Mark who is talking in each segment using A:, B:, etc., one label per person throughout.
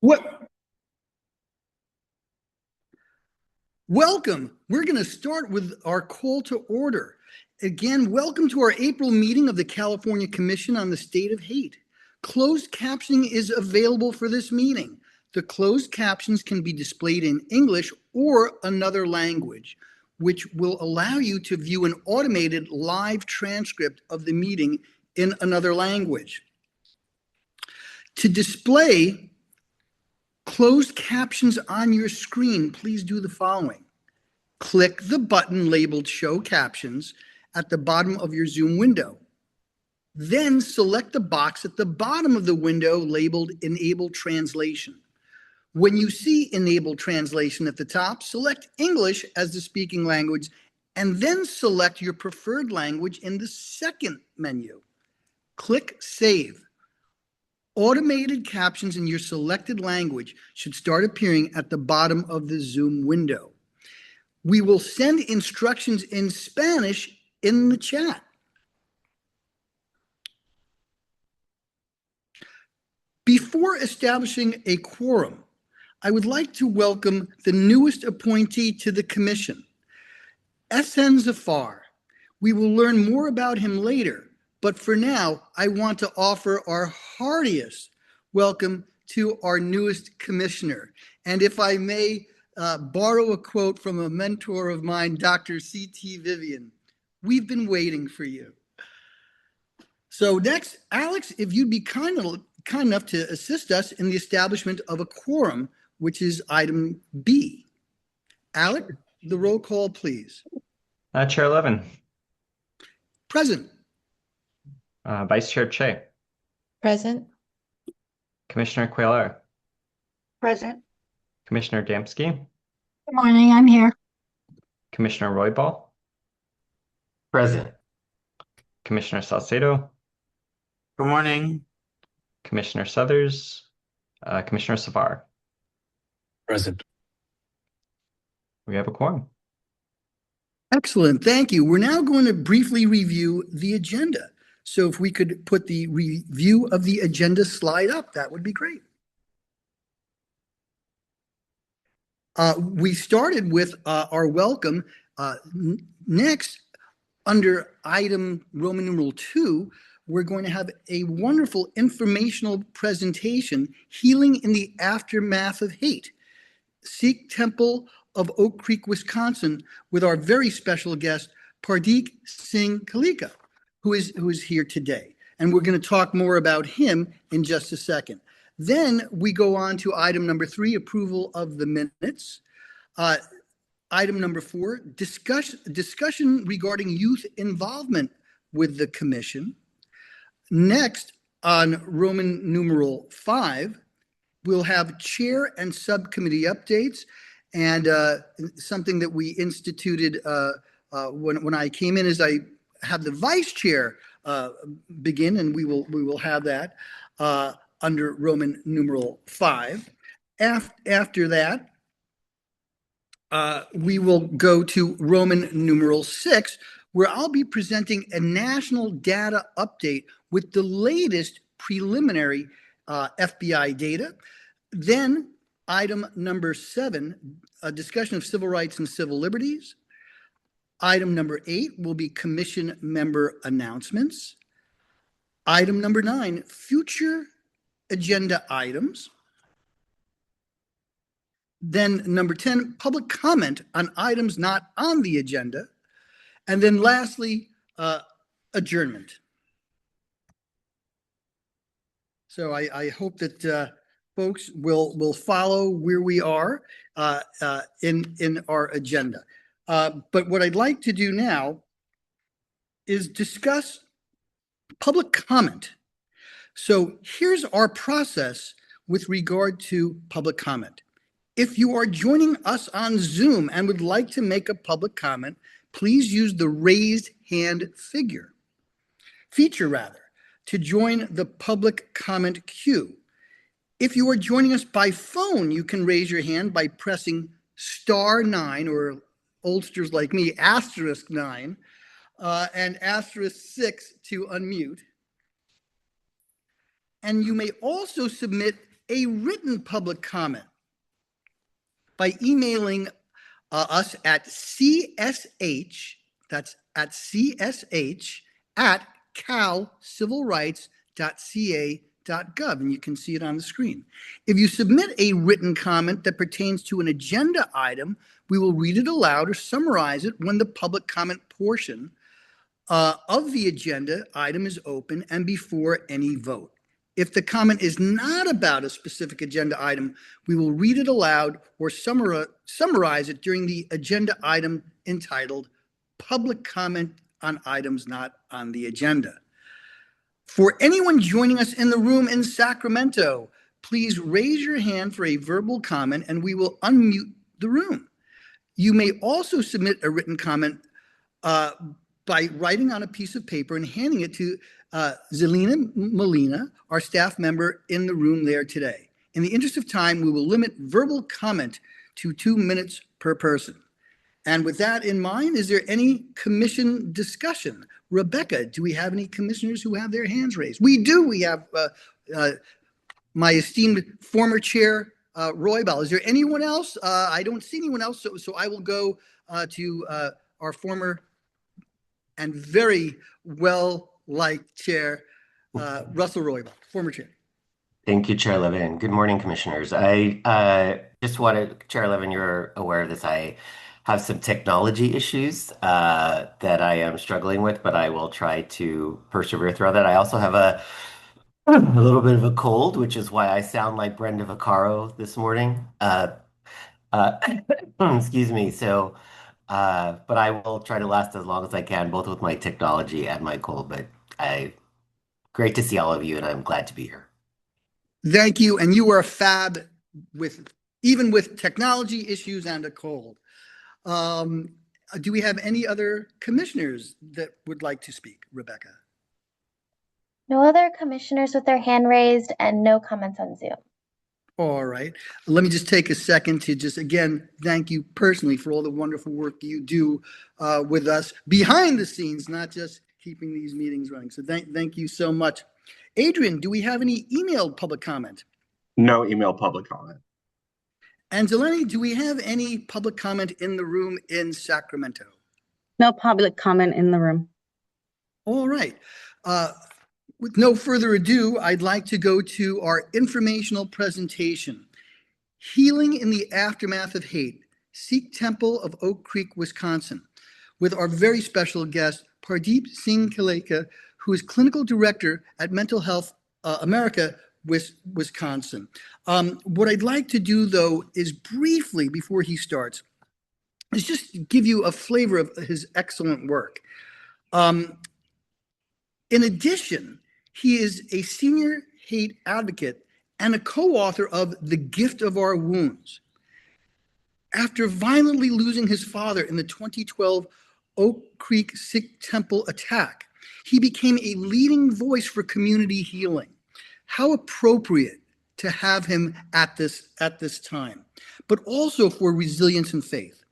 A: What? Welcome. We're going to start with our call to order. Again, welcome to our April meeting of the California Commission on the State of Hate. Closed captioning is available for this meeting. The closed captions can be displayed in English or another language, which will allow you to view an automated live transcript of the meeting in another language. To display closed captions on your screen, please do the following. Click the button labeled Show Captions at the bottom of your Zoom window. Then select the box at the bottom of the window labeled Enable Translation. When you see Enable Translation at the top, select English as the speaking language, and then select your preferred language in the second menu. Click Save. Automated captions in your selected language should start appearing at the bottom of the Zoom window. We will send instructions in Spanish in the chat. Before establishing a quorum, I would like to welcome the newest appointee to the commission, Ehsan Zafar. We will learn more about him later, but for now, I want to offer our heartiest welcome to our newest commissioner. And if I may borrow a quote from a mentor of mine, Dr. C.T. Vivian, we've been waiting for you. So next, Alex, if you'd be kind enough to assist us in the establishment of a quorum, which is item B. Alex, the roll call, please.
B: Chair Levin.
A: Present.
B: Vice Chair Che.
C: Present.
B: Commissioner Cuellar.
D: Present.
B: Commissioner Damsky.
D: Good morning, I'm here.
B: Commissioner Roybal.
E: Present.
B: Commissioner Salcedo.
E: Good morning.
B: Commissioner Suthers. Commissioner Savar.
E: Present.
B: We have a quorum.
A: Excellent, thank you. We're now going to briefly review the agenda. So if we could put the review of the agenda slide up, that would be great. We started with our welcome. Next, under item Roman numeral 2, we're going to have a wonderful informational presentation, Healing in the Aftermath of Hate, Sikh Temple of Oak Creek, Wisconsin, with our very special guest, Pardeep Singh Kalika, who is here today. And we're going to talk more about him in just a second. Then we go on to item number 3, approval of the minutes. Item number 4, discussion regarding youth involvement with the commission. Next, on Roman numeral 5, we'll have chair and subcommittee updates, and something that we instituted when I came in is I have the vice chair begin, and we will have that under Roman numeral 5. After that, we will go to Roman numeral 6, where I'll be presenting a national data update with the latest preliminary FBI data. Then item number 7, a discussion of civil rights and civil liberties. Item number 8 will be commission member announcements. Item number 9, future agenda items. Then number 10, public comment on items not on the agenda. And then lastly, adjournment. So I hope that folks will follow where we are in our agenda. But what I'd like to do now is discuss public comment. So here's our process with regard to public comment. If you are joining us on Zoom and would like to make a public comment, please use the raised hand feature to join the public comment queue. If you are joining us by phone, you can raise your hand by pressing *9, or oldsters like me, *9, and *6 to unmute. And you may also submit a written public comment by emailing us at CSH, that's at CSH at calcivilrights.ca.gov, and you can see it on the screen. If you submit a written comment that pertains to an agenda item, we will read it aloud or summarize it when the public comment portion of the agenda item is open and before any vote. If the comment is not about a specific agenda item, we will read it aloud or summarize it during the agenda item entitled Public Comment on Items Not on the Agenda. For anyone joining us in the room in Sacramento, please raise your hand for a verbal comment and we will unmute the room. You may also submit a written comment by writing on a piece of paper and handing it to Zelina Molina, our staff member in the room there today. In the interest of time, we will limit verbal comment to 2 minutes per person. And with that in mind, is there any commission discussion? Rebecca, do we have any commissioners who have their hands raised? We do. We have my esteemed former chair, Roy Ball. Is there anyone else? I don't see anyone else, so I will go to our former and very well-liked chair, Russell Roybal, former chair.
C: Thank you, Chair Levin. Good morning, Commissioners. I just wanted, Chair Levin, you're aware of this. I have some technology issues that I am struggling with, but I will try to persevere through that. I also have a little bit of a cold, which is why I sound like Brenda Vaccaro this morning. Excuse me. So, but I will try to last as long as I can, both with my technology and my cold. But great to see all of you, and I'm glad to be here.
A: Thank you. And you are fab even with technology issues and a cold. Do we have any other commissioners that would like to speak, Rebecca?
F: No other commissioners with their hand raised and no comments on Zoom.
A: All right. Let me just take a second to just, again, thank you personally for all the wonderful work you do with us behind the scenes, not just keeping these meetings running. So thank you so much. Adrian, do we have any emailed public comment?
G: No email public comment.
A: And Delaney, do we have any public comment in the room in Sacramento?
H: No public comment in the room.
A: All right. With no further ado, I'd like to go to our informational presentation, Healing in the Aftermath of Hate, Sikh Temple of Oak Creek, Wisconsin, with our very special guest, Pardeep Singh Kaleka, who is Clinical Director at Mental Health America, Wisconsin. What I'd like to do, though, is briefly, before he starts, is just give you a flavor of his excellent work. In addition, he is a senior hate advocate and a co-author of The Gift of Our Wounds. After violently losing his father in the 2012 Oak Creek Sikh Temple attack, he became a leading voice for community healing. How appropriate to have him at this time, but also for resilience and faith.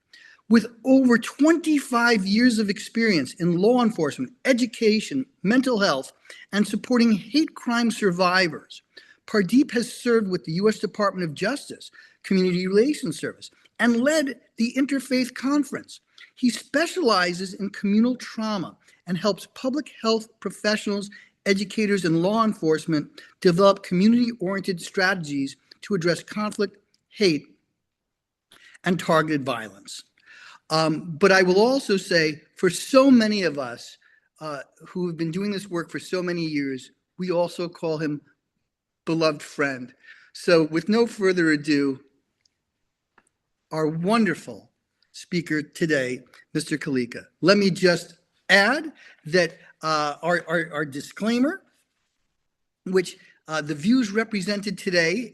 A: With over 25 years of experience in law enforcement, education, mental health, and supporting hate crime survivors, Pardeep has served with the U.S. Department of Justice, Community Relations Service, and led the Interfaith Conference. He specializes in communal trauma and helps public health professionals, educators, and law enforcement develop community-oriented strategies to address conflict, hate, and targeted violence. But I will also say, for so many of us who have been doing this work for so many years, we also call him beloved friend. So with no further ado, our wonderful speaker today, Mr. Kaleka. Let me just add that our disclaimer, which the views represented today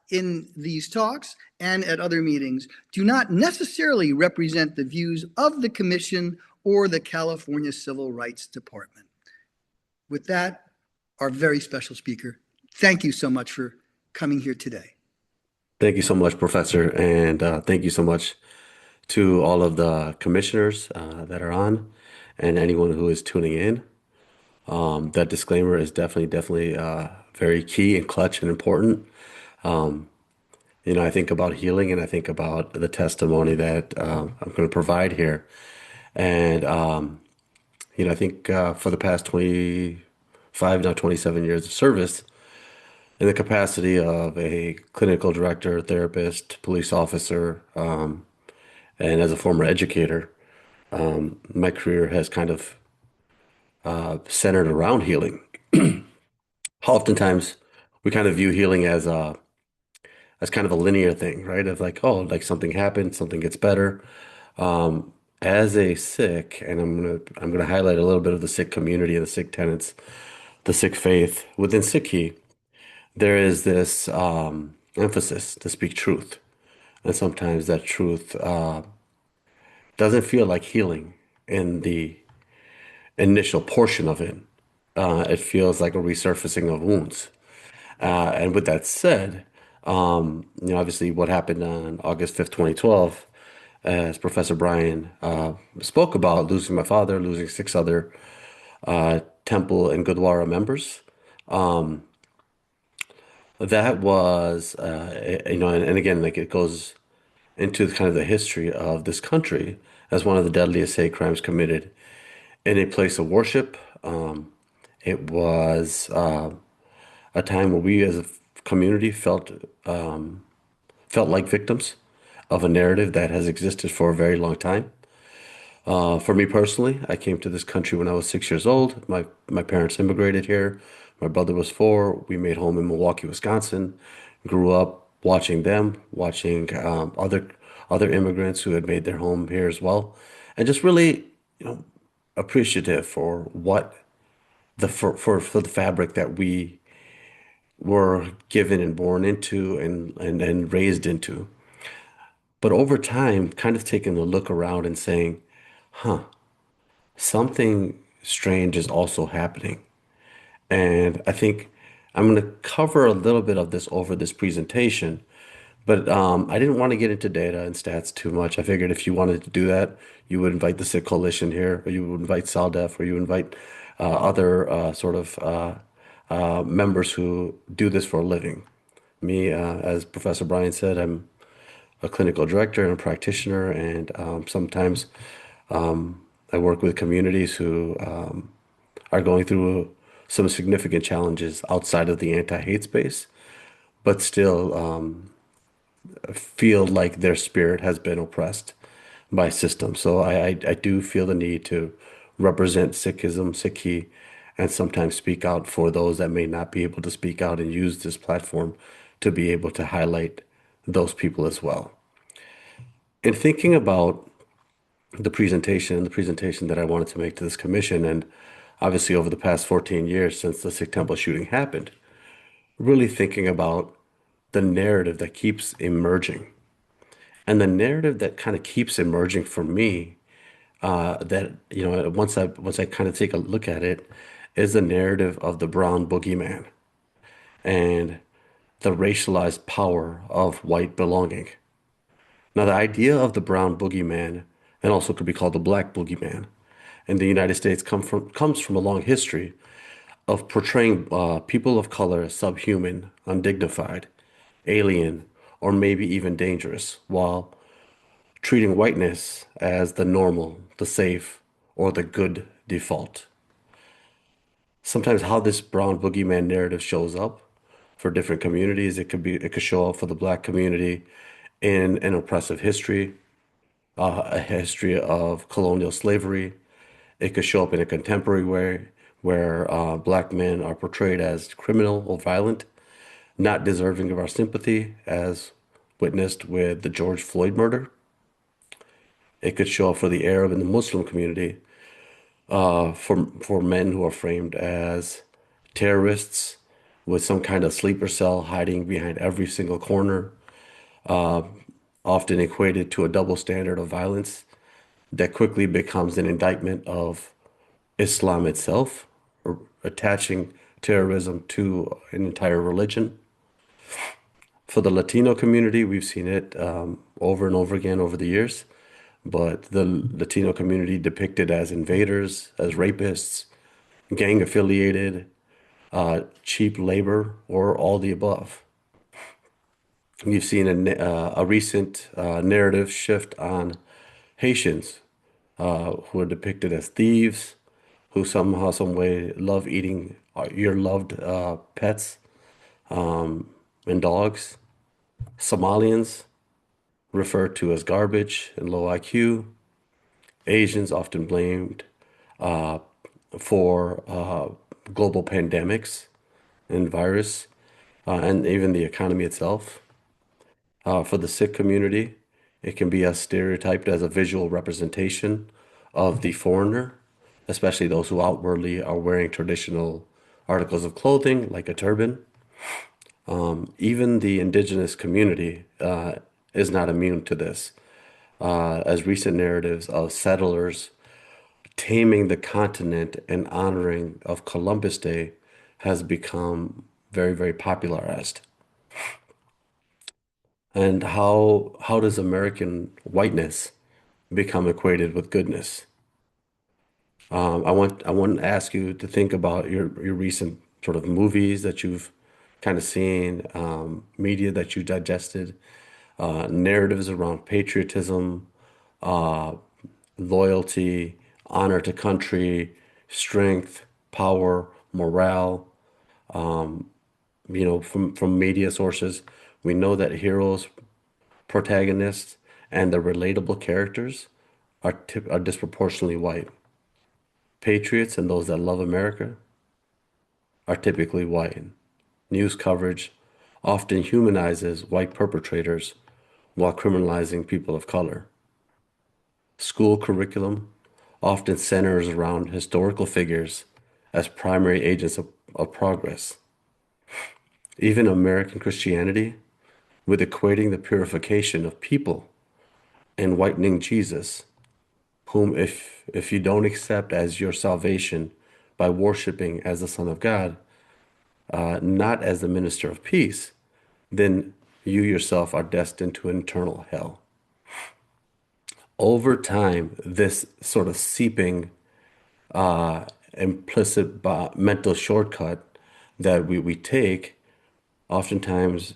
A: in these talks and at other meetings do not necessarily represent the views of the Commission or the California Civil Rights Department. With that, our very special speaker, thank you so much for coming here today.
I: Thank you so much, Professor, and thank you so much to all of the commissioners that are on and anyone who is tuning in. That disclaimer is definitely very key and clutch and important. Um, I think about healing and I think about the testimony that I'm going to provide here. And, I think for the past 25, now 27 years of service, in the capacity of a clinical director, therapist, police officer, and as a former educator, my career has kind of centered around healing. Oftentimes, we kind of view healing as kind of a linear thing, right? Of like, oh, like something happened, something gets better. As a Sikh, and I'm gonna highlight a little bit of the Sikh community and the Sikh tenets, the Sikh faith within Sikhi. There is this emphasis to speak truth, and sometimes that truth doesn't feel like healing in the initial portion of it. It feels like a resurfacing of wounds. And with that said, obviously what happened on August 5th, 2012, as Professor Brian spoke about, losing my father, losing 6 other temple and Gurdwara members. That was, and again, like it goes into kind of the history of this country as one of the deadliest hate crimes committed in a place of worship. It was a time where we as a community felt like victims of a narrative that has existed for a very long time. For me personally, I came to this country when I was 6 years old. My parents immigrated here. My brother was 4. We made home in Milwaukee, Wisconsin. Grew up watching them, watching other immigrants who had made their home here as well, and just really, appreciative for what for the fabric that we were given and born into and raised into. But over time, kind of taking a look around and saying, huh, something strange is also happening. And I think I'm going to cover a little bit of this over this presentation, but I didn't want to get into data and stats too much. I figured if you wanted to do that, you would invite the Sikh Coalition here, or you would invite SALDEF, or you invite other members who do this for a living. Me, as Professor Brian said, I'm a clinical director and a practitioner, and sometimes I work with communities who are going through some significant challenges outside of the anti-hate space, but still feel like their spirit has been oppressed by systems. So I do feel the need to represent Sikhism, Sikhi, and sometimes speak out for those that may not be able to speak out and use this platform to be able to highlight those people as well. In thinking about the presentation that I wanted to make to this commission, and obviously over the past 14 years since the Sikh temple shooting happened, really thinking about the narrative that keeps emerging. And the narrative that kind of keeps emerging for me, that, once I kind of take a look at it, is the narrative of the brown boogeyman and the racialized power of white belonging. Now, the idea of the brown boogeyman, and also could be called the black boogeyman, in the United States comes from a long history of portraying people of color as subhuman, undignified, alien, or maybe even dangerous, while treating whiteness as the normal, the safe, or the good default. Sometimes how this brown boogeyman narrative shows up for different communities, it could show up for the black community in an oppressive history, a history of colonial slavery. It could show up in a contemporary way where black men are portrayed as criminal or violent, not deserving of our sympathy, as witnessed with the George Floyd murder. It could show up for the Arab and the Muslim community, for men who are framed as terrorists with some kind of sleeper cell hiding behind every single corner, often equated to a double standard of violence that quickly becomes an indictment of Islam itself, or attaching terrorism to an entire religion. For the Latino community, we've seen it over and over again over the years, but the Latino community depicted as invaders, as rapists, gang affiliated, cheap labor, or all the above. You've seen a recent narrative shift on Haitians who are depicted as thieves, who somehow, some way love eating your loved pets and dogs. Somalians referred to as garbage and low IQ. Asians often blamed for global pandemics and virus and even the economy itself. For the Sikh community, it can be as stereotyped as a visual representation of the foreigner, especially those who outwardly are wearing traditional articles of clothing like a turban. Even the indigenous community is not immune to this, as recent narratives of settlers taming the continent and honoring of Columbus Day has become very, very popularized. And how does American whiteness become equated with goodness? I want to ask you to think about your recent sort of movies that you've kind of seen, media that you digested, narratives around patriotism, loyalty, honor to country, strength, power, morale. From media sources, we know that heroes, protagonists, and the relatable characters are disproportionately white. Patriots and those that love America are typically white. News coverage often humanizes white perpetrators while criminalizing people of color. School curriculum often centers around historical figures as primary agents of progress. Even American Christianity, with equating the purification of people and whitening Jesus, whom if you don't accept as your salvation by worshiping as the Son of God, not as the minister of peace, then you yourself are destined to eternal hell. Over time, this sort of seeping implicit mental shortcut that we take oftentimes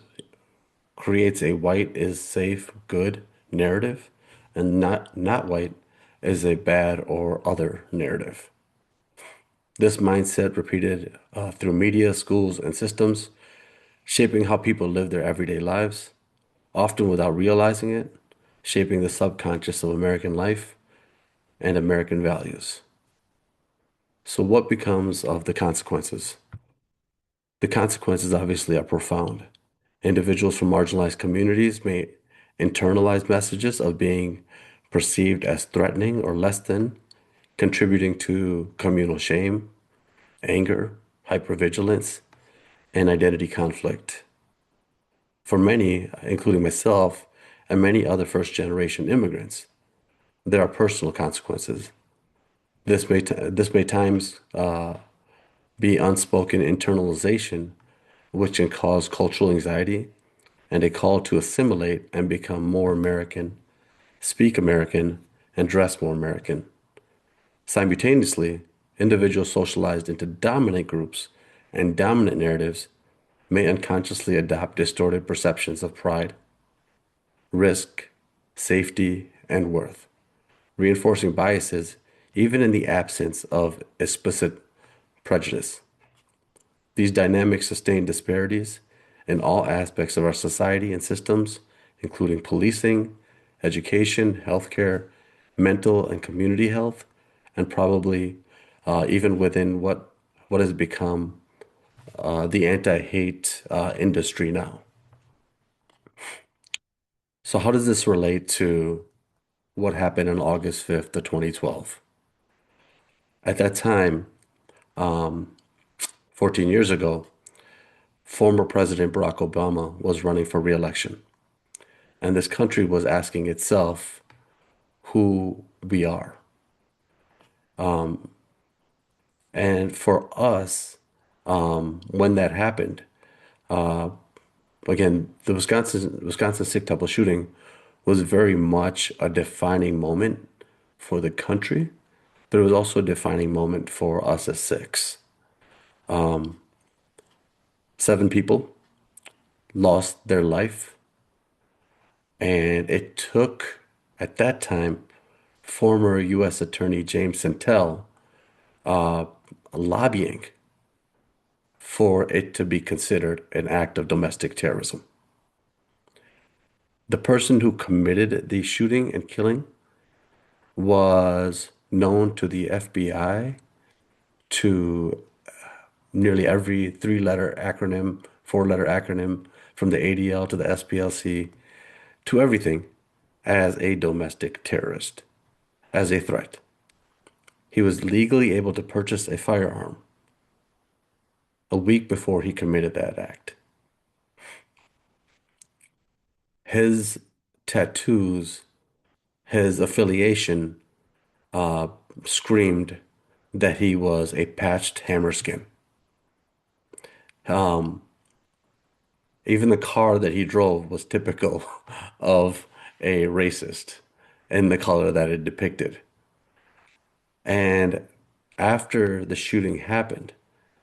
I: creates a white is safe, good narrative, and not white is a bad or other narrative. This mindset repeated through media, schools, and systems, shaping how people live their everyday lives, often without realizing it, shaping the subconscious of American life and American values. So what becomes of the consequences? The consequences obviously are profound. Individuals from marginalized communities may internalize messages of being perceived as threatening or less than, contributing to communal shame, anger, hypervigilance, and identity conflict. For many, including myself and many other first-generation immigrants, there are personal consequences. This may times be unspoken internalization, which can cause cultural anxiety and a call to assimilate and become more American, speak American, and dress more American. Simultaneously, individuals socialized into dominant groups and dominant narratives may unconsciously adopt distorted perceptions of pride, risk, safety, and worth, reinforcing biases even in the absence of explicit prejudice. These dynamics sustain disparities in all aspects of our society and systems, including policing, education, healthcare, mental and community health, and probably even within what has become the anti-hate industry now. So how does this relate to what happened on August 5th of 2012? At that time, 14 years ago, former President Barack Obama was running for re-election. And this country was asking itself who we are. And for us, when that happened, again, the Wisconsin Sikh Temple shooting was very much a defining moment for the country, but it was also a defining moment for us as Sikhs. 7 people lost their life, and it took, at that time, former U.S. Attorney James Santel lobbying for it to be considered an act of domestic terrorism. The person who committed the shooting and killing was known to the FBI, to nearly every 3-letter acronym, 4-letter acronym, from the ADL to the SPLC, to everything, as a domestic terrorist, as a threat. He was legally able to purchase a firearm a week before he committed that act. His tattoos, his affiliation, screamed that he was a patched Hammerskin. Even the car that he drove was typical of a racist in the color that it depicted. And after the shooting happened,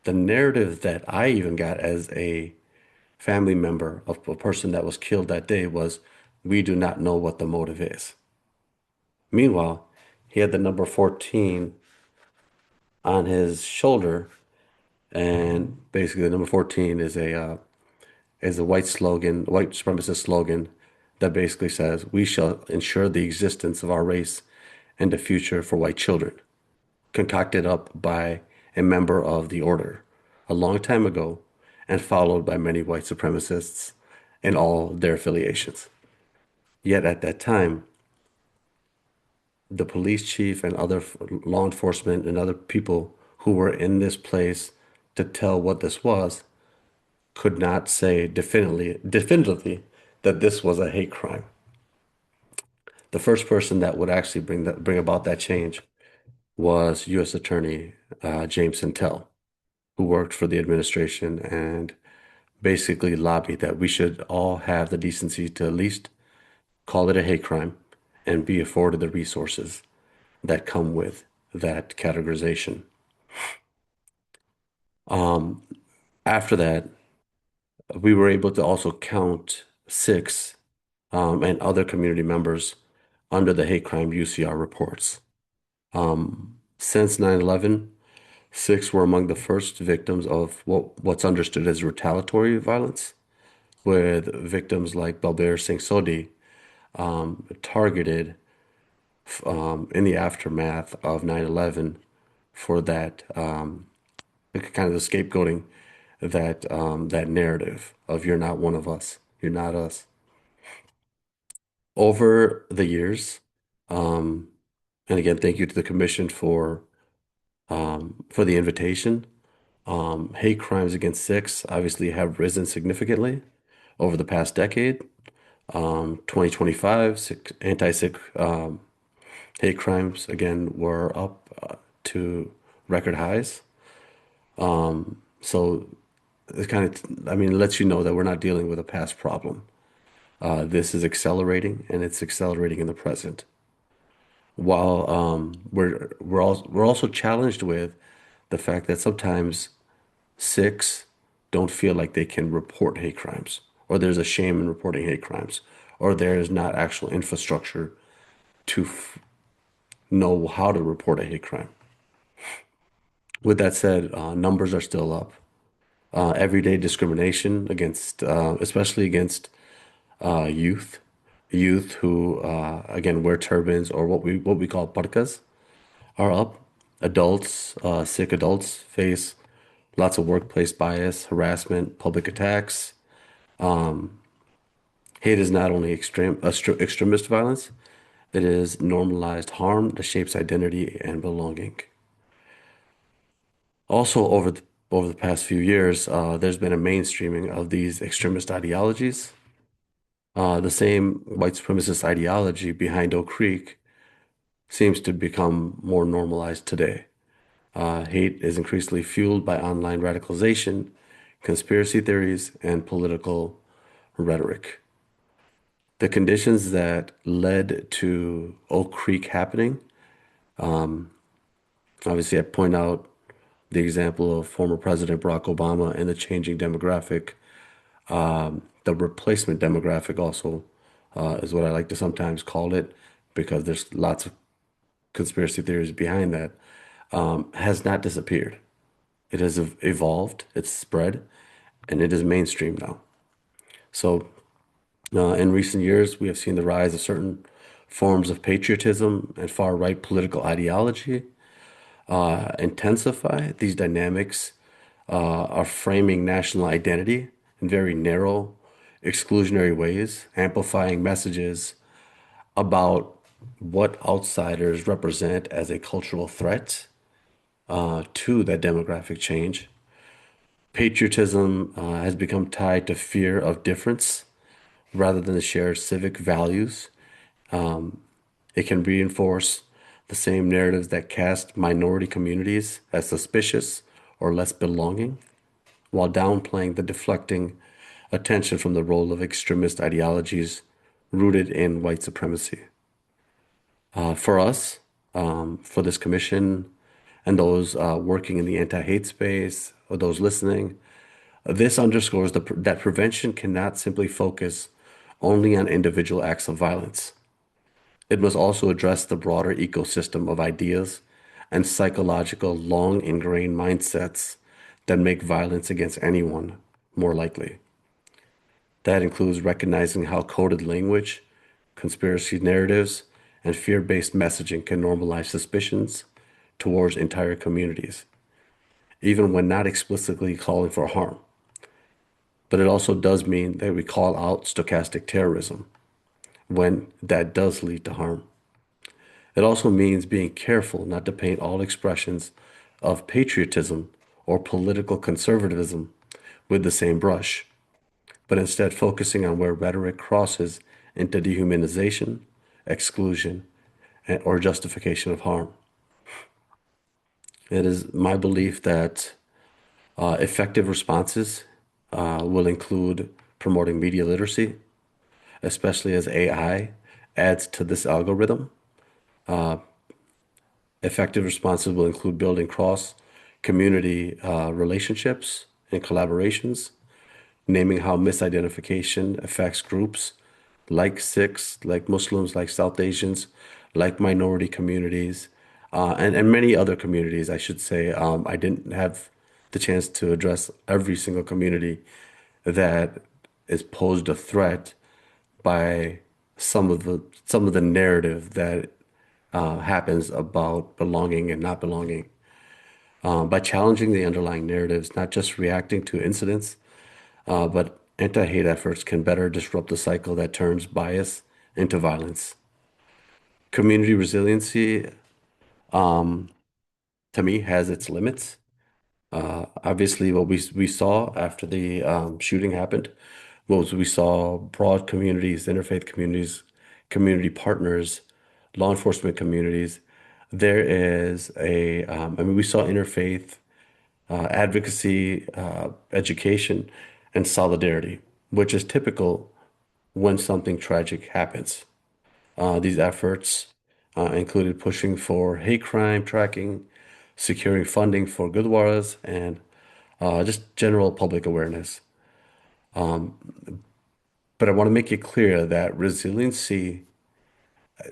I: the narrative that I even got as a family member of a person that was killed that day was, we do not know what the motive is. Meanwhile, he had the number 14 on his shoulder, and basically the number 14 is a white slogan, white supremacist slogan that basically says, we shall ensure the existence of our race and the future for white children, concocted up by a member of the order a long time ago and followed by many white supremacists and all their affiliations. Yet at that time, the police chief and other law enforcement and other people who were in this place to tell what this was could not say definitively that this was a hate crime. The first person that would actually bring about that change was U.S. Attorney James Santel, who worked for the administration and basically lobbied that we should all have the decency to at least call it a hate crime and be afforded the resources that come with that categorization. After that, we were able to also count 6 and other community members under the hate crime UCR reports. Since 9/11, 6 were among the first victims of what's understood as retaliatory violence, with victims like Balbir Singh Sodhi targeted in the aftermath of 9/11 for that kind of the scapegoating, that narrative of, you're not one of us, you're not us. Over the years, and again, thank you to the commission for the invitation. Hate crimes against Sikhs obviously have risen significantly over the past decade. 2025, anti-Sikh hate crimes again were up to record highs. So it kind of, it lets you know that we're not dealing with a past problem. This is accelerating, and it's accelerating in the present. While we're also challenged with the fact that sometimes Sikhs don't feel like they can report hate crimes, or there's a shame in reporting hate crimes, or there is not actual infrastructure to know how to report a hate crime. With that said, numbers are still up. Everyday discrimination against, especially against youth who, again, wear turbans or what we call parkas, are up. Adults, Sikh adults, face lots of workplace bias, harassment, public attacks. Hate is not only extremist violence, it is normalized harm that shapes identity and belonging. Also, over the past few years, there's been a mainstreaming of these extremist ideologies. The same white supremacist ideology behind Oak Creek seems to become more normalized today. Hate is increasingly fueled by online radicalization, conspiracy theories, and political rhetoric. The conditions that led to Oak Creek happening, obviously I point out the example of former President Barack Obama and the changing demographic. The replacement demographic also is what I like to sometimes call it, because there's lots of conspiracy theories behind that, has not disappeared. It has evolved, it's spread, and it is mainstream now. So, in recent years, we have seen the rise of certain forms of patriotism and far-right political ideology intensify. These dynamics are framing national identity in very narrow, exclusionary ways, amplifying messages about what outsiders represent as a cultural threat to that demographic change. Patriotism has become tied to fear of difference rather than the shared civic values. It can reinforce the same narratives that cast minority communities as suspicious or less belonging, while downplaying the deflecting attention from the role of extremist ideologies rooted in white supremacy. For us, for this commission, and those working in the anti-hate space, or those listening, this underscores that prevention cannot simply focus only on individual acts of violence. It must also address the broader ecosystem of ideas and psychological long ingrained mindsets that make violence against anyone more likely. That includes recognizing how coded language, conspiracy narratives, and fear-based messaging can normalize suspicions towards entire communities, even when not explicitly calling for harm. But it also does mean that we call out stochastic terrorism when that does lead to harm. It also means being careful not to paint all expressions of patriotism or political conservatism with the same brush, but instead focusing on where rhetoric crosses into dehumanization, exclusion, or justification of harm. It is my belief that effective responses will include promoting media literacy, especially as AI adds to this algorithm. Effective responses will include building cross-community relationships and collaborations, naming how misidentification affects groups like Sikhs, like Muslims, like South Asians, like minority communities, and many other communities, I should say. I didn't have the chance to address every single community that is posed a threat by some of the narrative that happens about belonging and not belonging. By challenging the underlying narratives, not just reacting to incidents, but anti-hate efforts can better disrupt the cycle that turns bias into violence. Community resiliency, to me, has its limits. Obviously, what we saw after the shooting happened was we saw broad communities, interfaith communities, community partners, law enforcement communities. There is we saw interfaith advocacy, education, and solidarity, which is typical when something tragic happens. These efforts included pushing for hate crime tracking, securing funding for Gurdwaras, and just general public awareness. But I want to make it clear that resiliency,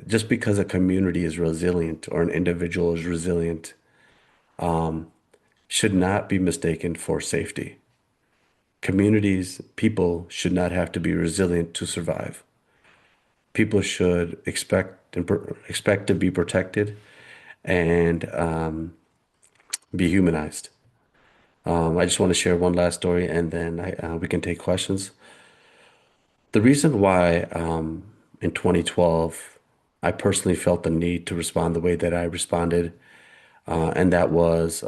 I: just because a community is resilient or an individual is resilient, should not be mistaken for safety. Communities, people should not have to be resilient to survive. People should expect to be protected and be humanized. I just want to share one last story, and then we can take questions. The reason why in 2012 I personally felt the need to respond the way that I responded, and that was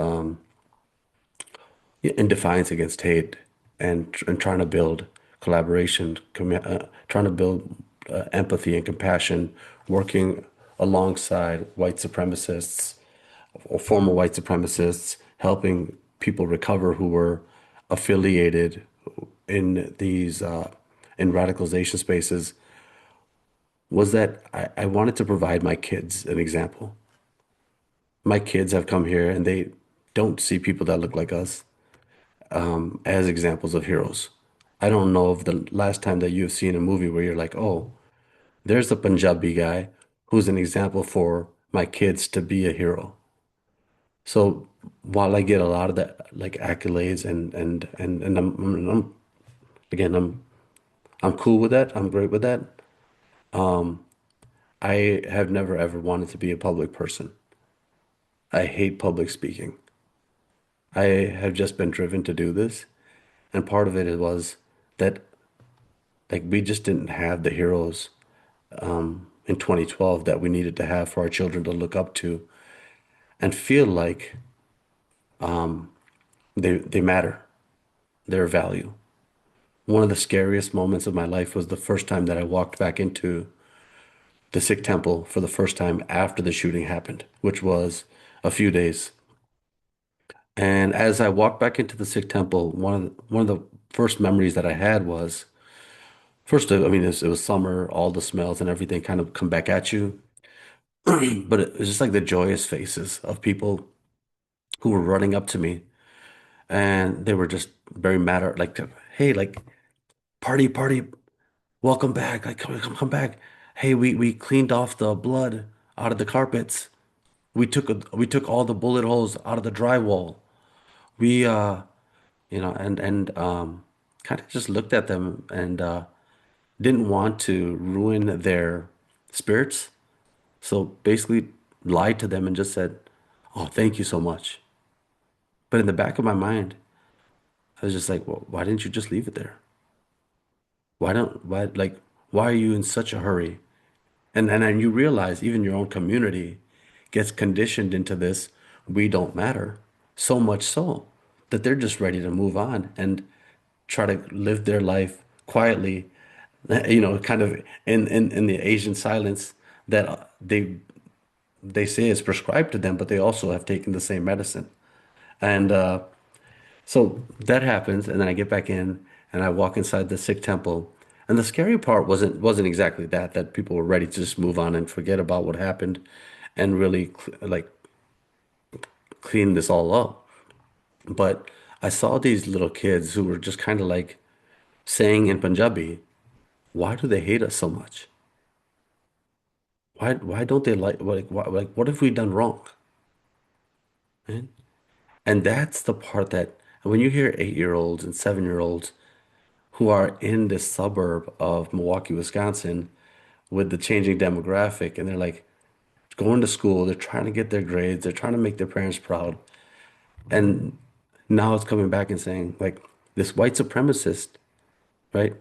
I: in defiance against hate and trying to build collaboration, trying to build empathy and compassion, working alongside white supremacists or former white supremacists, helping people recover who were affiliated in these in radicalization spaces, was that I wanted to provide my kids an example. My kids have come here and don't see people that look like us as examples of heroes. I don't know of the last time that you've seen a movie where you're like, oh, there's a Punjabi guy who's an example for my kids to be a hero. So while I get a lot of that like accolades and I'm again I'm cool with that. I'm great with that. I have never ever wanted to be a public person. I hate public speaking. I have just been driven to do this, and part of it was that like we just didn't have the heroes in 2012 that we needed to have for our children to look up to and feel like they matter, their value. One of the scariest moments of my life was the first time that I walked back into the Sikh temple for the first time after the shooting happened, which was a few days. And as I walked back into the Sikh temple, one of the first memories that I had was first, I mean, it was summer, all the smells and everything kind of come back at you. But it was just like the joyous faces of people who were running up to me and they were just very matter like, hey, like party, party, welcome back. Like come back. Hey, we cleaned off the blood out of the carpets. We took all the bullet holes out of the drywall. We and kind of just looked at them and didn't want to ruin their spirits. So basically lied to them and just said, "Oh, thank you so much." But in the back of my mind, I was just like, well, why didn't you just leave it there? Why are you in such a hurry? And then you realize even your own community gets conditioned into this, we don't matter. So much so that they're just ready to move on and try to live their life quietly, kind of in the Asian silence that they say is prescribed to them, but they also have taken the same medicine. And so that happens, and then I get back in and I walk inside the Sikh temple. And the scary part wasn't exactly that people were ready to just move on and forget about what happened and really like clean this all up. But I saw these little kids who were just kind of like saying in Punjabi, why do they hate us so much? Why don't they like what have we done wrong? Right? And that's the part that when you hear 8-year-olds and 7-year-olds who are in this suburb of Milwaukee, Wisconsin, with the changing demographic, and they're like going to school, they're trying to get their grades, they're trying to make their parents proud. And now it's coming back and saying, like, this white supremacist, right,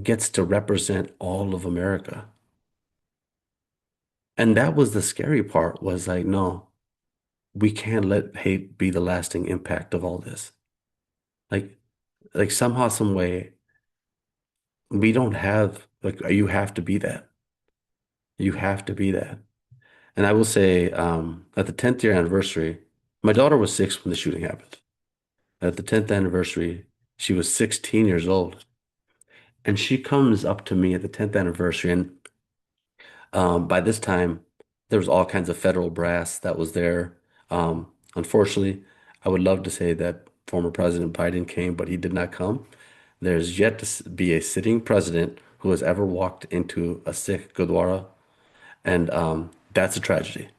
I: gets to represent all of America. And that was the scary part, was like, no, we can't let hate be the lasting impact of all this. Like somehow, some way, we don't have like you have to be that. You have to be that. And I will say, at the 10th year anniversary, my daughter was 6 when the shooting happened. At the 10th anniversary, she was 16 years old. And she comes up to me at the 10th anniversary. And by this time, there was all kinds of federal brass that was there. Unfortunately, I would love to say that former President Biden came, but he did not come. There's yet to be a sitting president who has ever walked into a Sikh Gurdwara, and that's a tragedy.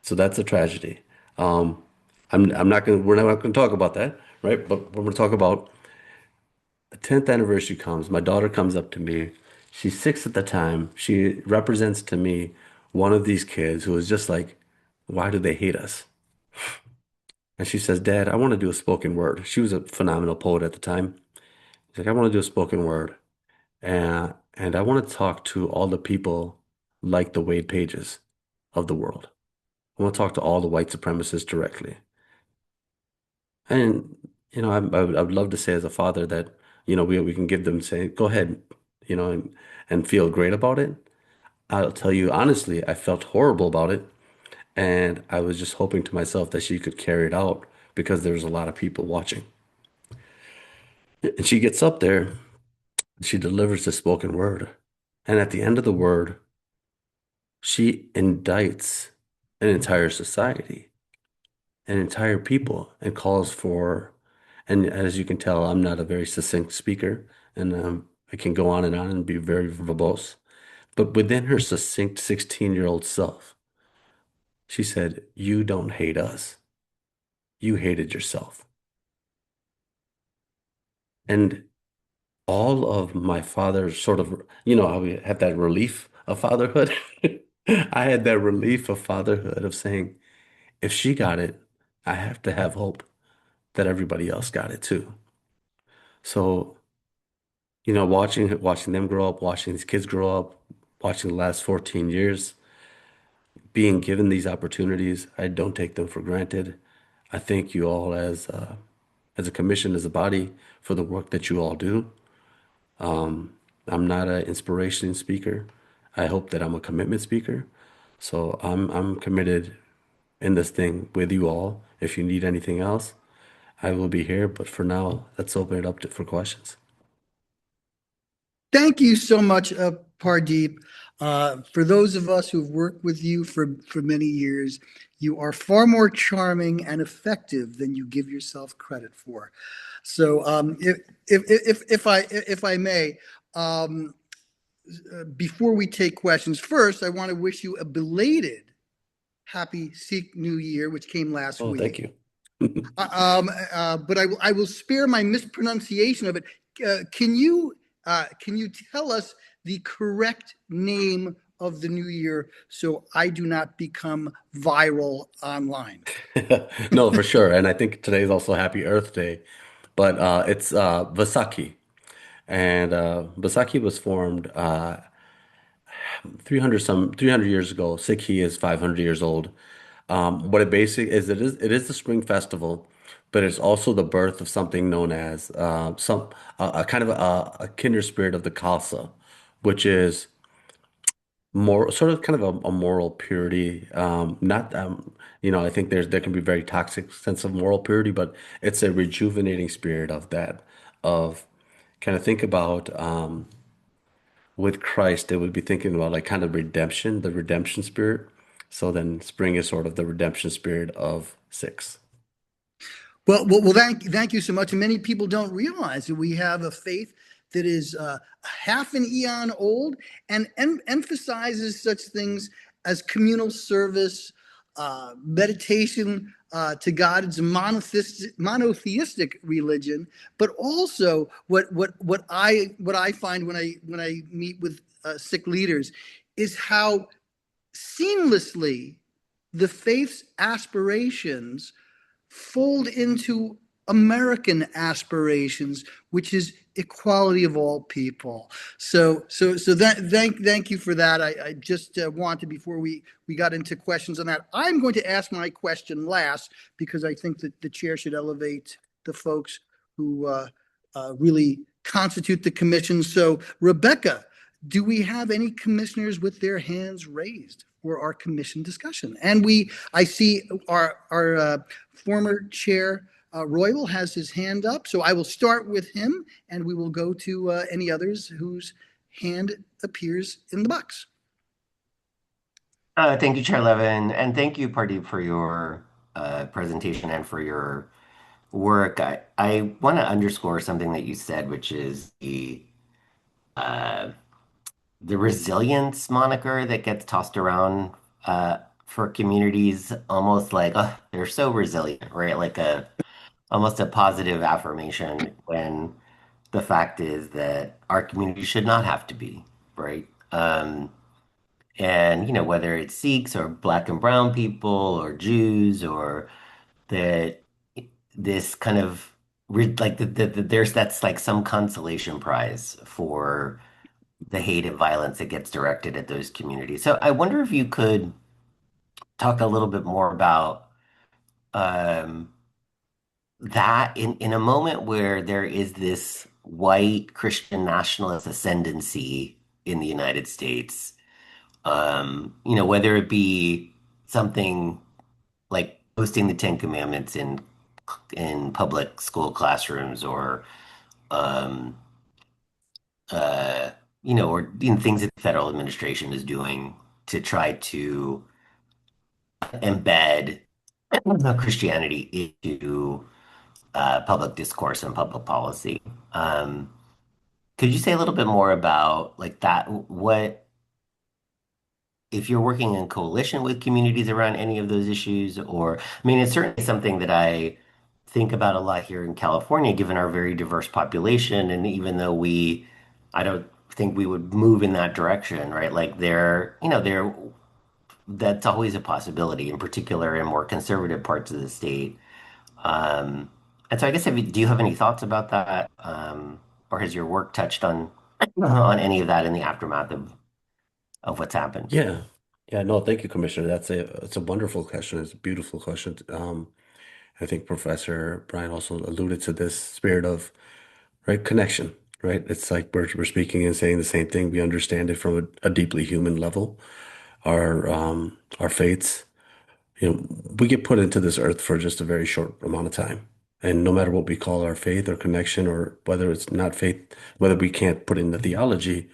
I: So that's a tragedy. I'm not gonna we're not gonna talk about that, right? But we're gonna talk about the 10th anniversary comes. My daughter comes up to me. She's 6 at the time. She represents to me one of these kids who is just like, why do they hate us? And she says, Dad, I want to do a spoken word. She was a phenomenal poet at the time. She's like, I want to do a spoken word. And I want to talk to all the people like the Wade Pages of the world. I want to talk to all the white supremacists directly. And, I would love to say as a father that, we can give them, say, go ahead, and feel great about it. I'll tell you honestly, I felt horrible about it. And I was just hoping to myself that she could carry it out because there was a lot of people watching. And she gets up there, she delivers the spoken word. And at the end of the word, she indicts an entire society an entire people and calls for, and as you can tell, I'm not a very succinct speaker, and I can go on and be very verbose. But within her succinct 16-year-old self, she said, "You don't hate us. You hated yourself." And all of my father's sort of, how we have that relief of fatherhood. I had that relief of fatherhood of saying, if she got it, I have to have hope that everybody else got it too. So, watching them grow up, watching these kids grow up, watching the last 14 years, being given these opportunities, I don't take them for granted. I thank you all as a commission, as a body, for the work that you all do. I'm not an inspiration speaker. I hope that I'm a commitment speaker. So I'm committed in this thing with you all. If you need anything else, I will be here. But for now, let's open it up for questions.
A: Thank you so much, Pardeep. For those of us who've worked with you for many years, you are far more charming and effective than you give yourself credit for. So, if I may, before we take questions, first I want to wish you a belated Happy Sikh New Year, which came last week.
I: Thank you.
A: But I will spare my mispronunciation of it. Can you tell us the correct name of the new year so I do not become viral online?
I: No, for sure. And I think today is also Happy Earth Day, but it's Vaisakhi. And Vaisakhi was formed 300 years ago. Sikhi is 500 years old. What it basically is, it is the spring festival, but it's also the birth of something known as a kind of a kindred spirit of the Khalsa, which is more sort of kind of a moral purity. Not I think there can be very toxic sense of moral purity, but it's a rejuvenating spirit of that, of kind of think about with Christ, it would be thinking about like kind of redemption, the redemption spirit. So then spring is sort of the redemption spirit of Sikhs.
A: Well, thank you so much. And many people don't realize that we have a faith that is half an eon old and emphasizes such things as communal service, meditation to God. It's a monotheistic religion, but also what I find when I meet with Sikh leaders is how seamlessly the faith's aspirations fold into American aspirations, which is equality of all people. So thank you for that. I just wanted, before we got into questions on that, I'm going to ask my question last because I think that the chair should elevate the folks who really constitute the commission. So Rebecca, do we have any commissioners with their hands raised for our commission discussion? And I see our former chair, Royal, has his hand up. So I will start with him and we will go to any others whose hand appears in the box.
C: Thank you, Chair Levin, and thank you, Pardeep, for your presentation and for your work. I want to underscore something that you said, which is the resilience moniker that gets tossed around for communities, almost like, oh, they're so resilient, right? Like almost a positive affirmation, when the fact is that our community should not have to be, right? And whether it's Sikhs or Black and brown people or Jews, or that this kind of like there's that's like some consolation prize for the hate and violence that gets directed at those communities. So I wonder if you could talk a little bit more about that in a moment where there is this white Christian nationalist ascendancy in the United States, whether it be something like posting the Ten Commandments in public school classrooms, or or things that the federal administration is doing to try to embed Christianity into public discourse and public policy. Could you say a little bit more about like that? What if you're working in coalition with communities around any of those issues? Or, I mean, it's certainly something that I think about a lot here in California, given our very diverse population. And even though I don't think we would move in that direction, right? Like that's always a possibility, in particular in more conservative parts of the state. And so I guess do you have any thoughts about that? Or has your work touched on any of that in the aftermath of what's happened?
I: Yeah. Yeah, no, thank you, Commissioner. It's a wonderful question. It's a beautiful question. I think Professor Brian also alluded to this spirit of right connection, right? It's like we're speaking and saying the same thing. We understand it from a deeply human level. Our faiths, we get put into this earth for just a very short amount of time. And no matter what we call our faith or connection, or whether it's not faith, whether we can't put in the theology,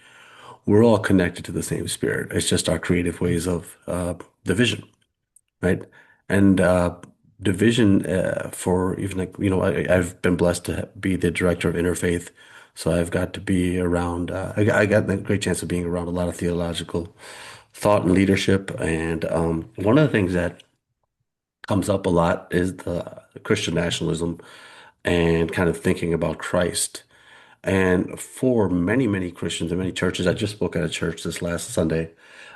I: we're all connected to the same spirit. It's just our creative ways of division, right? And division for even like, I've been blessed to be the director of interfaith. So I've got to be around, I got a great chance of being around a lot of theological thought and leadership. And one of the things that comes up a lot is the Christian nationalism and kind of thinking about Christ. And for many, many Christians and many churches, I just spoke at a church this last Sunday.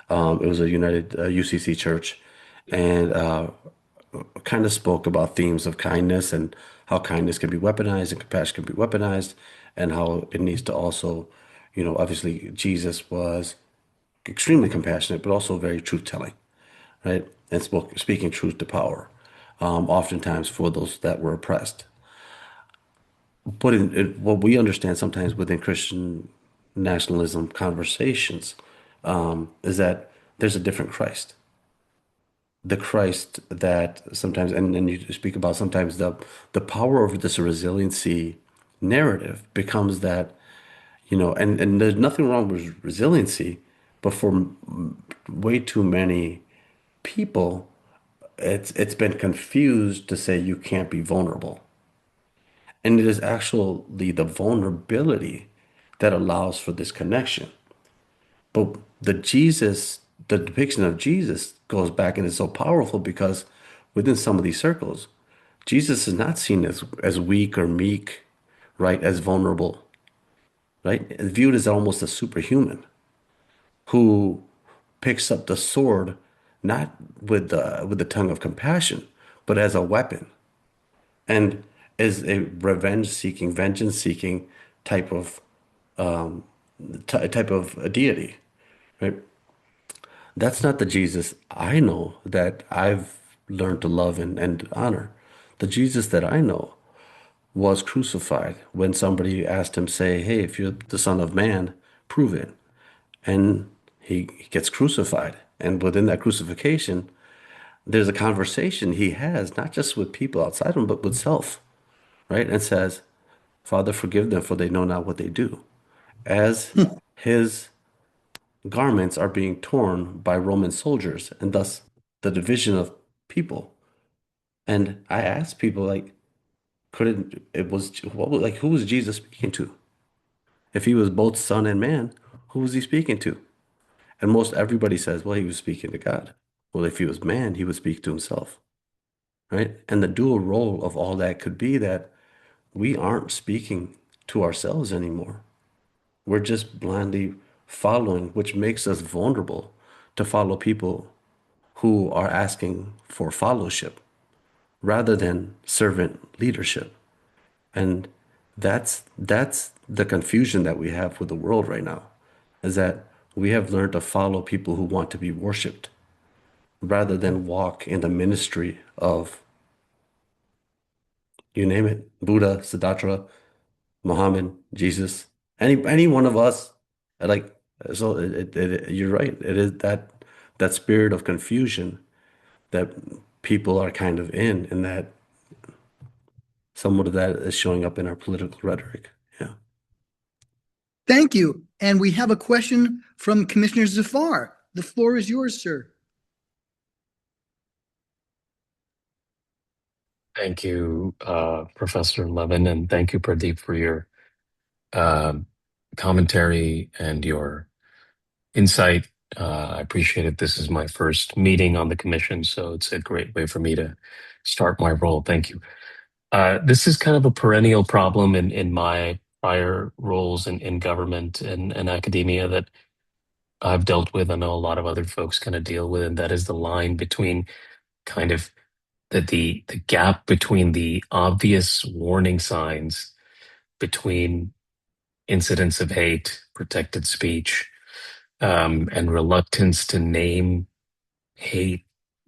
I: It was a United UCC church, and kind of spoke about themes of kindness and how kindness can be weaponized and compassion can be weaponized, and how it needs to also, obviously Jesus was extremely compassionate, but also very truth-telling, right? And speaking truth to power, oftentimes for those that were oppressed. But what we understand sometimes within Christian nationalism conversations is that there's a different Christ. The Christ that sometimes, and you speak about sometimes the power of this resiliency narrative becomes that, and there's nothing wrong with resiliency, but for way too many people, it's been confused to say you can't be vulnerable. And it is actually the vulnerability that allows for this connection. But the depiction of Jesus goes back and is so powerful because within some of these circles, Jesus is not seen as weak or meek, right? As vulnerable, right? It's viewed as almost a superhuman who picks up the sword, not with the tongue of compassion, but as a weapon. And is a revenge-seeking, vengeance-seeking type of type of a deity, right? That's not the Jesus I know that I've learned to love and honor. The Jesus that I know was crucified when somebody asked him, say, "Hey, if you're the Son of Man, prove it." And he gets crucified. And within that crucifixion, there's a conversation he has, not just with people outside him, but with self, right? And says, "Father, forgive them, for they know not what they do." As his garments are being torn by Roman soldiers, and thus the division of people. And I asked people, like, who was Jesus speaking to? If he was both son and man, who was he speaking to? And most everybody says, well, he was speaking to God. Well, if he was man, he would speak to himself, right? And the dual role of all that could be that we aren't speaking to ourselves anymore. We're just blindly following, which makes us vulnerable to follow people who are asking for fellowship rather than servant leadership. And that's the confusion that we have with the world right now, is that we have learned to follow people who want to be worshiped rather than walk in the ministry of, you name it, Buddha, Siddhartha, Muhammad, Jesus, any one of us, like, so you're right. It is that spirit of confusion that people are kind of in, and that somewhat of that is showing up in our political rhetoric. Yeah.
A: Thank you. And we have a question from Commissioner Zafar. The floor is yours, sir.
E: Thank you, Professor Levin, and thank you, Pradeep, for your um commentary and your insight. I appreciate it. This is my first meeting on the commission, so it's a great way for me to start my role. Thank you. This is kind of a perennial problem in my prior roles in government and academia that I've dealt with. I know a lot of other folks kind of deal with, and that is the line between kind of the gap between the obvious warning signs between incidents of hate, protected speech, and reluctance to name hate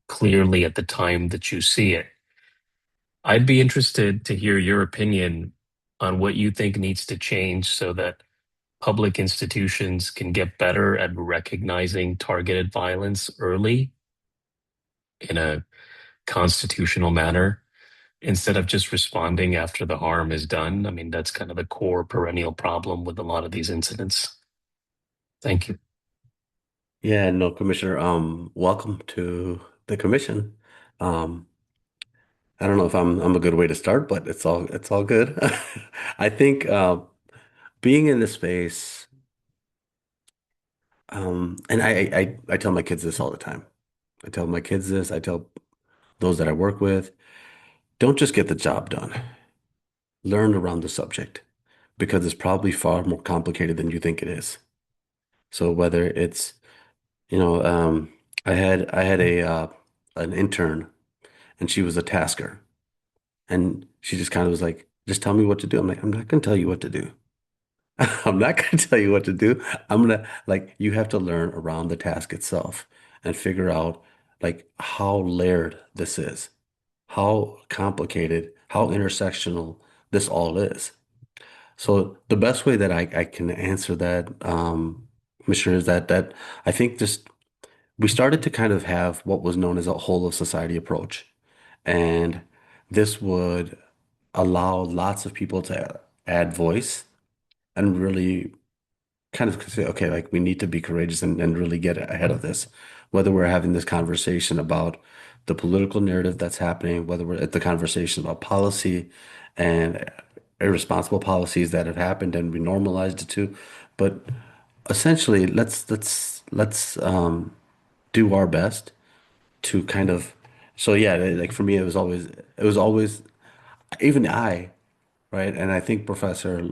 E: clearly at the time that you see it. I'd be interested to hear your opinion on what you think needs to change so that public institutions can get better at recognizing targeted violence early in a constitutional manner instead of just responding after the harm is done. I mean, that's kind of the core perennial problem with a lot of these incidents. Thank you.
I: Yeah, no, Commissioner, welcome to the commission. Um, I don't know if I'm a good way to start, but it's all good. I think being in this space, and I tell my kids this all the time. I tell my kids this, I tell those that I work with, don't just get the job done. Learn around the subject because it's probably far more complicated than you think it is. So whether it's, you know, I had a an intern and she was a tasker and she just kind of was like, just tell me what to do. I'm like, I'm not gonna tell you what to do. I'm not going to tell you what to do. I'm gonna like you have to learn around the task itself and figure out like how layered this is, how complicated, how intersectional this all is. So the best way that I can answer that, Commissioner, is that I think just we started to kind of have what was known as a whole of society approach. And this would allow lots of people to add voice and really kind of say, okay, like we need to be courageous and really get ahead of this. Whether we're having this conversation about the political narrative that's happening, whether we're at the conversation about policy and irresponsible policies that have happened and we normalized it too. But essentially, let's do our best to kind of. So yeah, like for me, it was always even I, right? And I think Professor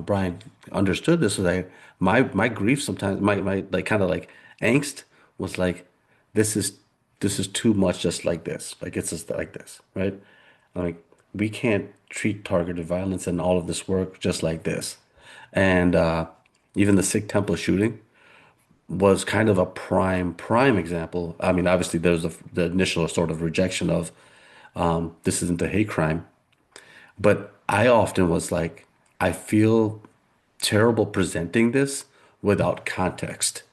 I: Brian understood this. Was like my grief sometimes, my like kind of like angst was like, this is this is too much, just like this. Like it's just like this, right? Like we can't treat targeted violence and all of this work just like this. And even the Sikh temple shooting was kind of a prime example. I mean, obviously there's the initial sort of rejection of this isn't a hate crime. But I often was like, I feel terrible presenting this without context.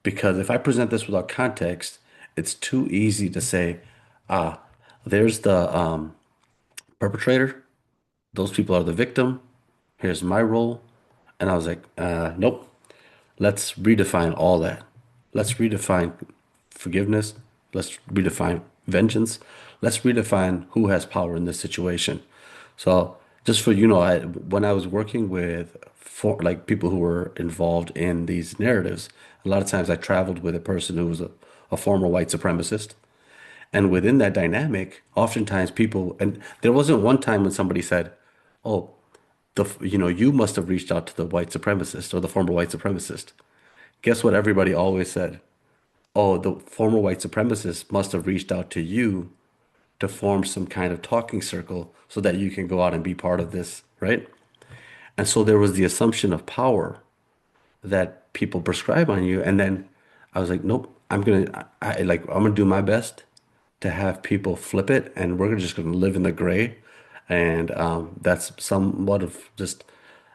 I: Because if I present this without context, it's too easy to say, ah, there's the perpetrator, those people are the victim, here's my role. And I was like, nope, let's redefine all that. Let's redefine forgiveness. Let's redefine vengeance. Let's redefine who has power in this situation. So just for when I was working with for like people who were involved in these narratives, a lot of times I traveled with a person who was a former white supremacist. And within that dynamic, oftentimes people, and there wasn't one time when somebody said, "Oh, you must have reached out to the white supremacist or the former white supremacist." Guess what? Everybody always said, "Oh, the former white supremacist must have reached out to you to form some kind of talking circle so that you can go out and be part of this, right?" And so there was the assumption of power that people prescribe on you. And then I was like, nope, I'm gonna do my best to have people flip it, and we're just gonna live in the gray. And that's somewhat of just,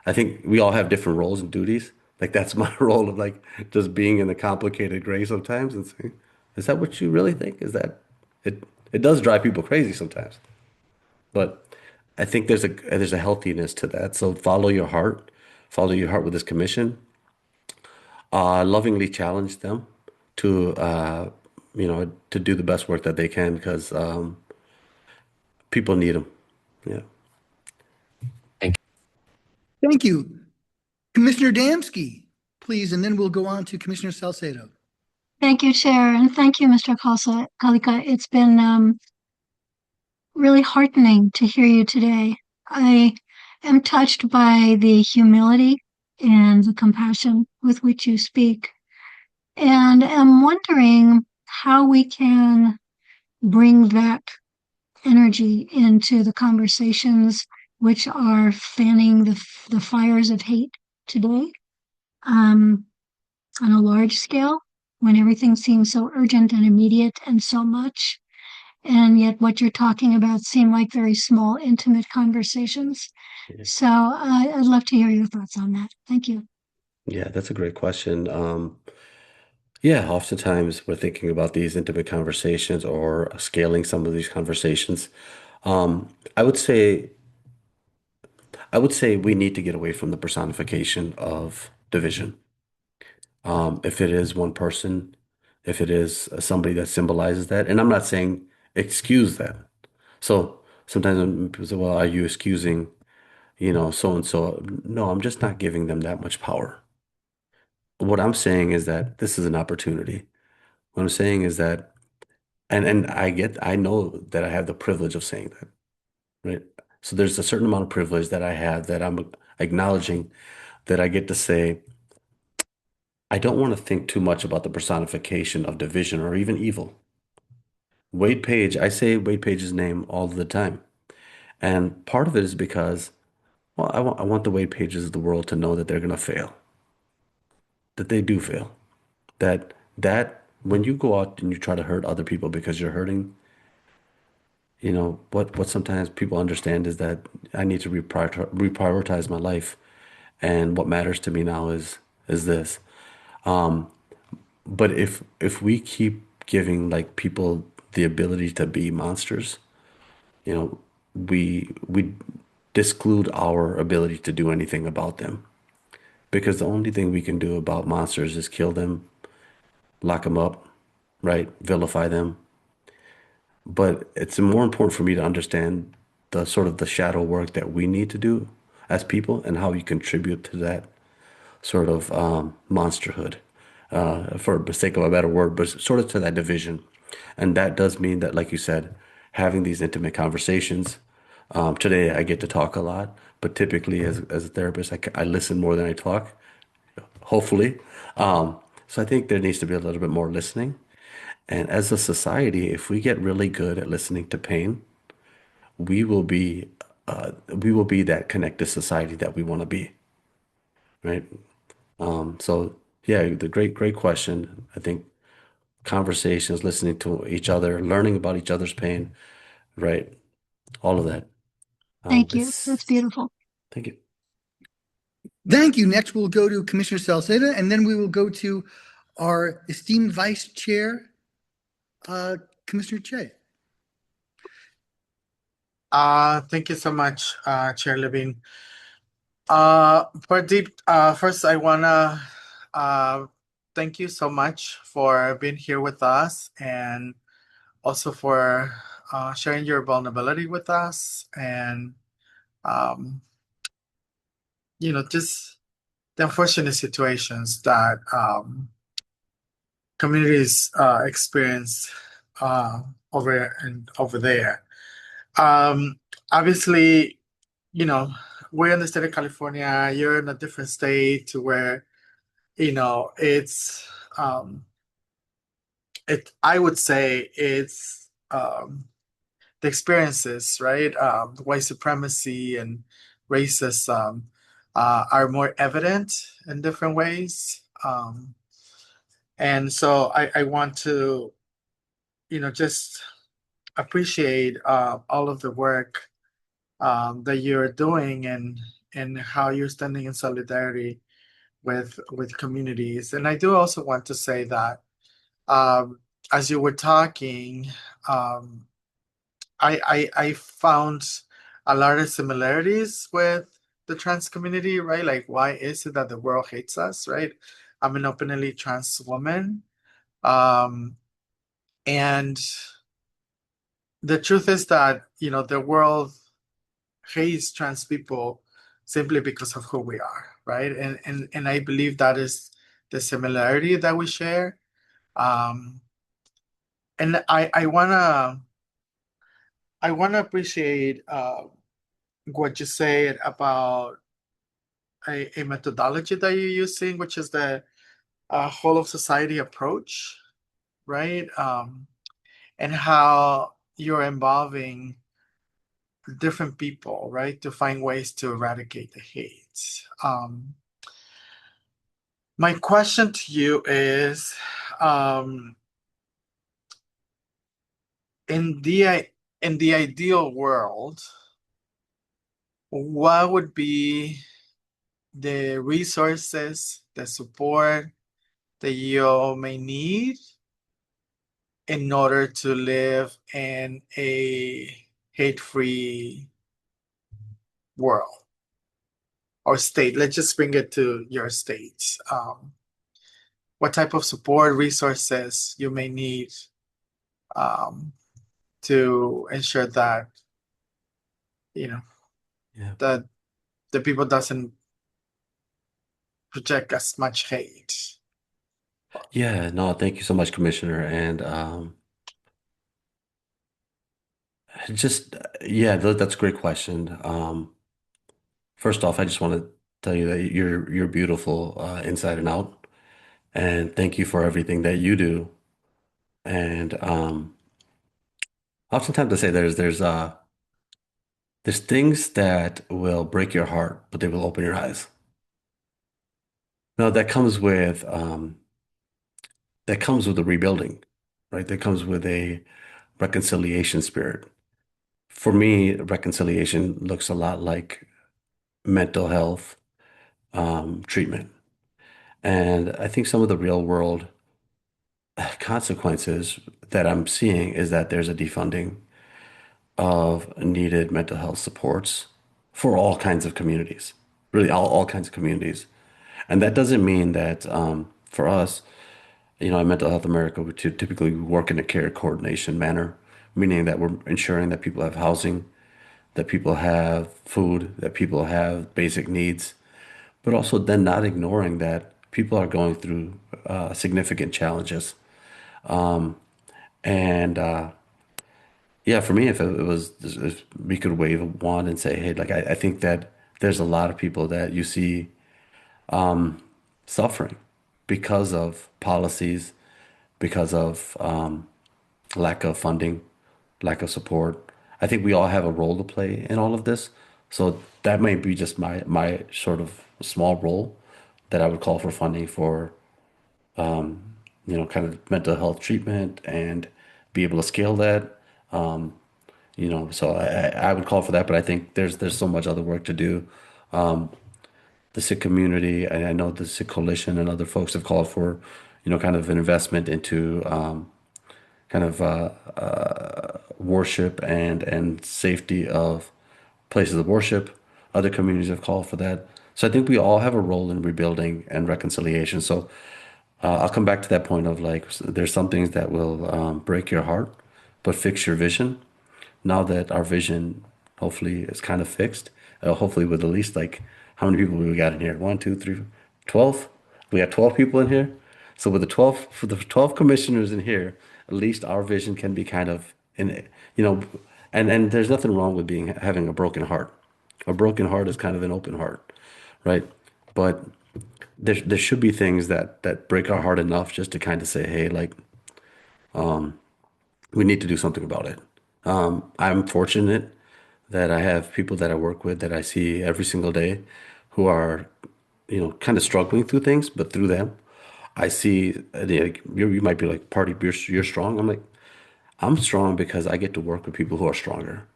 I: I think we all have different roles and duties. Like that's my role of like just being in the complicated gray sometimes and saying, is that what you really think? Is that it? It does drive people crazy sometimes, but I think there's a healthiness to that. So follow your heart with this commission. Lovingly challenge them to to do the best work that they can because people need them. Yeah.
A: Thank you. Commissioner Damsky, please, and then we'll go on to Commissioner Salcedo.
D: Thank you, Chair, and thank you, Mr. Kalika. It's been really heartening to hear you today. I am touched by the humility and the compassion with which you speak, and am wondering how we can bring that energy into the conversations which are fanning the fires of hate today, on a large scale, when everything seems so urgent and immediate and so much. And yet what you're talking about seem like very small, intimate conversations.
I: Yeah.
D: So I'd love to hear your thoughts on that. Thank you.
I: Yeah, that's a great question. Yeah, oftentimes we're thinking about these intimate conversations or scaling some of these conversations. Um, I would say I would say we need to get away from the personification of division. If it is one person, if it is somebody that symbolizes that, and I'm not saying excuse that. So sometimes when people say, "Well, are you excusing, so and so?" No, I'm just not giving them that much power. What I'm saying is that this is an opportunity. What I'm saying is that, and I know that I have the privilege of saying that, right? So there's a certain amount of privilege that I have that I'm acknowledging that I get to say, I don't want to think too much about the personification of division or even evil. Wade Page, I say Wade Page's name all the time. And part of it is because, well, I want the Wade Pages of the world to know that they're going to fail, that they do fail, that when you go out and you try to hurt other people because you're hurting, what sometimes people understand is that I need to reprioritize my life, and what matters to me now is this. Um, but if we keep giving like people the ability to be monsters, you know, we disclude our ability to do anything about them. Because the only thing we can do about monsters is kill them, lock them up, right? Vilify them. But it's more important for me to understand the sort of the shadow work that we need to do as people and how we contribute to that sort of monsterhood, for the sake of a better word, but sort of to that division. And that does mean that, like you said, having these intimate conversations. Today, I get to talk a lot, but typically, as a therapist, I listen more than I talk, hopefully. So I think there needs to be a little bit more listening. And as a society, if we get really good at listening to pain, we will be that connected society that we want to be, right? So yeah, the great question. I think conversations, listening to each other, learning about each other's pain, right? All of that.
D: Thank you. That's beautiful.
I: Thank you.
A: Thank you. Next, we'll go to Commissioner Salceda, and then we will go to our esteemed Vice Chair, Commissioner Che.
J: Thank you so much, Chair Levine. Pradeep, first I wanna thank you so much for being here with us, and also for sharing your vulnerability with us, and just the unfortunate situations that communities experience over there. Obviously, we're in the state of California. You're in a different state to where, it's I would say it's the experiences, right? White supremacy and racism are more evident in different ways. And so I want to, just appreciate all of the work that you're doing, and how you're standing in solidarity with communities. And I do also want to say that as you were talking, I found a lot of similarities with the trans community, right? Like, why is it that the world hates us, right? I'm an openly trans woman, and the truth is that, the world hates trans people simply because of who we are, right? And I believe that is the similarity that we share. And I wanna appreciate what you said about a methodology that you're using, which is the whole of society approach, right? And how you're involving different people, right, to find ways to eradicate the hate. My question to you is, in the ideal world, what would be the resources, the support that you may need in order to live in a hate-free world or state? Let's just bring it to your state. What type of support resources you may need to ensure that
I: Yeah.
J: that the people doesn't project as much hate.
I: Yeah, no, thank you so much, Commissioner. And just yeah, that's a great question. First off, I just want to tell you that you're beautiful inside and out, and thank you for everything that you do. And oftentimes I say there's things that will break your heart, but they will open your eyes. No, that comes with a rebuilding, right? That comes with a reconciliation spirit. For me, reconciliation looks a lot like mental health treatment. And I think some of the real world consequences that I'm seeing is that there's a defunding of needed mental health supports for all kinds of communities, really all kinds of communities. And that doesn't mean that for us, at Mental Health America, we typically work in a care coordination manner, meaning that we're ensuring that people have housing, that people have food, that people have basic needs, but also then not ignoring that people are going through significant challenges. And yeah, for me, if we could wave a wand and say, hey, like I think that there's a lot of people that you see suffering because of policies, because of lack of funding, lack of support. I think we all have a role to play in all of this. So that may be just my sort of small role that I would call for funding for kind of mental health treatment and be able to scale that. So I would call for that, but I think there's so much other work to do. The Sikh community, and I know the Sikh Coalition and other folks have called for, kind of an investment into kind of worship and safety of places of worship. Other communities have called for that. So I think we all have a role in rebuilding and reconciliation. So I'll come back to that point of like, there's some things that will break your heart, but fix your vision. Now that our vision hopefully is kind of fixed, hopefully with at least like, how many people we got in here? 1, 2, 3, 12? We got 12 people in here. So with for the 12 commissioners in here, at least our vision can be kind of and there's nothing wrong with having a broken heart. A broken heart is kind of an open heart, right? But there should be things that break our heart enough just to kind of say, hey, like, we need to do something about it. I'm fortunate that I have people that I work with that I see every single day who are, kind of struggling through things, but through them, I see, you might be like, Party, you're strong. I'm like, I'm strong because I get to work with people who are stronger.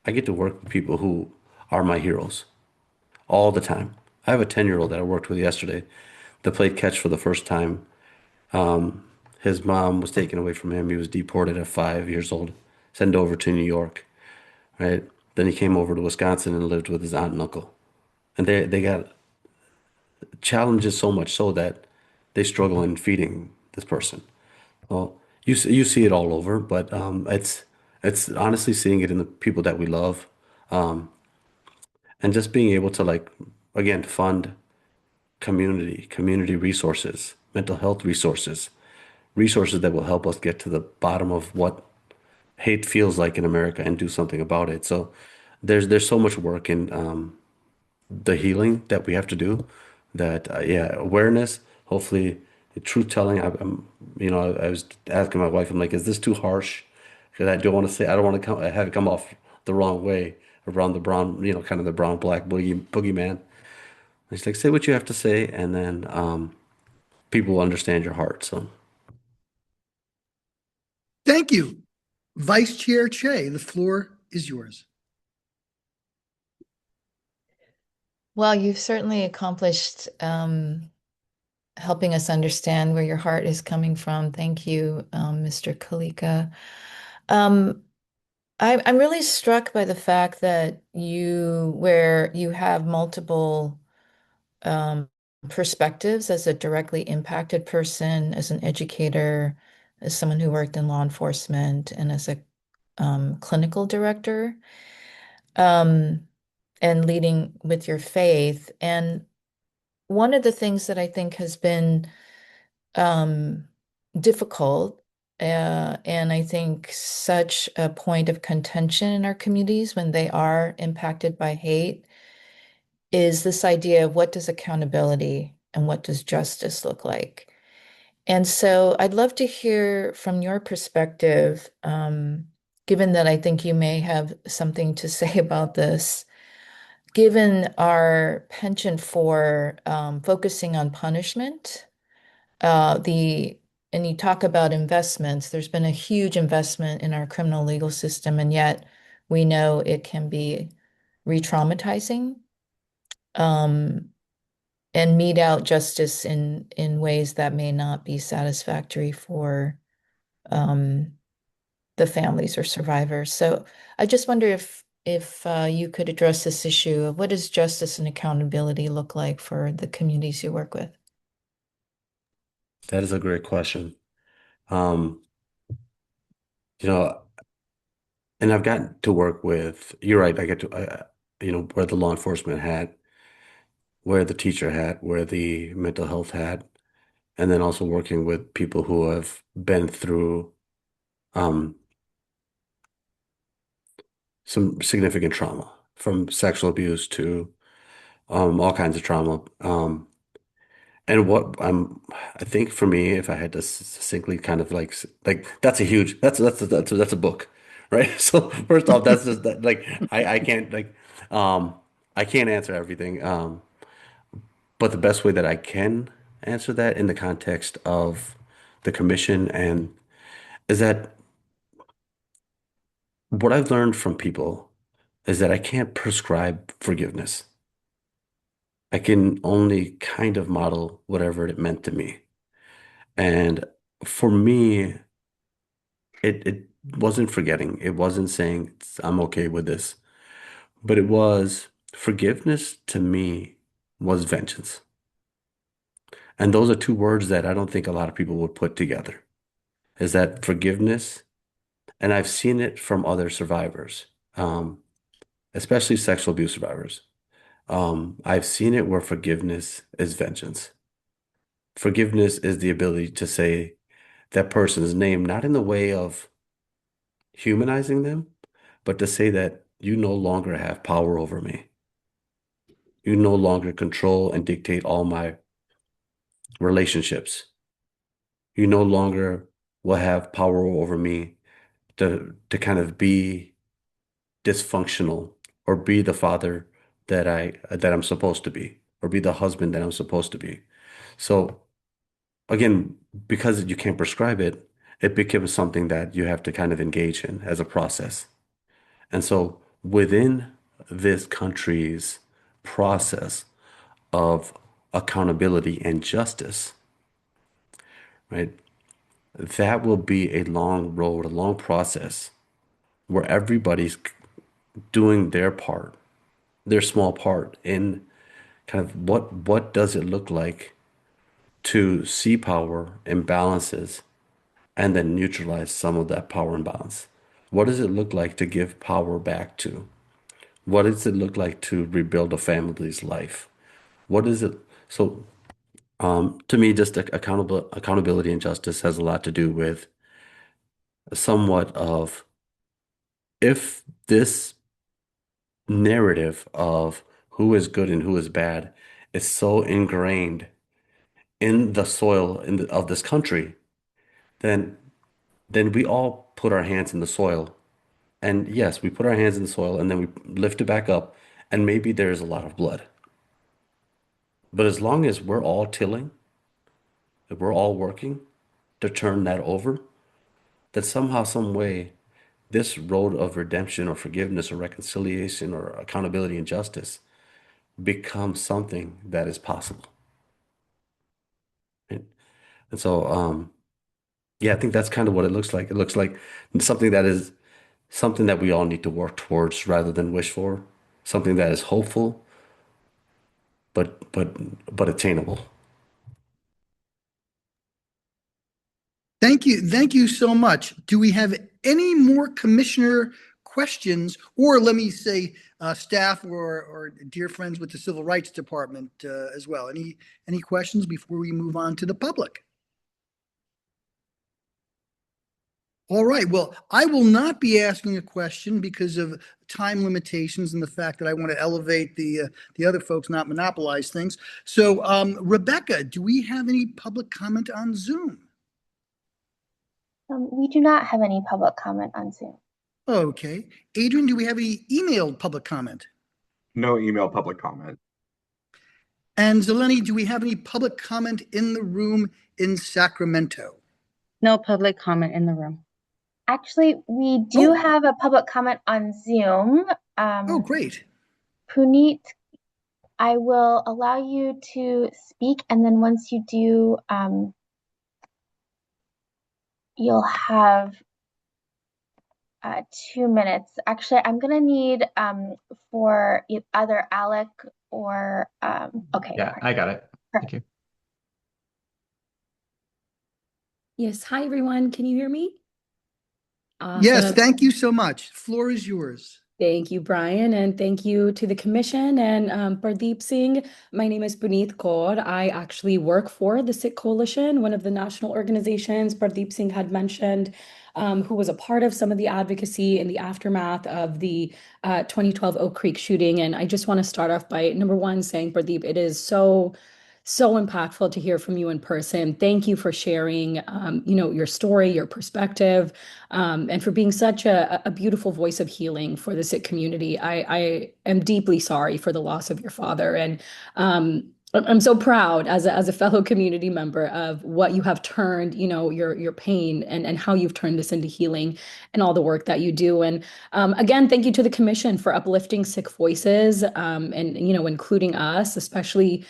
I: I get to work with people who are my heroes all the time. I have a 10-year-old that I worked with yesterday that played catch for the first time. His mom was taken away from him. He was deported at 5 years old, sent over to New York, right? Then he came over to Wisconsin and lived with his aunt and uncle. And they got challenges so much so that they struggle in feeding this person. Well, you see it all over, but it's It's honestly seeing it in the people that we love, um, and just being able to like, again, fund community resources, mental health resources, resources that will help us get to the bottom of what hate feels like in America and do something about it. So there's so much work in the healing that we have to do. That yeah, awareness, hopefully, truth telling. I was asking my wife, I'm like, is this too harsh? Because I don't want to have it come off the wrong way around the brown, kind of the brown black boogeyman. It's like, say what you have to say, and then people will understand your heart. So
A: Thank you. Vice Chair Che, the floor is yours.
K: Well, you've certainly accomplished helping us understand where your heart is coming from. Thank you, Mr. Kalika. I'm really struck by the fact that where you have multiple perspectives as a directly impacted person, as an educator, as someone who worked in law enforcement, and as a clinical director. And leading with your faith. And one of the things that I think has been difficult, and I think such a point of contention in our communities when they are impacted by hate, is this idea of what does accountability and what does justice look like? And so I'd love to hear from your perspective, given that I think you may have something to say about this. Given our penchant for focusing on punishment, and you talk about investments, there's been a huge investment in our criminal legal system, and yet we know it can be re-traumatizing, and mete out justice in ways that may not be satisfactory for the families or survivors. So I just wonder if you could address this issue of what does justice and accountability look like for the communities you work with?
I: that is a great question. Um, you know, and I've gotten to work with, you're right, wear the law enforcement hat, wear the teacher hat, wear the mental health hat, and then also working with people who have been through um, some significant trauma, from sexual abuse to all kinds of trauma. And I think for me, if I had to succinctly kind of like that's a huge, that's a book, right? So first off, that's just that, like, I can't um, I can't answer everything. But the best way that I can answer that in the context of the commission and is that what I've learned from people is that I can't prescribe forgiveness. I can only kind of model whatever it meant to me. And for me, it wasn't forgetting. It wasn't saying I'm okay with this, but it was forgiveness to me was vengeance. And those are two words that I don't think a lot of people would put together. Is that forgiveness? And I've seen it from other survivors, especially sexual abuse survivors. I've seen it where forgiveness is vengeance. Forgiveness is the ability to say that person's name, not in the way of humanizing them, but to say that you no longer have power over me. You no longer control and dictate all my relationships. You no longer will have power over me to kind of be dysfunctional or be the father that I'm supposed to be or be the husband that I'm supposed to be. So again, because you can't prescribe it, it becomes something that you have to kind of engage in as a process. And so within this country's process of accountability and justice, right, that will be a long road, a long process where everybody's doing their part, their small part in kind of what does it look like to see power imbalances and then neutralize some of that power imbalance. What does it look like to give power back to? What does it look like to rebuild a family's life? What is it? So, to me, just accountability and justice has a lot to do with somewhat of if this narrative of who is good and who is bad is so ingrained in the soil of this country, then we all put our hands in the soil. And yes, we put our hands in the soil and then we lift it back up, and maybe there's a lot of blood. But as long as we're all tilling, if we're all working to turn that over, that somehow, some way, this road of redemption or forgiveness or reconciliation or accountability and justice becomes something that is possible. Right? And so, yeah, I think that's kind of what it looks like. It looks like something that we all need to work towards rather than wish for, something that is hopeful, but attainable.
A: Thank you. Thank you so much. Do we have any more commissioner questions, or let me say, staff or dear friends with the Civil Rights Department as well? Any questions before we move on to the public? All right. Well, I will not be asking a question because of time limitations and the fact that I want to elevate the other folks, not monopolize things. So, Rebecca, do we have any public comment on Zoom?
F: We do not have any public comment on Zoom.
A: Okay. Adrian, do we have any emailed public comment?
G: No email public comment.
A: And Zeleny, do we have any public comment in the room in Sacramento?
H: No public comment in the room.
F: Actually, we do have a public comment on Zoom.
A: Oh, great.
F: Puneet, I will allow you to speak, and then once you do, you'll have 2 minutes. Actually, I'm gonna need for either Alec or okay.
B: Yeah, I got it. Thank you.
L: Yes. Hi, everyone. Can you hear me?
A: Yes,
L: Awesome.
A: thank you so much. Floor is yours.
L: Thank you, Brian, and thank you to the commission and Pardeep Singh. My name is Puneet Kaur. I actually work for the Sikh Coalition, one of the national organizations Pardeep Singh had mentioned, who was a part of some of the advocacy in the aftermath of the 2012 Oak Creek shooting. And I just want to start off by, number one, saying, Pardeep, it is so impactful to hear from you in person. Thank you for sharing, your story, your perspective, and for being such a beautiful voice of healing for the Sikh community. I am deeply sorry for the loss of your father, and I'm so proud as a fellow community member of what you have turned, your pain and how you've turned this into healing and all the work that you do. And again, thank you to the commission for uplifting Sikh voices, and including us, especially.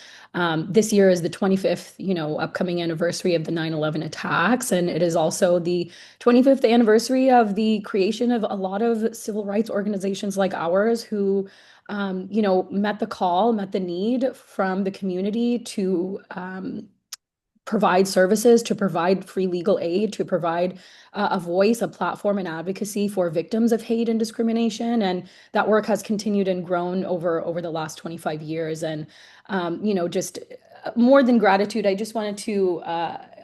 L: This year is the 25th, upcoming anniversary of the 9/11 attacks. And it is also the 25th anniversary of the creation of a lot of civil rights organizations like ours who, met the call, met the need from the community to provide services, to provide free legal aid, to provide a voice, a platform, and advocacy for victims of hate and discrimination. And that work has continued and grown over the last 25 years. And, just more than gratitude, I just wanted to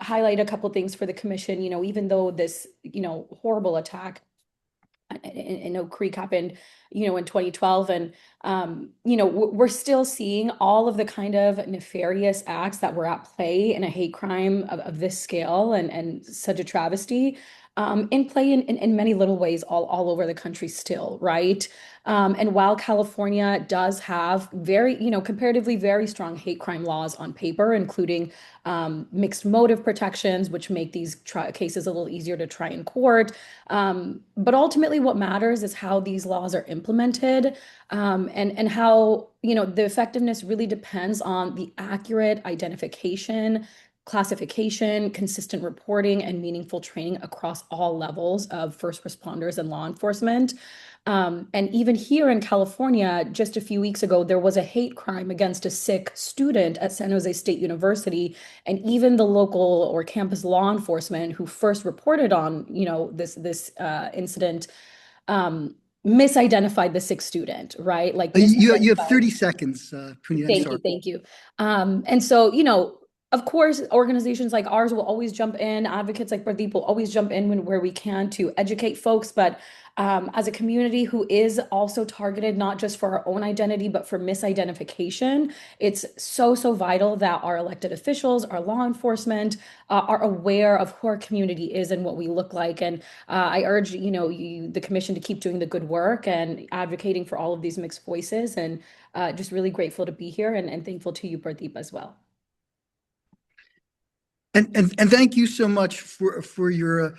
L: highlight a couple things for the commission. Even though this, horrible attack in Oak Creek happened, in 2012. And, we're still seeing all of the kind of nefarious acts that were at play in a hate crime of this scale and such a travesty in play in many little ways all over the country still, right? And while California does have very, comparatively very strong hate crime laws on paper, including mixed motive protections, which make these cases a little easier to try in court. But ultimately what matters is how these laws are implemented, and how, the effectiveness really depends on the accurate identification, classification, consistent reporting, and meaningful training across all levels of first responders and law enforcement. And even here in California, just a few weeks ago, there was a hate crime against a Sikh student at San Jose State University. And even the local or campus law enforcement who first reported on, this incident, misidentified the Sikh student, right? Like
A: You have
L: misidentified.
A: 30 seconds, Puneet. I'm sorry.
L: Thank you. And so, of course, organizations like ours will always jump in. Advocates like Pradeep will always jump in where we can to educate folks. But as a community who is also targeted not just for our own identity, but for misidentification, it's so vital that our elected officials, our law enforcement are aware of who our community is and what we look like. And I urge, the commission to keep doing the good work and advocating for all of these mixed voices. And just really grateful to be here and thankful to you, Pradeep, as well.
A: And thank you so much for your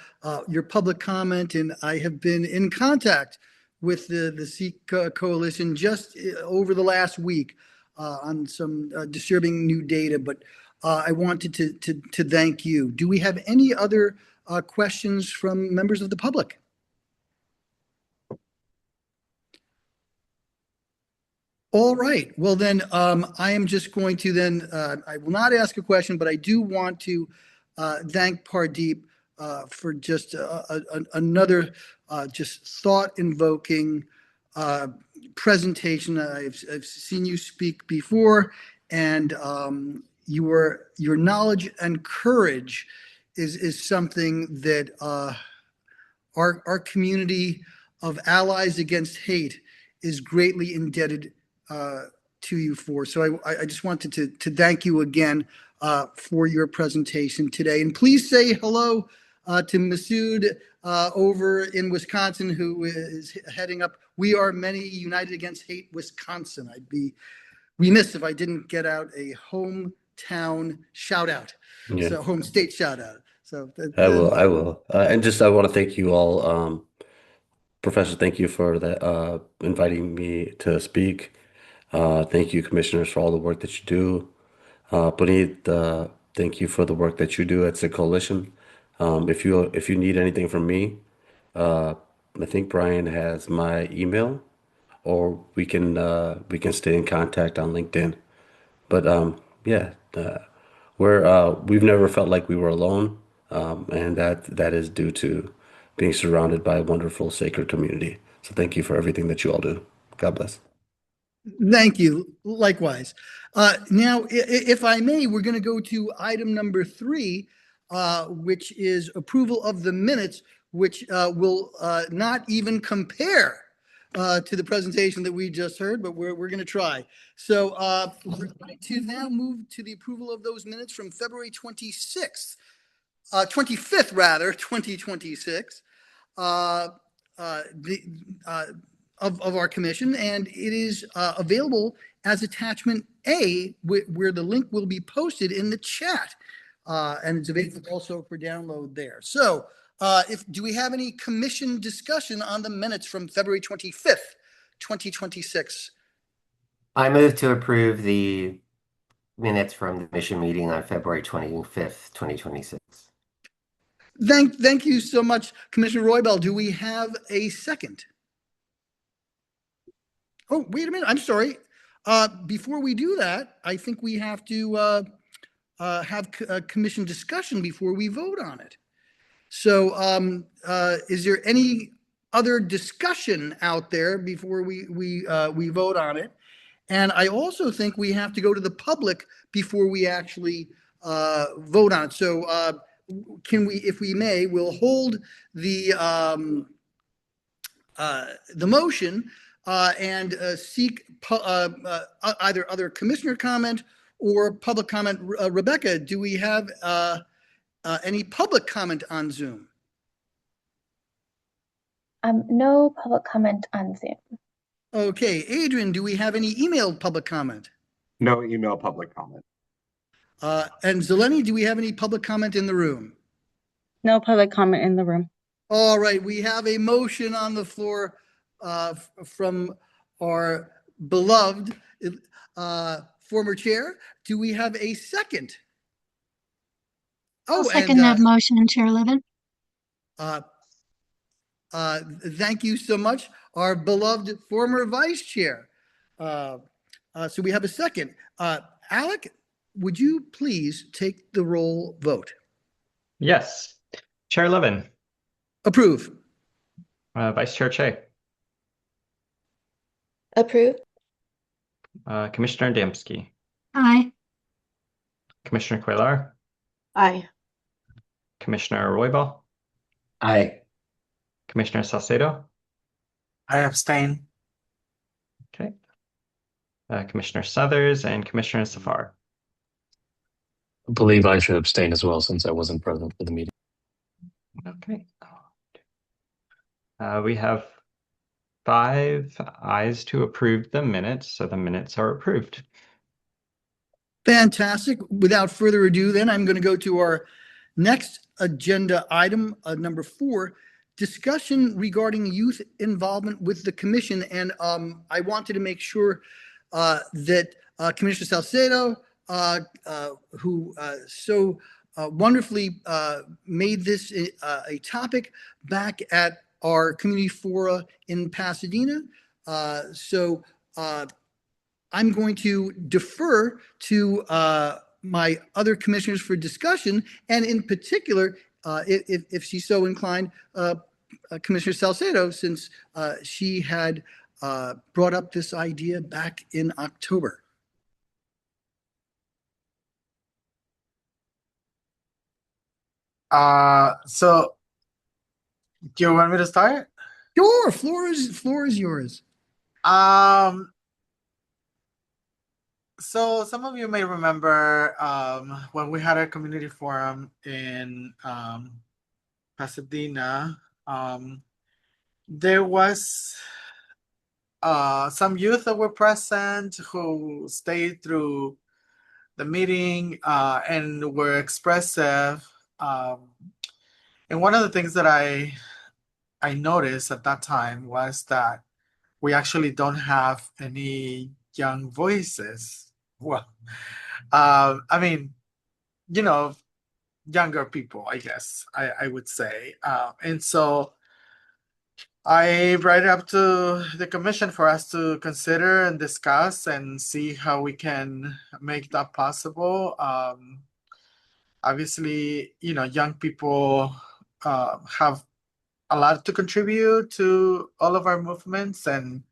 A: public comment. And I have been in contact with the Sikh Coalition just over the last week on some disturbing new data. But I wanted to thank you. Do we have any other questions from members of the public? All right. Well, then I am just going to then, I will not ask a question, but I do want to thank Pardeep for just another just thought-invoking presentation. I've seen you speak before, and your knowledge and courage is something that our community of allies against hate is greatly indebted to you for. So I just wanted to thank you again for your presentation today. And please say hello to Masood over in Wisconsin, who is heading up We Are Many United Against Hate Wisconsin. I'd be remiss if I didn't get out a hometown shout out.
I: Yeah.
A: So home state shout out. So
I: I will. And just I want to thank you all. Professor, thank you for that, inviting me to speak. Thank you, commissioners, for all the work that you do. Puneet, thank you for the work that you do at Sikh Coalition. If you need anything from me, I think Brian has my email, or we can stay in contact on LinkedIn. But we've never felt like we were alone, and that is due to being surrounded by a wonderful, sacred community. So thank you for everything that you all do. God bless.
A: Thank you. Likewise. Now, if I may, we're going to go to item number 3, which is approval of the minutes, which will not even compare to the presentation that we just heard, but we're going to try. So we're going to now move to the approval of those minutes from February 25th, 2026. Of our commission, and it is available as attachment A, where the link will be posted in the chat, and it's available also for download there. So do we have any commission discussion on the minutes from February 25th, 2026?
C: I move to approve the minutes from the commission meeting on February 25th, 2026.
A: Thank you so much, Commissioner Roybal. Do we have a second? Oh, wait a minute. I'm sorry. Before we do that, I think we have to have a commission discussion before we vote on it. So is there any other discussion out there before we vote on it? And I also think we have to go to the public before we actually vote on it. So can we, if we may, we'll hold the motion and seek either other commissioner comment or public comment. Rebecca, do we have any public comment on Zoom?
F: No public comment on Zoom.
A: Okay, Adrian, do we have any emailed public comment?
G: No email public comment.
A: And Zeleny, do we have any public comment in the room?
H: No public comment in the room.
A: All right, we have a motion on the floor from our beloved former chair. Do we have a second?
D: I'll second that motion, Chair Levin.
A: Thank you so much, our beloved former vice chair. So we have a second. Alec, would you please take the roll vote?
B: Yes. Chair Levin,
A: Approve.
B: Vice Chair Che,
F: Approve.
B: Commissioner Adamski,
D: Aye.
B: Commissioner Cuellar,
H: Aye.
B: Commissioner Roybal,
C: Aye.
B: Commissioner Salcedo.
J: I abstain.
B: Okay. Commissioner Suthers and Commissioner Safar.
E: I believe I should abstain as well since I wasn't present for the meeting.
B: Okay. We have 5 ayes to approve the minutes, so the minutes are approved.
A: Fantastic. Without further ado, then I'm going to go to our next agenda item, number 4, discussion regarding youth involvement with the commission. And I wanted to make sure that Commissioner Salcedo, who so wonderfully made this a topic back at our community fora in Pasadena. So I'm going to defer to my other commissioners for discussion, and in particular, if she's so inclined, Commissioner Salcedo, since she had brought up this idea back in October.
J: So do you want me to start?
A: Sure, floor is yours.
J: So some of you may remember when we had our community forum in Pasadena, there was some youth that were present who stayed through the meeting and were expressive. And one of the things that I noticed at that time was that we actually don't have any young voices. Well, I mean, younger people, I guess I would say. And so I brought it up to the commission for us to consider and discuss and see how we can make that possible. Obviously, young people have a lot to contribute to all of our movements, and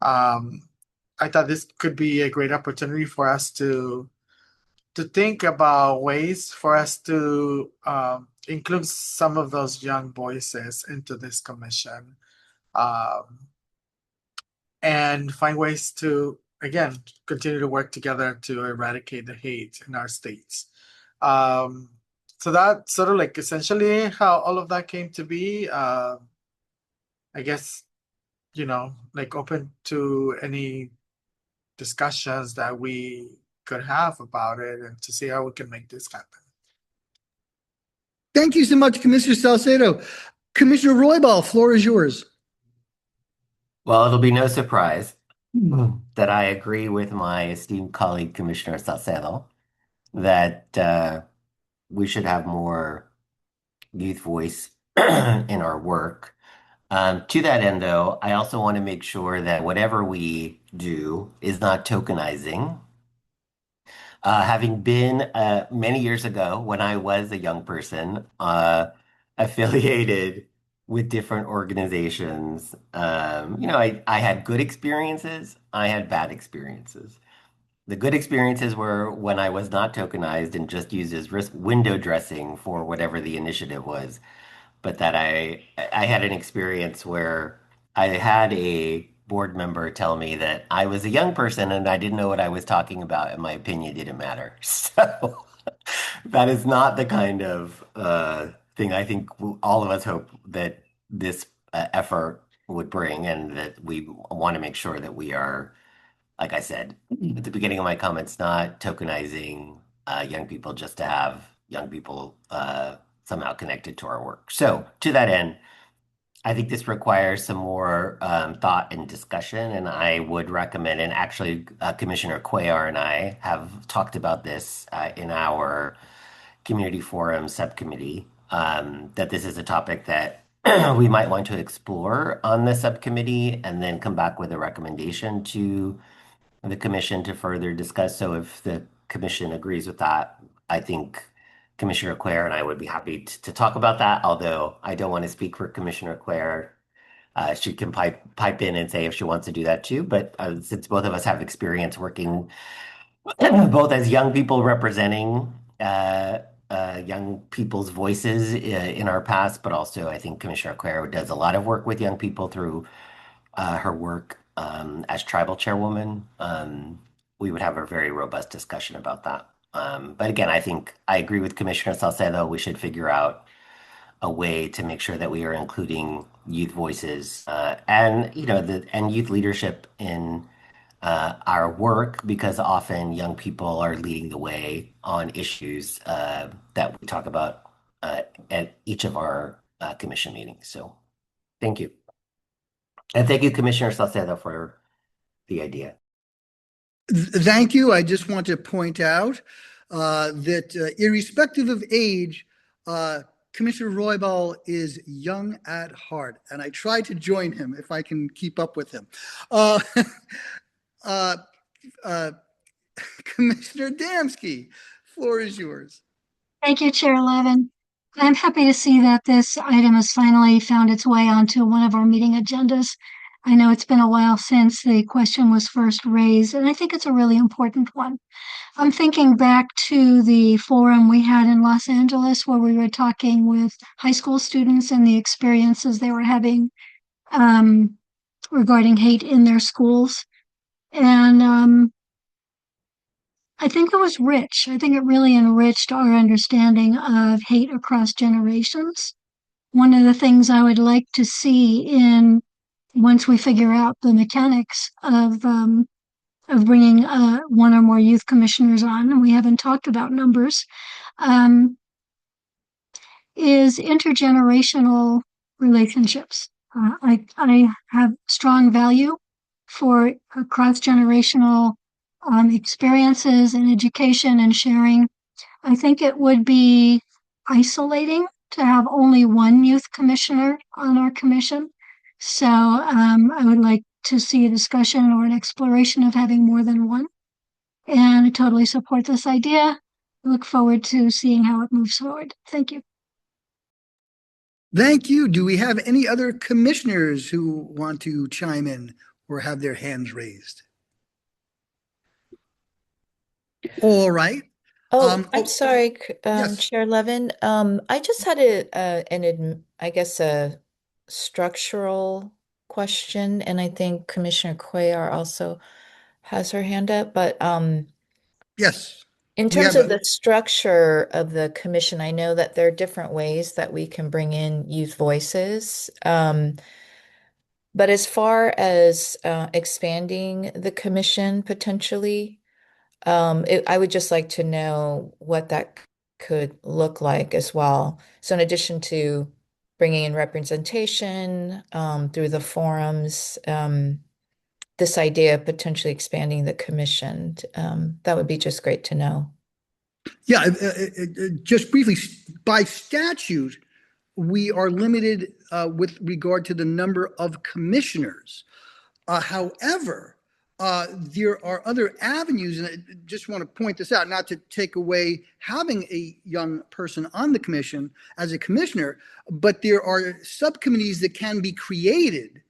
J: I thought this could be a great opportunity for us to think about ways for us to include some of those young voices into this commission, and find ways to, again, continue to work together to eradicate the hate in our states. So that's sort of like essentially how all of that came to be. I guess, like open to any discussions that we could have about it and to see how we can make this happen.
A: Thank you so much, Commissioner Salcedo. Commissioner Roybal, floor is yours.
C: Well, it'll be no surprise that I agree with my esteemed colleague, Commissioner Salcedo, that we should have more youth voice in our work. To that end, though, I also want to make sure that whatever we do is not tokenizing. Having been many years ago when I was a young person affiliated with different organizations, I had good experiences, I had bad experiences. The good experiences were when I was not tokenized and just used as window dressing for whatever the initiative was. But that I had an experience where I had a board member tell me that I was a young person and I didn't know what I was talking about and my opinion didn't matter. So that is not the kind of thing I think all of us hope that this effort would bring, and that we want to make sure that we are, like I said at the beginning of my comments, not tokenizing young people just to have young people somehow connected to our work. So to that end, I think this requires some more thought and discussion, and I would recommend, and actually Commissioner Cuellar and I have talked about this in our community forum subcommittee, that this is a topic that we might want to explore on the subcommittee and then come back with a recommendation to the commission to further discuss. So if the commission agrees with that, I think Commissioner Quayle and I would be happy to talk about that, although I don't want to speak for Commissioner Quayle. She can pipe in and say if she wants to do that too. But since both of us have experience working both as young people representing young people's voices in our past, but also I think Commissioner Quayle does a lot of work with young people through her work as tribal chairwoman. We would have a very robust discussion about that. But again, I think I agree with Commissioner Salcedo. We should figure out a way to make sure that we are including youth voices and youth leadership in our work, because often young people are leading the way on issues that we talk about at each of our commission meetings. So thank you. And thank you, Commissioner Salcedo, for the idea.
A: Thank you. I just want to point out that irrespective of age, Commissioner Roybal is young at heart, and I try to join him if I can keep up with him. Commissioner Damsky, floor is yours.
D: Thank you, Chair Levin. I'm happy to see that this item has finally found its way onto one of our meeting agendas. I know it's been a while since the question was first raised, and I think it's a really important one. I'm thinking back to the forum we had in Los Angeles where we were talking with high school students and the experiences they were having regarding hate in their schools. And I think it was rich. I think it really enriched our understanding of hate across generations. One of the things I would like to see once we figure out the mechanics of bringing one or more youth commissioners on, and we haven't talked about numbers, is intergenerational relationships. I have strong value for cross-generational experiences and education and sharing. I think it would be isolating to have only one youth commissioner on our commission. So I would like to see a discussion or an exploration of having more than one. And I totally support this idea. Look forward to seeing how it moves forward. Thank you.
A: Thank you. Do we have any other commissioners who want to chime in or have their hands raised? All right.
K: I'm sorry,
A: yes.
K: Chair Levin. I just had a structural question, and I think Commissioner Cuellar also has her hand up. But
A: yes,
K: in terms of the structure of the commission, I know that there are different ways that we can bring in youth voices. But as far as expanding the commission potentially, I would just like to know what that could look like as well. So in addition to bringing in representation through the forums, this idea of potentially expanding the commission, that would be just great to know.
A: Yeah, just briefly, by statute, we are limited with regard to the number of commissioners. However, there are other avenues, and I just want to point this out, not to take away having a young person on the commission as a commissioner, but there are subcommittees that can be created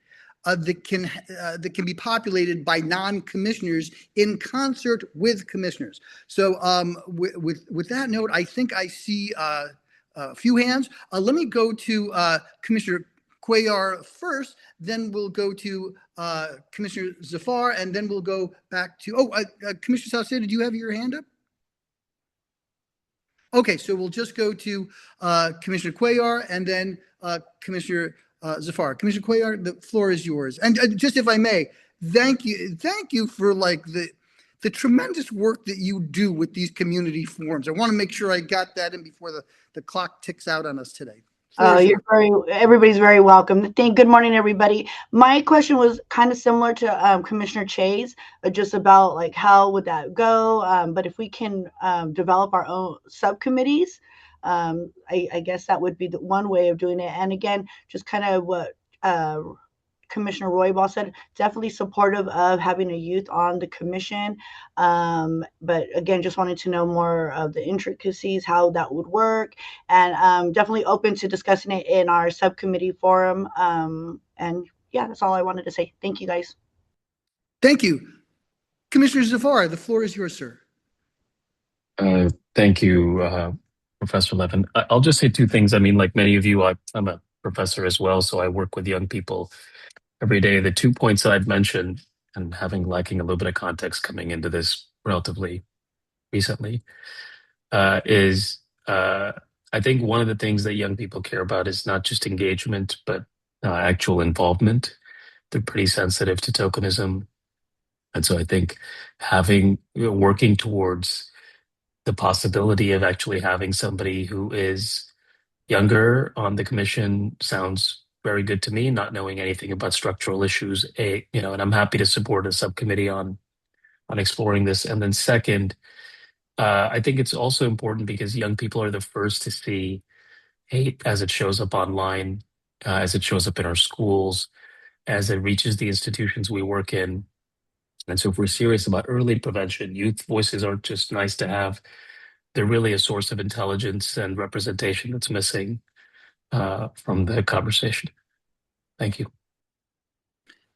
A: that can be populated by non-commissioners in concert with commissioners. So with that note, I think I see a few hands. Let me go to Commissioner Cuellar first, then we'll go to Commissioner Zafar, and then we'll go back to, Commissioner Salcedo, did you have your hand up? Okay, so we'll just go to Commissioner Cuellar and then Commissioner Zafar. Commissioner Cuellar, the floor is yours. And just if I may, thank you for like the tremendous work that you do with these community forums. I want to make sure I got that in before the clock ticks out on us today.
M: Everybody's very welcome. Good morning, everybody. My question was kind of similar to Commissioner Chay's, just about like how would that go? But if we can develop our own subcommittees I guess that would be the one way of doing it. And again, just kind of what Commissioner Roybal said, definitely supportive of having a youth on the commission. But again, just wanted to know more of the intricacies, how that would work, and definitely open to discussing it in our subcommittee forum. And yeah, that's all I wanted to say. Thank you, guys.
A: Thank you. Commissioner Zafar, the floor is yours, sir.
E: Thank you, Professor Levin. I'll just say two things. I mean, like many of you, I'm a professor as well, so I work with young people every day. The 2 points that I've mentioned, and lacking a little bit of context coming into this relatively recently, is I think one of the things that young people care about is not just engagement, but actual involvement. They're pretty sensitive to tokenism. And so I think working towards the possibility of actually having somebody who is younger on the commission sounds very good to me, not knowing anything about structural issues, and I'm happy to support a subcommittee on exploring this. And then second, I think it's also important because young people are the first to see hate as it shows up online, as it shows up in our schools, as it reaches the institutions we work in. And so if we're serious about early prevention, youth voices aren't just nice to have. They're really a source of intelligence and representation that's missing from the conversation. Thank you.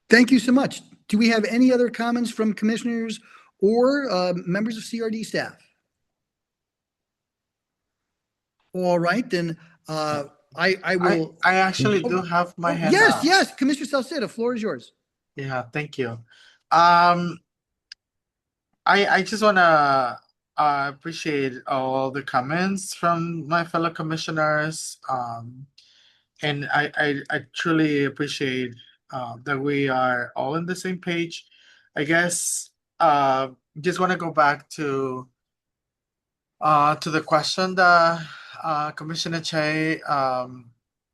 A: Thank you so much. Do we have any other comments from commissioners or members of CRD staff? All right, then I will.
J: I actually do have my hand
A: Yes,
J: up.
A: yes, Commissioner Salcedo, the floor is yours.
J: Yeah, thank you. I just want to appreciate all the comments from my fellow commissioners. And I truly appreciate that we are all on the same page. I guess just want to go back to the question that Commissioner Che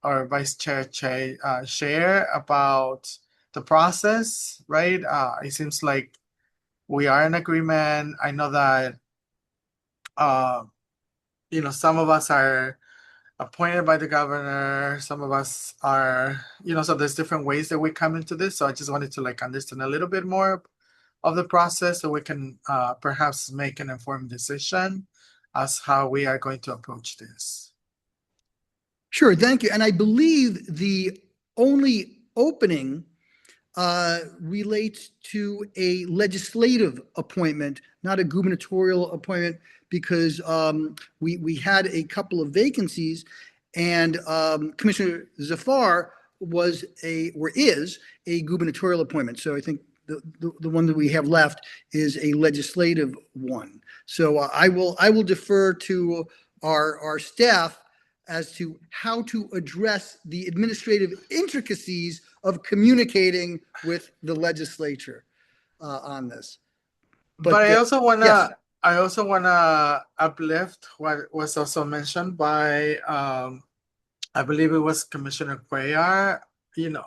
J: or Vice Chair Che share about the process, right? It seems like we are in agreement. I know that some of us are appointed by the governor, some of us are, so there's different ways that we come into this. So I just wanted to understand a little bit more of the process so we can perhaps make an informed decision as how we are going to approach this.
A: Sure, thank you. And I believe the only opening relates to a legislative appointment, not a gubernatorial appointment, because we had a couple of vacancies, and Commissioner Zafar is a gubernatorial appointment. So I think the one that we have left is a legislative one. So I will defer to our staff as to how to address the administrative intricacies of communicating with the legislature on this.
J: But I also want to uplift what was also mentioned by I believe it was Commissioner Cuellar,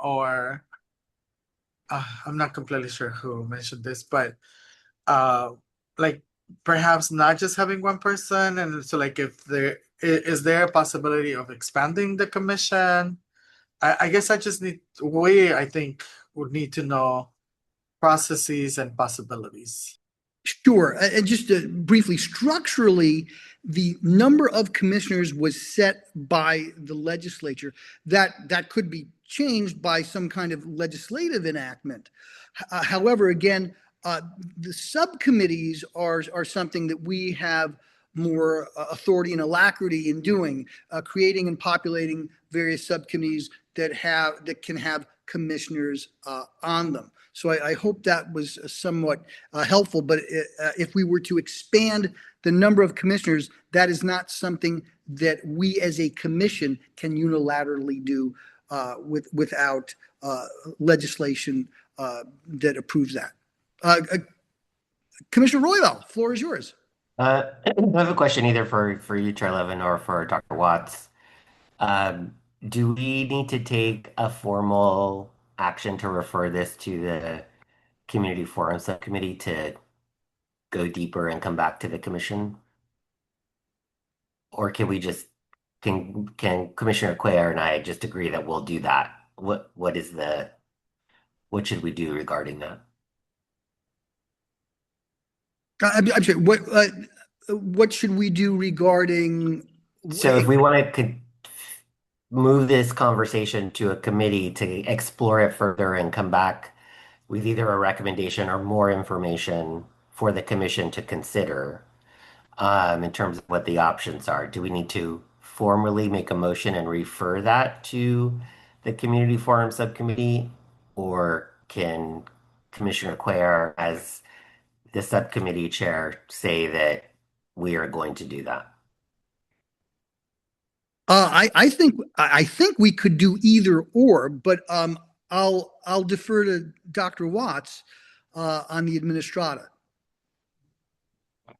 J: or I'm not completely sure who mentioned this, but perhaps not just having one person, and so if there is there a possibility of expanding the commission? I guess I think would need to know processes and possibilities.
A: Sure. And just briefly, structurally, the number of commissioners was set by the legislature. That could be changed by some kind of legislative enactment. However, again, the subcommittees are something that we have more authority and alacrity in doing, creating and populating various subcommittees that can have commissioners on them. So I hope that was somewhat helpful. But if we were to expand the number of commissioners, that is not something that we as a commission can unilaterally do without legislation that approves that. Commissioner Roybal, floor is yours.
C: I have a question either for you, Chair Levin, or for Dr. Watts. Do we need to take a formal action to refer this to the Community Forum Subcommittee to go deeper and come back to the commission? Or can we just can Commissioner Cuellar and I just agree that we'll do that? What should we do regarding that?
A: I'm sorry, what should we do regarding?
C: So if we want to move this conversation to a committee to explore it further and come back with either a recommendation or more information for the commission to consider, in terms of what the options are, do we need to formally make a motion and refer that to the community forum subcommittee, or can Commissioner Cuellar, as the subcommittee chair, say that we are going to do that?
A: I think we could do either or, but I'll defer to Dr. Watts on the administrata.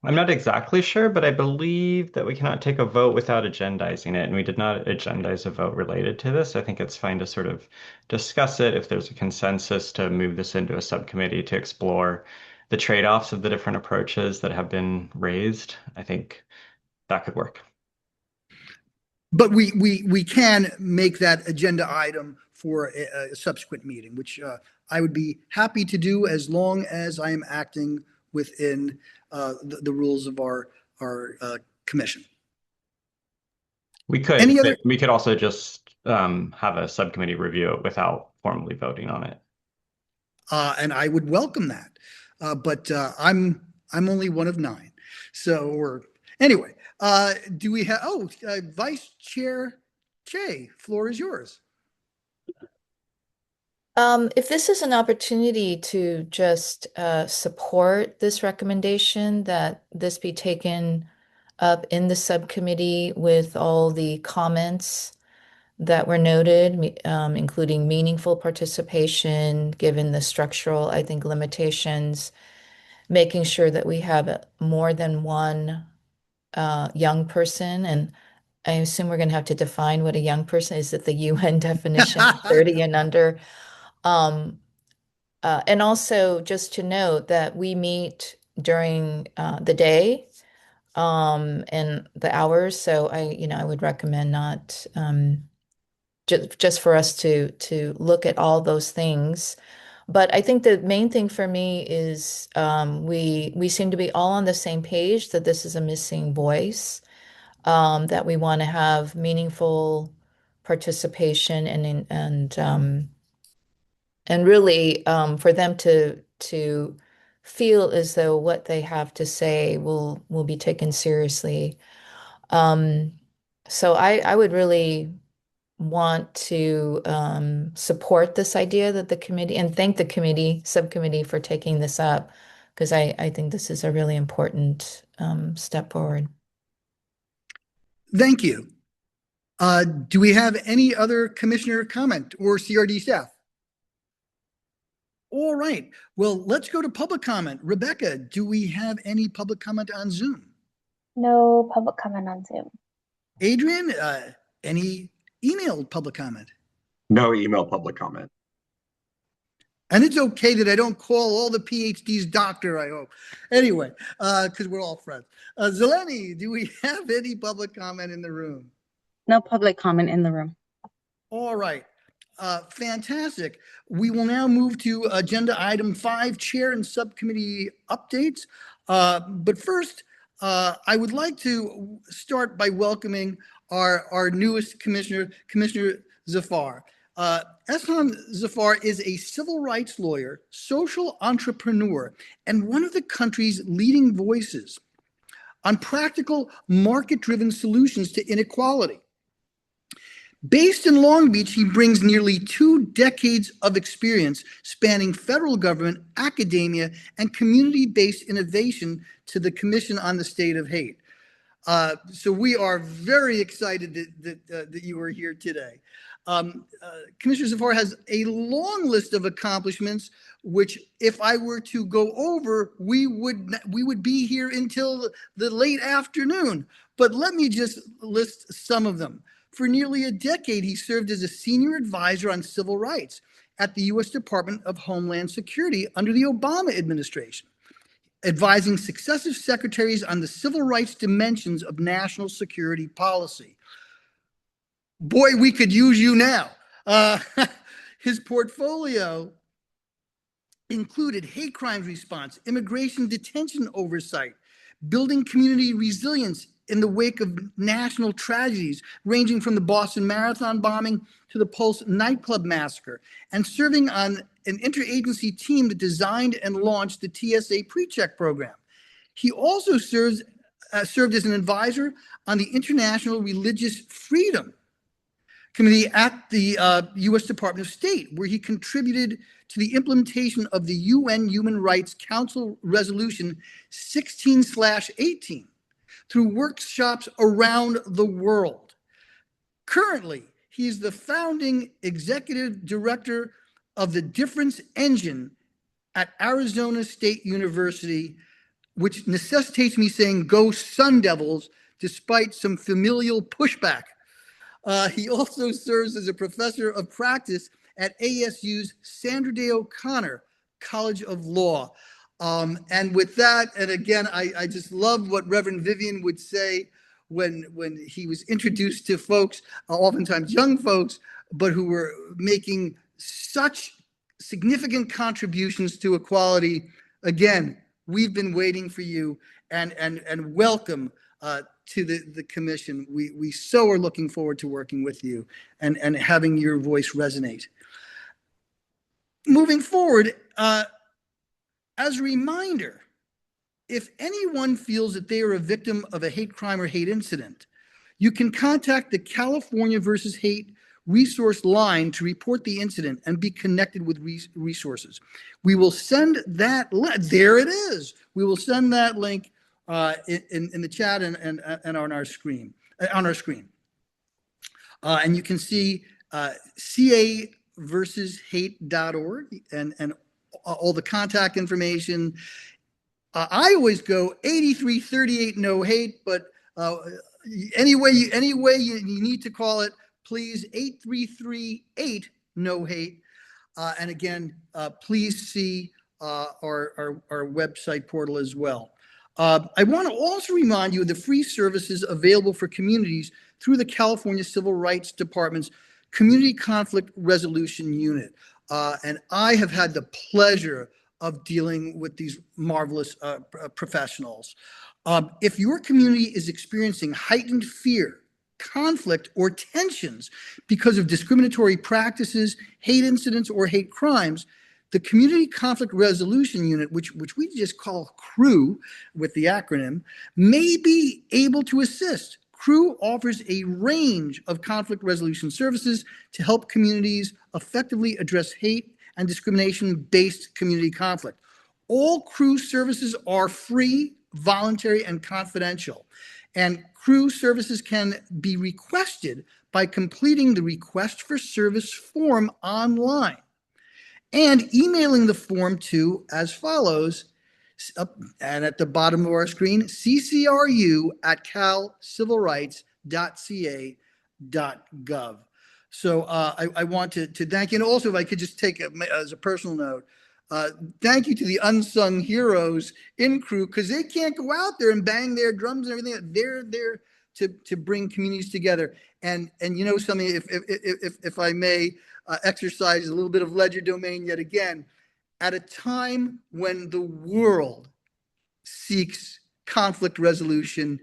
B: I'm not exactly sure, but I believe that we cannot take a vote without agendizing it, and we did not agendize a vote related to this. I think it's fine to sort of discuss it if there's a consensus to move this into a subcommittee to explore the trade-offs of the different approaches that have been raised. I think that could work.
A: But we can make that agenda item for a subsequent meeting, which I would be happy to do as long as I am acting within the rules of our commission.
B: We could.
A: Any other?
B: We could also just have a subcommittee review it without formally voting on it.
A: And I would welcome that. But I'm only one of 9. So anyway, do we have, Vice Chair Che, floor is yours.
K: If this is an opportunity to just support this recommendation, that this be taken up in the subcommittee with all the comments that were noted, including meaningful participation, given the structural, I think, limitations, making sure that we have more than one young person. And I assume we're going to have to define what a young person is. At the UN definition, 30 and under. And also just to note that we meet during the day and the hours. So I would recommend not just for us to look at all those things. But I think the main thing for me is we seem to be all on the same page that this is a missing voice, that we want to have meaningful participation and really for them to feel as though what they have to say will be taken seriously. So I would really want to support this idea that the committee, and thank the subcommittee for taking this up, because I think this is a really important step forward.
A: Thank you. Do we have any other commissioner comment or CRD staff? All right. Well, let's go to public comment. Rebecca, do we have any public comment on Zoom?
F: No public comment on Zoom.
A: Adrian, any emailed public comment?
G: No email public comment.
A: And it's okay that I don't call all the PhDs doctor, I hope. Anyway, because we're all friends. Zeleny, do we have any public comment in the room?
H: No public comment in the room.
A: All right. Fantastic. We will now move to agenda item 5, chair and subcommittee updates. But first, I would like to start by welcoming our newest commissioner, Commissioner Zafar. Ehsan Zafar is a civil rights lawyer, social entrepreneur, and one of the country's leading voices on practical market-driven solutions to inequality. Based in Long Beach, he brings nearly 2 decades of experience spanning federal government, academia, and community-based innovation to the Commission on the State of Haiti. So we are very excited that you are here today. Commissioner Zafar has a long list of accomplishments, which if I were to go over, we would be here until the late afternoon. But let me just list some of them. For nearly a decade, he served as a senior advisor on civil rights at the U.S. Department of Homeland Security under the Obama administration, advising successive secretaries on the civil rights dimensions of national security policy. boy, we could use you now. Uh, his portfolio included hate crimes response, immigration detention oversight, building community resilience in the wake of national tragedies, ranging from the Boston Marathon bombing to the Pulse nightclub massacre, and serving on an interagency team that designed and launched the TSA PreCheck program. He also served as an advisor on the International Religious Freedom Committee at the U.S. Department of State, where he contributed to the implementation of the UN Human Rights Council Resolution 16/18 through workshops around the world. Currently, he is the founding executive director of the Difference Engine at Arizona State University, which necessitates me saying go Sun Devils despite some familial pushback. He also serves as a professor of practice at ASU's Sandra Day O'Connor College of Law. And with that, and again, I just love what Reverend Vivian would say when he was introduced to folks, oftentimes young folks, but who were making such significant contributions to equality. Again, we've been waiting for you, and welcome to the commission. We so are looking forward to working with you and having your voice resonate. Moving forward, as a reminder, if anyone feels that they are a victim of a hate crime or hate incident, you can contact the California versus Hate resource line to report the incident and be connected with resources. We will send that, there it is. We will send that link in the chat and on our screen. And you can see caversushate.org and all the contact information. I always go 8338 no hate, but any way you need to call it, please 8338 no hate. And again, please see our website portal as well. I want to also remind you of the free services available for communities through the California Civil Rights Department's Community Conflict Resolution Unit. And I have had the pleasure of dealing with these marvelous professionals. If your community is experiencing heightened fear, conflict, or tensions because of discriminatory practices, hate incidents, or hate crimes, the Community Conflict Resolution Unit, which we just call CREW with the acronym, may be able to assist. CREW offers a range of conflict resolution services to help communities effectively address hate and discrimination-based community conflict. All CREW services are free, voluntary, and confidential. And CREW services can be requested by completing the Request for Service form online and emailing the form to as follows, and at the bottom of our screen, ccru@calcivilrights.ca.gov. So I want to thank you. And also, if I could just take as a personal note, thank you to the unsung heroes in CREW, because they can't go out there and bang their drums and everything. They're there to bring communities together. And you know something, if I may exercise a little bit of legerdemain yet again, at a time when the world seeks conflict resolution,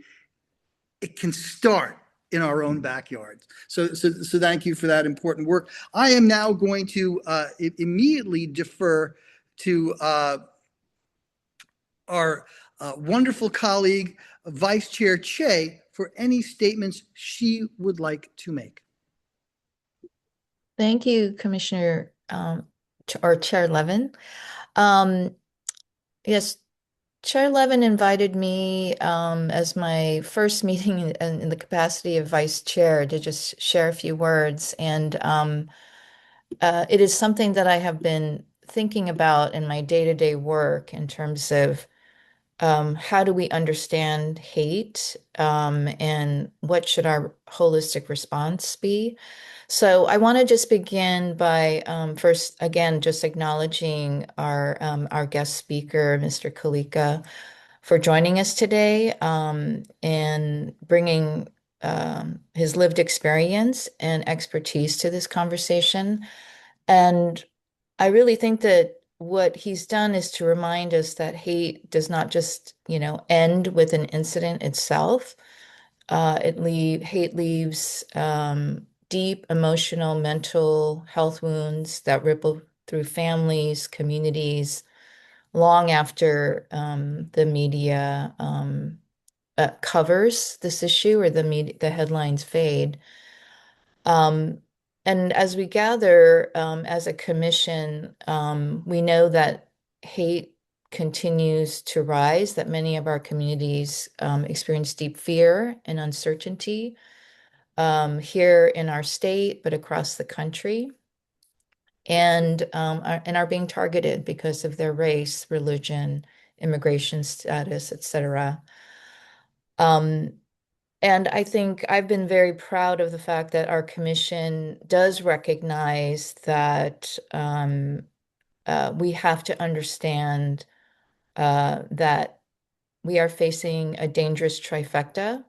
A: it can start in our own backyards. So thank you for that important work. I am now going to immediately defer to our wonderful colleague, Vice Chair Che, for any statements she would like to make.
K: Thank you, Commissioner or Chair Levin. Yes, Chair Levin invited me as my first meeting in the capacity of Vice Chair to just share a few words. And it is something that I have been thinking about in my day-to-day work in terms of how do we understand hate and what should our holistic response be? So I want to just begin by first, again, just acknowledging our guest speaker, Mr. Kalika, for joining us today and bringing his lived experience and expertise to this conversation. And I really think that what he's done is to remind us that hate does not just, end with an incident itself. Hate leaves deep emotional, mental health wounds that ripple through families, communities, long after the media covers this issue or the headlines fade. And as we gather as a commission, we know that hate continues to rise, that many of our communities experience deep fear and uncertainty here in our state, but across the country, and are being targeted because of their race, religion, immigration status, etc. And I think I've been very proud of the fact that our commission does recognize that we have to understand that we are facing a dangerous trifecta.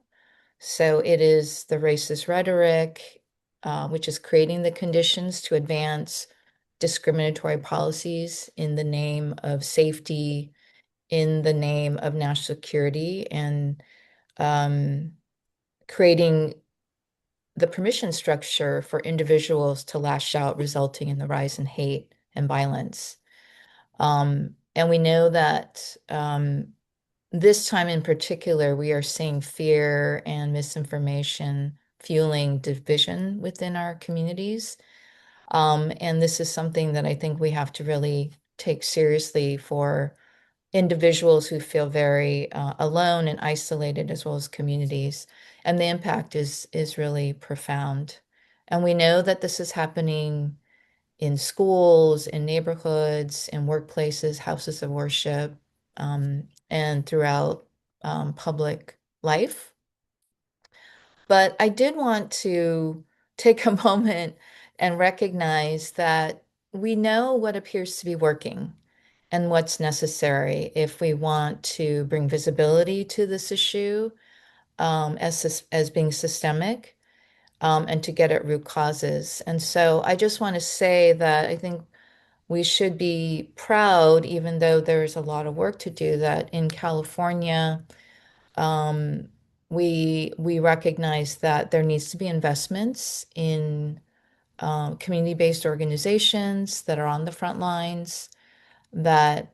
K: So it is the racist rhetoric, which is creating the conditions to advance discriminatory policies in the name of safety, in the name of national security, and creating the permission structure for individuals to lash out, resulting in the rise in hate and violence. And we know that this time in particular, we are seeing fear and misinformation fueling division within our communities. And this is something that I think we have to really take seriously for individuals who feel very alone and isolated, as well as communities. And the impact is really profound. And we know that this is happening in schools, in neighborhoods, in workplaces, houses of worship, and throughout public life. But I did want to take a moment and recognize that we know what appears to be working and what's necessary if we want to bring visibility to this issue as being systemic, and to get at root causes. And so I just want to say that I think we should be proud, even though there's a lot of work to do, that in California, we recognize that there needs to be investments in community-based organizations that are on the front lines, that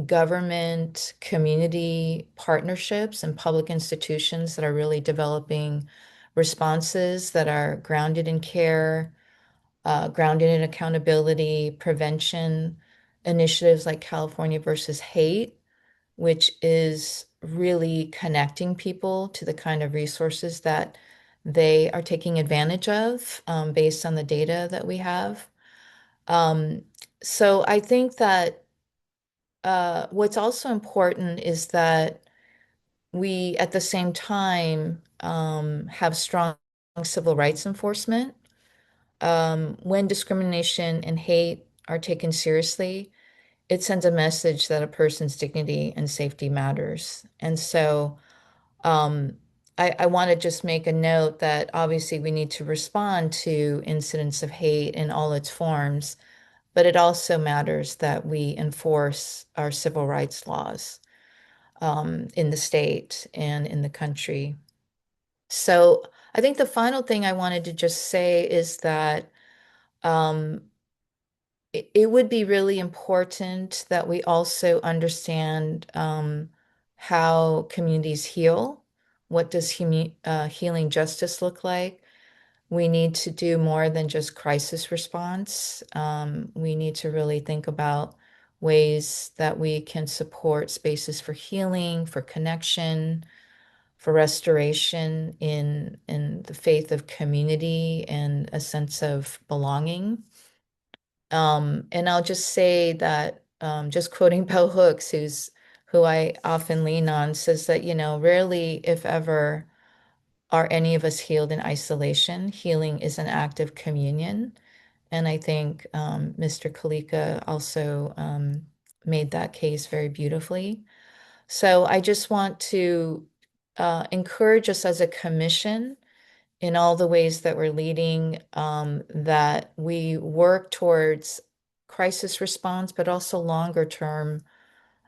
K: government, community partnerships, and public institutions that are really developing responses that are grounded in care, grounded in accountability, prevention, initiatives like California versus Hate, which is really connecting people to the kind of resources that they are taking advantage of based on the data that we have. So I think that what's also important is that we, at the same time, have strong civil rights enforcement. When discrimination and hate are taken seriously, it sends a message that a person's dignity and safety matters. And so I want to just make a note that obviously we need to respond to incidents of hate in all its forms, but it also matters that we enforce our civil rights laws in the state and in the country. So I think the final thing I wanted to just say is that it would be really important that we also understand how communities heal. What does healing justice look like? We need to do more than just crisis response. We need to really think about ways that we can support spaces for healing, for connection, for restoration in the faith of community and a sense of belonging. And I'll just say that, just quoting Bell Hooks, who I often lean on, says that, rarely, if ever, are any of us healed in isolation. Healing is an act of communion. And I think Mr. Kalika also made that case very beautifully. So I just want to encourage us as a commission in all the ways that we're leading, that we work towards crisis response, but also longer term,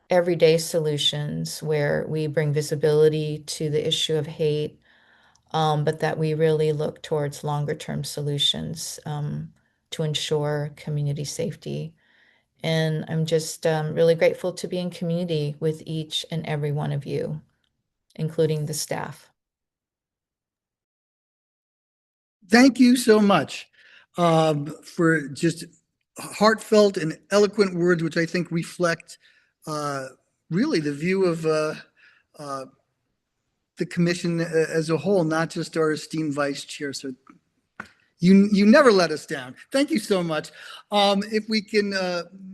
K: everyday solutions where we bring visibility to the issue of hate, but that we really look towards longer term solutions to ensure community safety. And I'm just really grateful to be in community with each and every one of you, including the staff.
A: Thank you so much for just heartfelt and eloquent words, which I think reflect really the view of the commission as a whole, not just our esteemed vice chair. So you never let us down. Thank you so much. If we can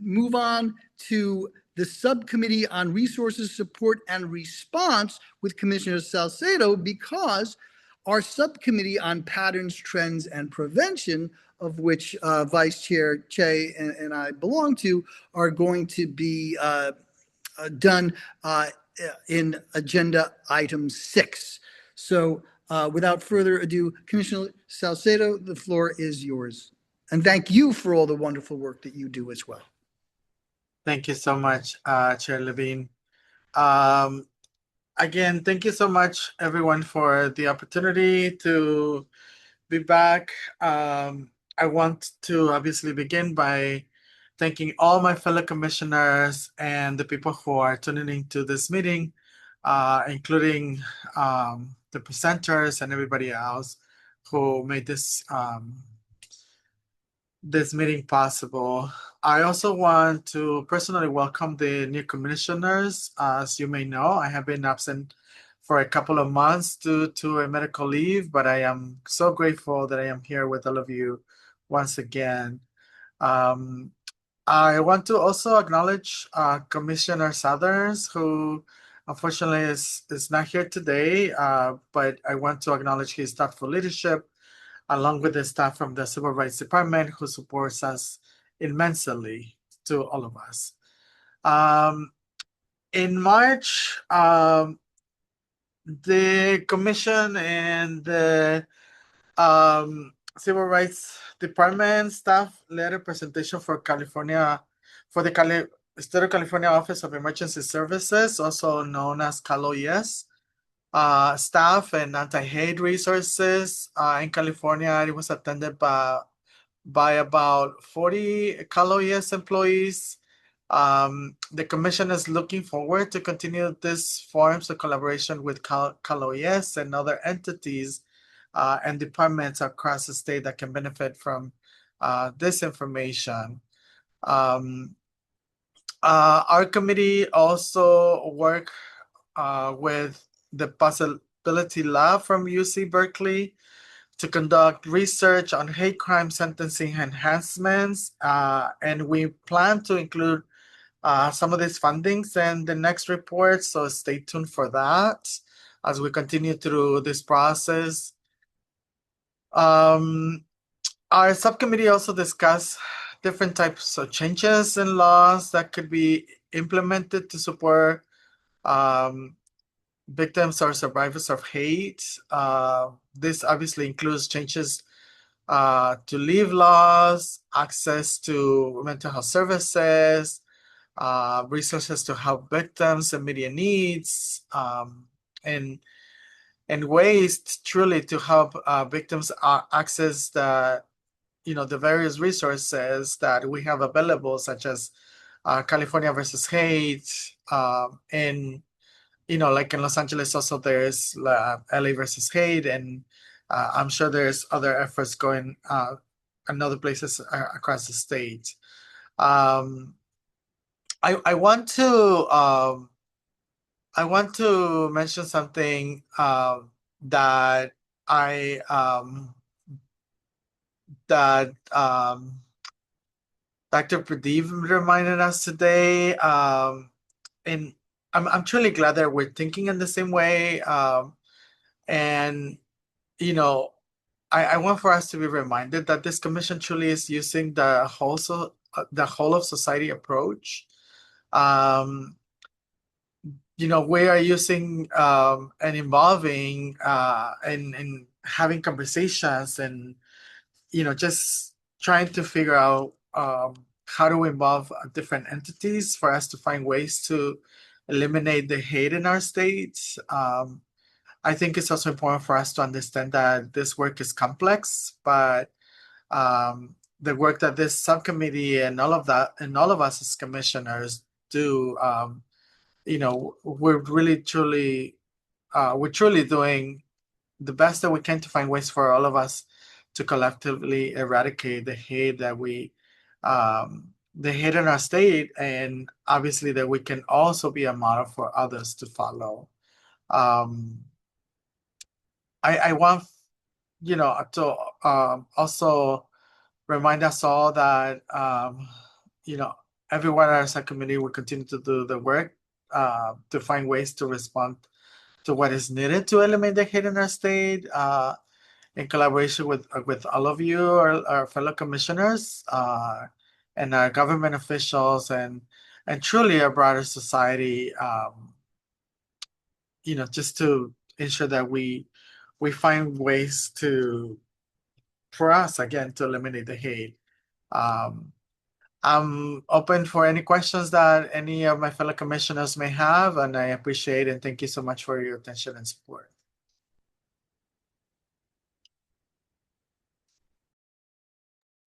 A: move on to the Subcommittee on Resources, Support, and Response with Commissioner Salcedo, because our Subcommittee on Patterns, Trends, and Prevention, of which Vice Chair Che and I belong to, are going to be done in Agenda Item 6. So without further ado, Commissioner Salcedo, the floor is yours. And thank you for all the wonderful work that you do as well.
J: Thank you so much, Chair Levine. Again, thank you so much, everyone, for the opportunity to be back. I want to obviously begin by thanking all my fellow commissioners and the people who are tuning into this meeting, including the presenters and everybody else who made this this meeting possible. I also want to personally welcome the new commissioners. As you may know, I have been absent for a couple of months due to a medical leave, but I am so grateful that I am here with all of you once again. I want to also acknowledge Commissioner Southers, who unfortunately is not here today, but I want to acknowledge his thoughtful leadership, along with the staff from the Civil Rights Department, who supports us immensely to all of us. In March, the Commission and the Civil Rights Department staff led a presentation for the State of California Office of Emergency Services, also known as CalOES, staff and anti-hate resources in California. It was attended by about 40 CalOES employees. The Commission is looking forward to continue this forms of collaboration with CalOES and other entities and departments across the state that can benefit from this information. Our committee also worked with the Possibility Lab from UC Berkeley to conduct research on hate crime sentencing enhancements, and we plan to include some of these findings in the next report, so stay tuned for that as we continue through this process. Our subcommittee also discussed different types of changes in laws that could be implemented to support victims or survivors of hate. This obviously includes changes to leave laws, access to mental health services, resources to help victims' immediate needs, and ways truly to help victims access the various resources that we have available, such as California versus Hate, and like in Los Angeles, also there's LA versus Hate, and I'm sure there's other efforts going in other places across the state. I want to mention something that Dr. Pradeep reminded us today, and I'm truly glad that we're thinking in the same way. And I want for us to be reminded that this commission truly is using the whole of society approach. we are using and involving and having conversations and just trying to figure out how to involve different entities for us to find ways to eliminate the hate in our states. I think it's also important for us to understand that this work is complex, but the work that this subcommittee and all of us as commissioners do, we're really truly doing the best that we can to find ways for all of us to collectively eradicate the hate the hate in our state, and obviously that we can also be a model for others to follow. I want to also remind us all that everyone as a community will continue to do the work to find ways to respond to what is needed to eliminate the hate in our state, in collaboration with all of you, our fellow commissioners, and our government officials, and truly our broader society. Just to ensure that we find ways for us again to eliminate the hate. I'm open for any questions that any of my fellow commissioners may have, and I appreciate and thank you so much for your attention and support.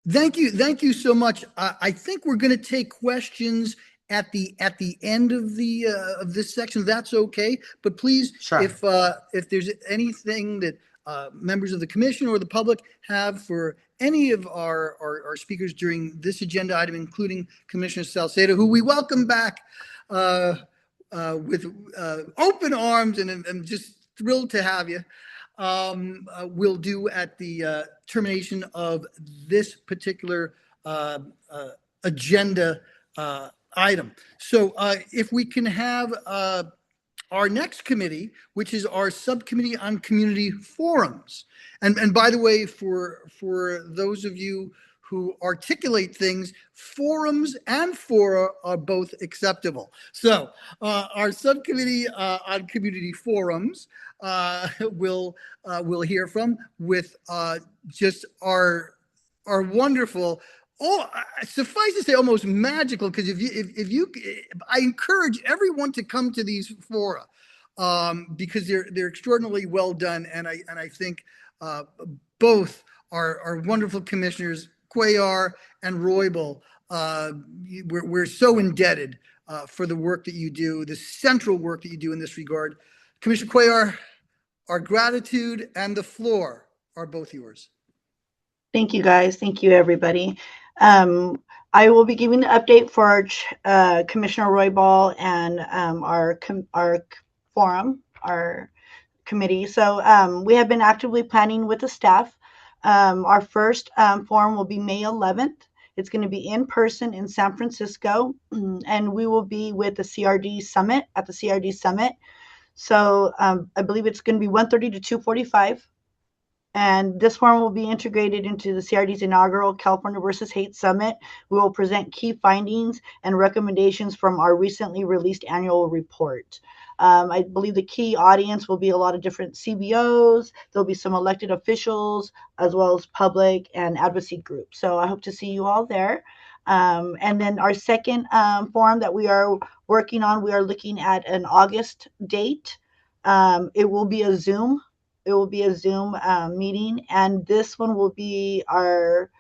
A: Thank you so much. I think we're going to take questions at the end of the of this section. That's okay, but please,
J: Sure.
A: If there's anything that members of the commission or the public have for any of our speakers during this agenda item, including Commissioner Salcedo, who we welcome back with open arms, and I'm just thrilled to have you. We'll do at the termination of this particular agenda item. So if we can have our next committee, which is our subcommittee on community forums. And by the way, for those of you who articulate things, forums and fora are both acceptable. So our subcommittee on community forums we'll hear from with just our wonderful, suffice to say, almost magical, because I encourage everyone to come to these fora because they're extraordinarily well done, and I think both our wonderful commissioners, Cuellar and Roybal, we're so indebted for the work that you do, the central work that you do in this regard. Commissioner Cuellar, our gratitude and the floor are both yours.
M: Thank you, guys. Thank you, everybody. I will be giving the update for Commissioner Roybal and our forum, our committee. So we have been actively planning with the staff. Our first forum will be May 11th. It's going to be in person in San Francisco, and we will be with the CRD Summit at the CRD Summit. So I believe it's going to be 1:30 to 2:45. And this forum will be integrated into the CRD's inaugural California versus Hate Summit. We will present key findings and recommendations from our recently released annual report. I believe the key audience will be a lot of different CBOs. There'll be some elected officials, as well as public and advocacy groups. So I hope to see you all there. And then our second forum that we are working on, we are looking at an August date. It will be a Zoom. It will be a Zoom meeting, and this one will be our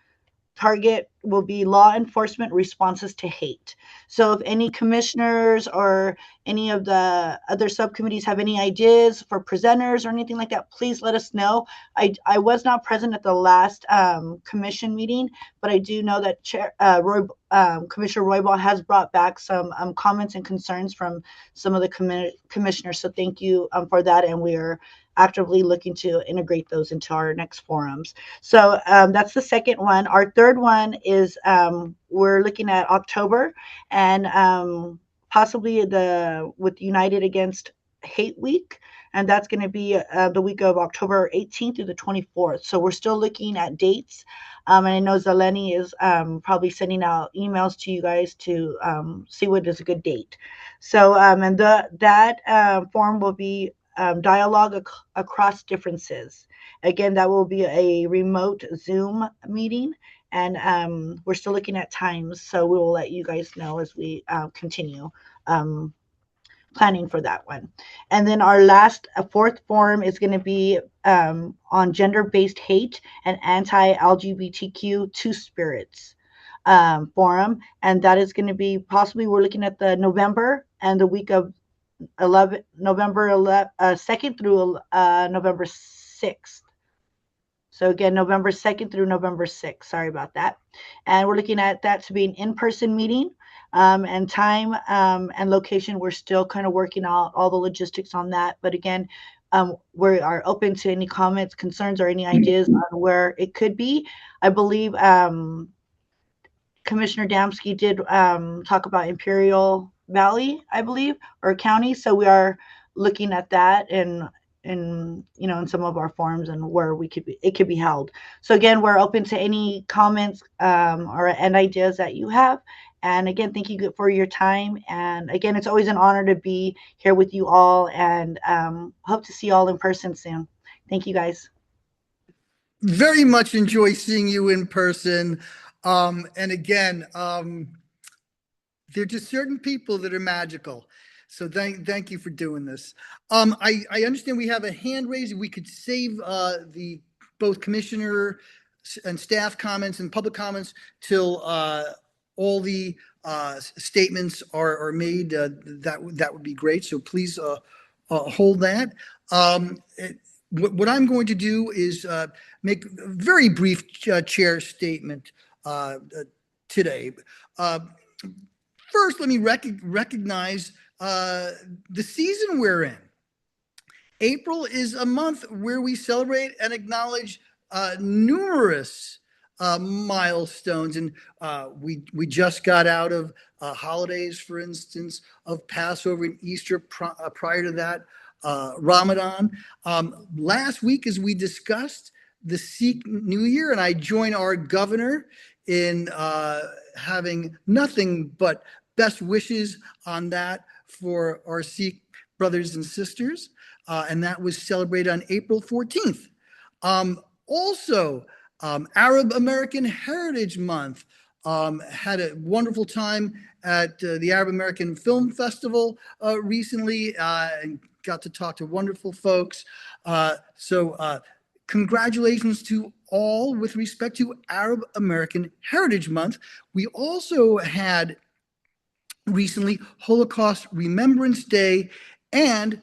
M: target will be law enforcement responses to hate. So if any commissioners or any of the other subcommittees have any ideas for presenters or anything like that, please let us know. I was not present at the last commission meeting, but I do know that Commissioner Roybal has brought back some comments and concerns from some of the commissioners. So thank you for that, and we are actively looking to integrate those into our next forums. So that's the second one. Our third one is we're looking at October, and possibly with United Against Hate Week, and that's going to be the week of October 18th through the 24th. So we're still looking at dates. And I know Zeleny is probably sending out emails to you guys to see what is a good date. So, and that forum will be dialogue across differences. Again, that will be a remote Zoom meeting, and we're still looking at times. So we will let you guys know as we continue planning for that one. And then our last fourth forum is going to be on gender-based hate and anti-LGBTQ two spirits forum, and that is going to be possibly, we're looking at the November and the week of November 2nd through November 6th. So again, November 2nd through November 6th. Sorry about that. And we're looking at that to be an in-person meeting. And time and location, we're still kind of working out all the logistics on that. But again, we are open to any comments, concerns, or any ideas on where it could be. I believe Commissioner Damsky did talk about Imperial Valley, I believe, or county. So we are looking at that in some of our forums and where it could be held. So again, we're open to any comments and ideas that you have. And again, thank you for your time. And again, it's always an honor to be here with you all, and hope to see you all in person soon. Thank you, guys.
A: Very much enjoy seeing you in person. And again, they're just certain people that are magical. So thank you for doing this. I understand we have a hand raised. We could save both commissioner and staff comments and public comments till all the statements are made. That would be great. So please hold that. What I'm going to do is make a very brief chair statement today. First, let me recognize the season we're in. April is a month where we celebrate and acknowledge numerous milestones, and we just got out of holidays, for instance, of Passover and Easter. Prior to that, Ramadan. Last week, as we discussed, the Sikh New Year, and I join our governor in having nothing but best wishes on that for our Sikh brothers and sisters, and that was celebrated on April 14th. Also, Arab American Heritage Month, had a wonderful time at the Arab American Film Festival recently, and got to talk to wonderful folks. So congratulations to all with respect to Arab American Heritage Month. We also had recently Holocaust Remembrance Day, and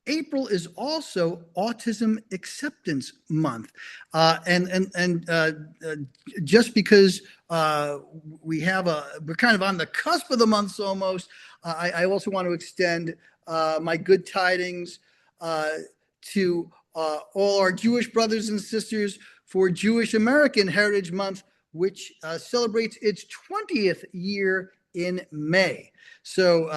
A: April is also Autism Acceptance Month. And just because we're kind of on the cusp of the months almost, I also want to extend my good tidings to all our Jewish brothers and sisters for Jewish American Heritage Month, which celebrates its 20th year in May. So,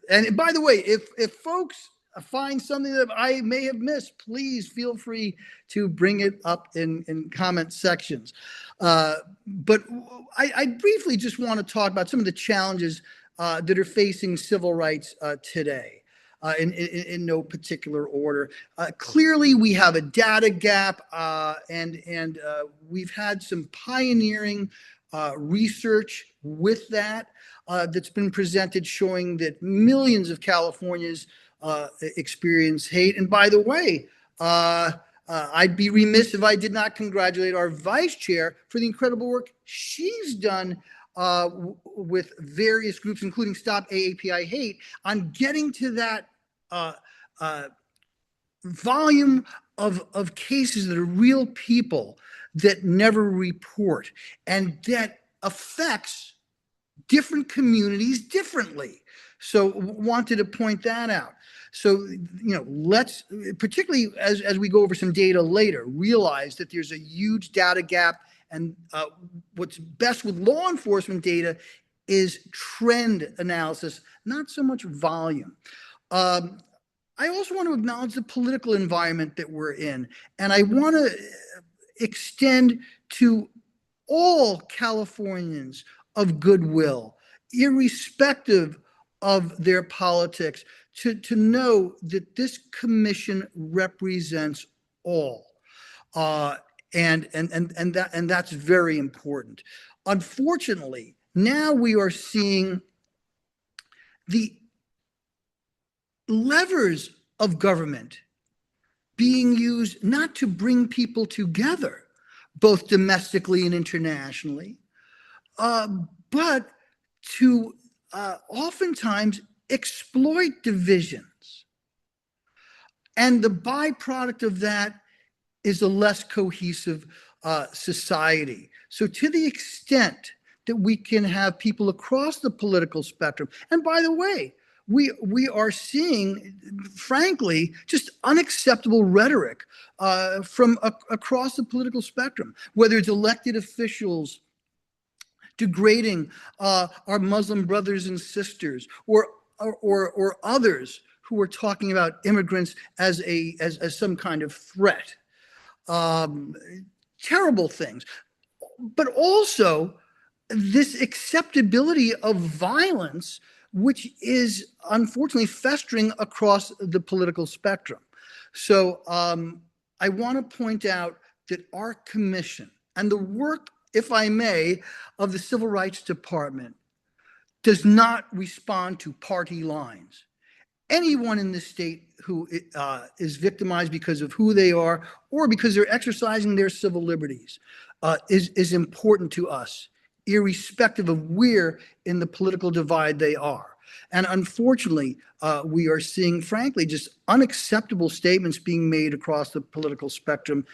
A: and by the way, if folks find something that I may have missed, please feel free to bring it up in comment sections. But I briefly just want to talk about some of the challenges that are facing civil rights today. In no particular order. Clearly, we have a data gap, and we've had some pioneering research with that that's been presented, showing that millions of Californians experience hate. And by the way, I'd be remiss if I did not congratulate our vice chair for the incredible work she's done with various groups, including Stop AAPI Hate, on getting to that volume of cases that are real people that never report, and that affects different communities differently. So wanted to point that out. So, let's, particularly as we go over some data later, realize that there's a huge data gap, and what's best with law enforcement data is trend analysis, not so much volume. I also want to acknowledge the political environment that we're in, and I want to extend to all Californians of goodwill, irrespective of their politics, to know that this commission represents all. And that's very important. Unfortunately, now we are seeing the levers of government being used not to bring people together, both domestically and internationally, but to oftentimes exploit divisions. And the byproduct of that is a less cohesive society. So to the extent that we can have people across the political spectrum, and by the way, we are seeing, frankly, just unacceptable rhetoric from across the political spectrum, whether it's elected officials degrading our Muslim brothers and sisters, or others who are talking about immigrants as some kind of threat. Terrible things, but also this acceptability of violence, which is unfortunately festering across the political spectrum. So I want to point out that our commission and the work, if I may, of the Civil Rights Department does not respond to party lines. Anyone in the state who is victimized because of who they are or because they're exercising their civil liberties is important to us, irrespective of where in the political divide they are. And unfortunately, we are seeing, frankly, just unacceptable statements being made across the political spectrum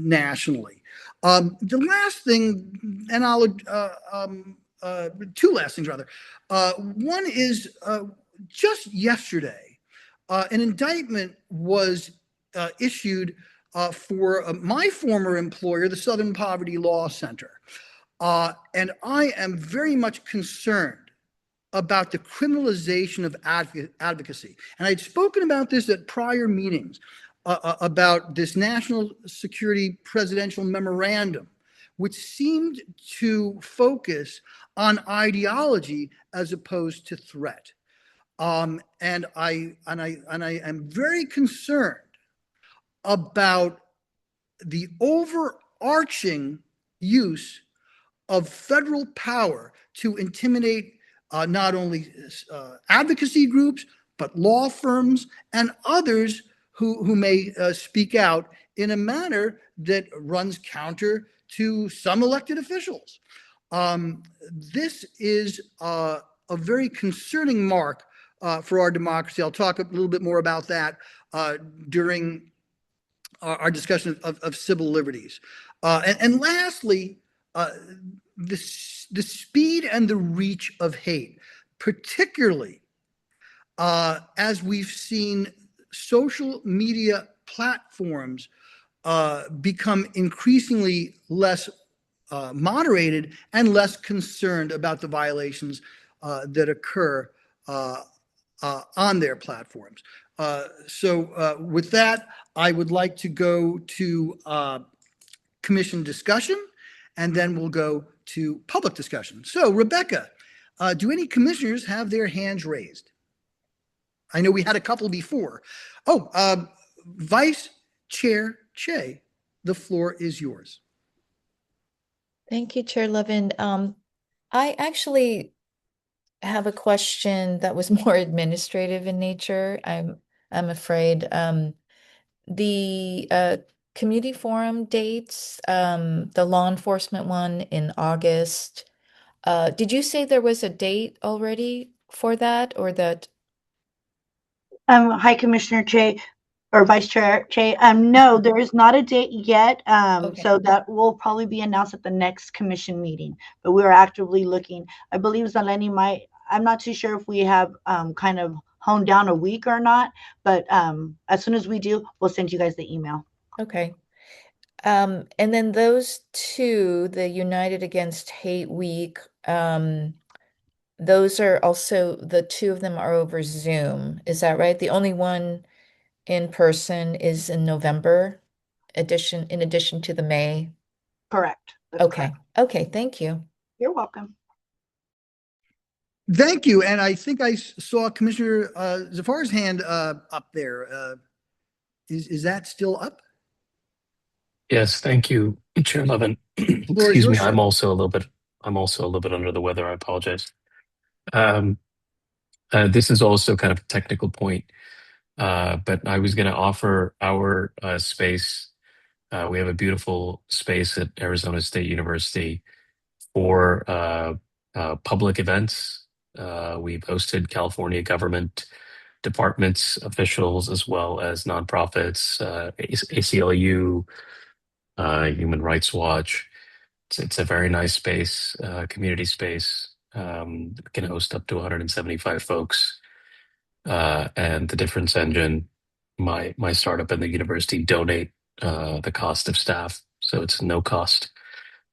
A: nationally. The last thing, and I'll two last things rather. One is just yesterday, an indictment was issued for my former employer, the Southern Poverty Law Center. And I am very much concerned about the criminalization of advocacy. And I'd spoken about this at prior meetings about this national security presidential memorandum, which seemed to focus on ideology as opposed to threat. And I am very concerned about the overarching use of federal power to intimidate not only advocacy groups, but law firms and others who may speak out in a manner that runs counter to some elected officials. This is a very concerning mark for our democracy. I'll talk a little bit more about that during our discussion of civil liberties. And lastly, the speed and the reach of hate, particularly as we've seen social media platforms become increasingly less moderated and less concerned about the violations that occur on their platforms. So with that, I would like to go to commission discussion, and then we'll go to public discussion. So Rebecca, do any commissioners have their hands raised? I know we had a couple before. Oh, Vice Chair Che, the floor is yours.
K: Thank you, Chair Levin. I actually have a question that was more administrative in nature. I'm afraid. The community forum dates, the law enforcement one in August. Did you say there was a date already for that, or that?
M: Hi, Commissioner Che, or Vice Chair Che. No, there is not a date yet.
K: Okay.
M: So that will probably be announced at the next commission meeting. But we are actively looking. I believe Zeleny might. I'm not too sure if we have kind of honed down a week or not. But as soon as we do, we'll send you guys the email.
K: Okay. And then those two, the United Against Hate Week, those are also, the two of them are over Zoom. Is that right? The only one in person is in November in addition to the May.
M: Correct. That's
K: Okay.
M: correct.
K: Okay. Thank you.
M: You're welcome.
A: Thank you. And I think I saw Commissioner Zafar's hand up there. Is that still up?
E: Yes, thank you, Chair Levin.
A: Floor is
E: Excuse me,
A: yours, sir.
E: I'm also a little bit under the weather. I apologize. This is also kind of a technical point, but I was going to offer our space. We have a beautiful space at Arizona State University for public events. We've hosted California government departments, officials, as well as nonprofits, ACLU, Human Rights Watch. It's a very nice space, community space. We can host up to 175 folks. And the Difference Engine, my startup and the university donate the cost of staff, so it's no cost.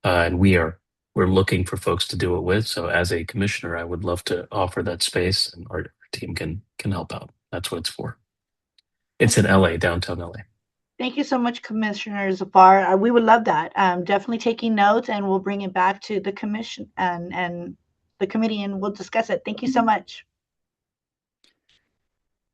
E: And we're looking for folks to do it with. So as a commissioner, I would love to offer that space, and our team can help out. That's what it's for. It's in LA, downtown LA.
M: Thank you so much, Commissioner Zafar. We would love that. Definitely taking notes, and we'll bring it back to the commission and the committee, and we'll discuss it. Thank you so much.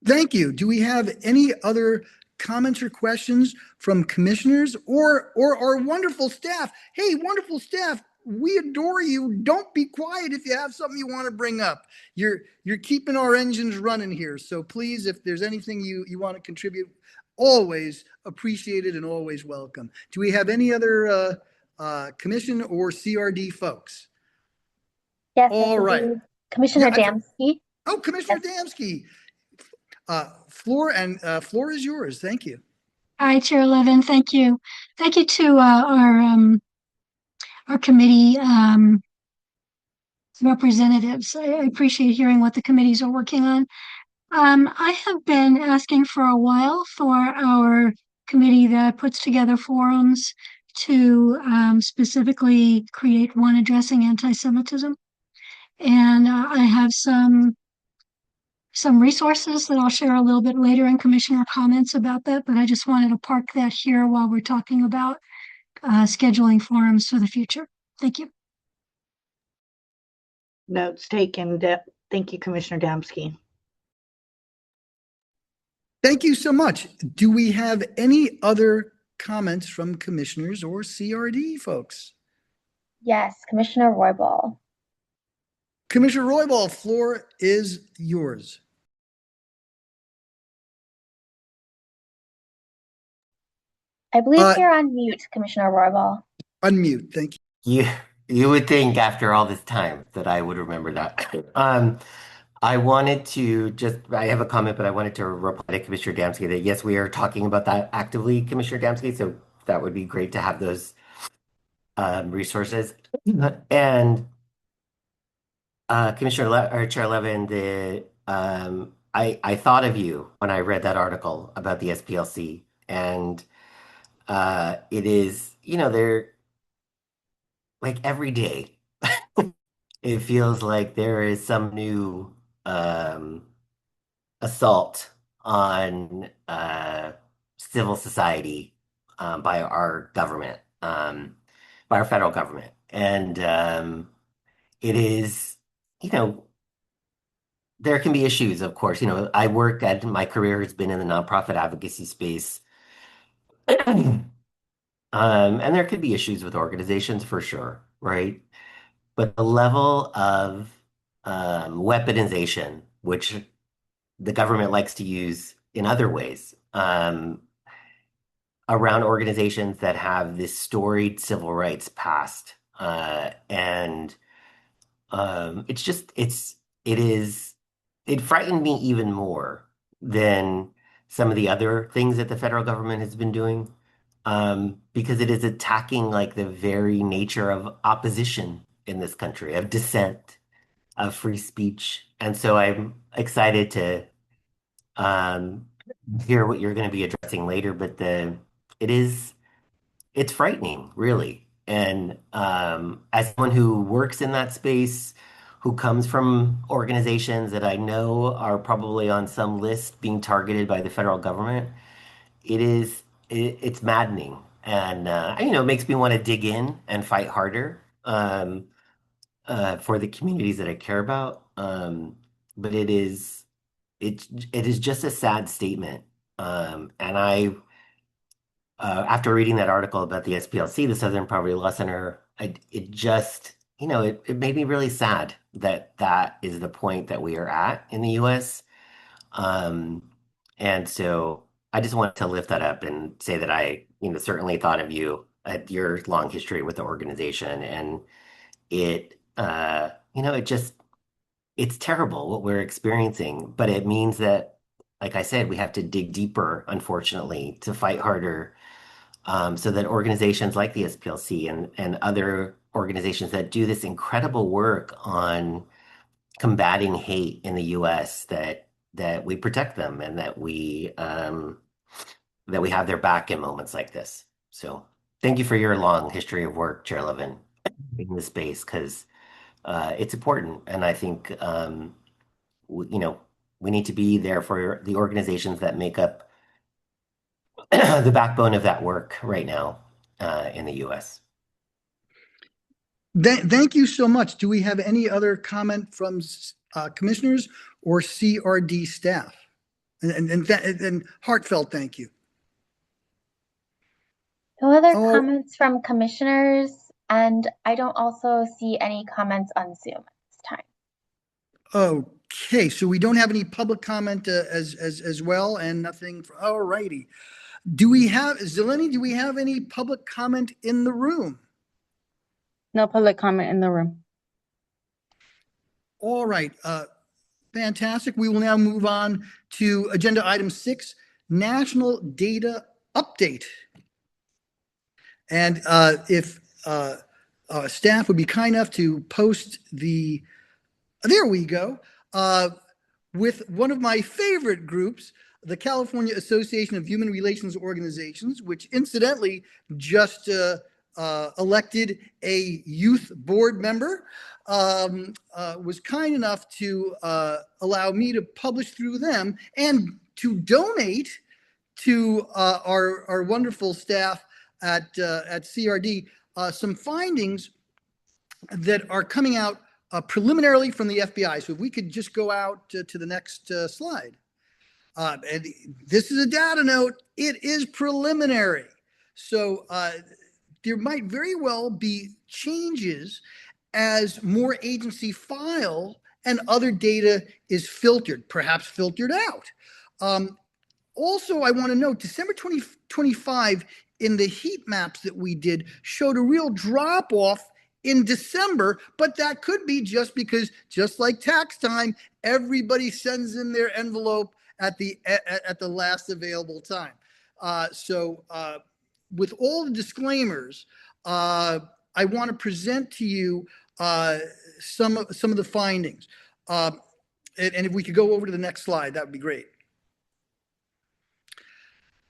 A: Thank you. Do we have any other comments or questions from commissioners or our wonderful staff? Hey, wonderful staff, we adore you. Don't be quiet if you have something you want to bring up. You're keeping our engines running here. So please, if there's anything you want to contribute, always appreciated and always welcome. Do we have any other commission or CRD folks?
F: Yes.
A: All right.
F: Commissioner Damsky.
A: Oh, Commissioner Damsky. Floor is yours. Thank you.
D: Hi, Chair Levin. Thank you. Thank you to our committee representatives. I appreciate hearing what the committees are working on. I have been asking for a while for our committee that puts together forums to specifically create one addressing anti-Semitism. And I have some resources that I'll share a little bit later in commissioner comments about that, but I just wanted to park that here while we're talking about scheduling forums for the future. Thank you.
M: Notes taken. Thank you, Commissioner Damsky.
A: Thank you so much. Do we have any other comments from commissioners or CRD folks?
F: Yes, Commissioner Roybal.
A: Commissioner Roybal, floor is yours.
F: I believe you're on mute, Commissioner Roybal.
A: Unmute, thank
C: you. You would think after all this time that I would remember that. I wanted to I have a comment, but I wanted to reply to Commissioner Damsky that yes, we are talking about that actively, Commissioner Damsky. So that would be great to have those resources. And Chair Levin, I thought of you when I read that article about the SPLC, and it is, they're like every day. It feels like there is some new assault on civil society by our government, by our federal government. And it is, there can be issues, of course. My career has been in the nonprofit advocacy space. And there could be issues with organizations for sure, right? But the level of weaponization, which the government likes to use in other ways, around organizations that have this storied civil rights past, and it frightened me even more than some of the other things that the federal government has been doing, because it is attacking like the very nature of opposition in this country, of dissent, of free speech. And so I'm excited to hear what you're going to be addressing later, but it's frightening, really. And as someone who works in that space, who comes from organizations that I know are probably on some list being targeted by the federal government, it's maddening, and it makes me want to dig in and fight harder for the communities that I care about. But it is just a sad statement. And after reading that article about the SPLC, the Southern Poverty Law Center, it just, it made me really sad that that is the point that we are at in the U.S. And so I just wanted to lift that up and say that I, certainly thought of you at your long history with the organization, and it's terrible what we're experiencing, but it means that, like I said, we have to dig deeper, unfortunately, to fight harder, so that organizations like the SPLC and other organizations that do this incredible work on combating hate in the U.S., that we protect them and that we have their back in moments like this. So thank you for your long history of work, Chair Levin, in this space, because it's important. And I think, we need to be there for the organizations that make up the backbone of that work right now in the U.S.
A: Thank you so much. Do we have any other comment from commissioners or CRD staff? And heartfelt thank you.
F: No other comments from commissioners, and I don't also see any comments on Zoom at this time.
A: Okay, so we don't have any public comment as well, and nothing. All righty. Zeleny, do we have any public comment in the room?
H: No public comment in the room.
A: All right. Fantastic. We will now move on to agenda item 6, national data update. And if staff would be kind enough to post there we go, with one of my favorite groups, the California Association of Human Relations Organizations, which incidentally just elected a youth board member, was kind enough to allow me to publish through them and to donate to our wonderful staff at CRD some findings that are coming out preliminarily from the FBI. So if we could just go out to the next slide. And this is a data note. It is preliminary. So there might very well be changes as more agency file and other data is filtered, perhaps filtered out. Also, I want to note December 2025 in the heat maps that we did showed a real drop off in December, but that could be just because, just like tax time, everybody sends in their envelope at the last available time. So with all the disclaimers, I want to present to you some of the findings. And if we could go over to the next slide, that would be great.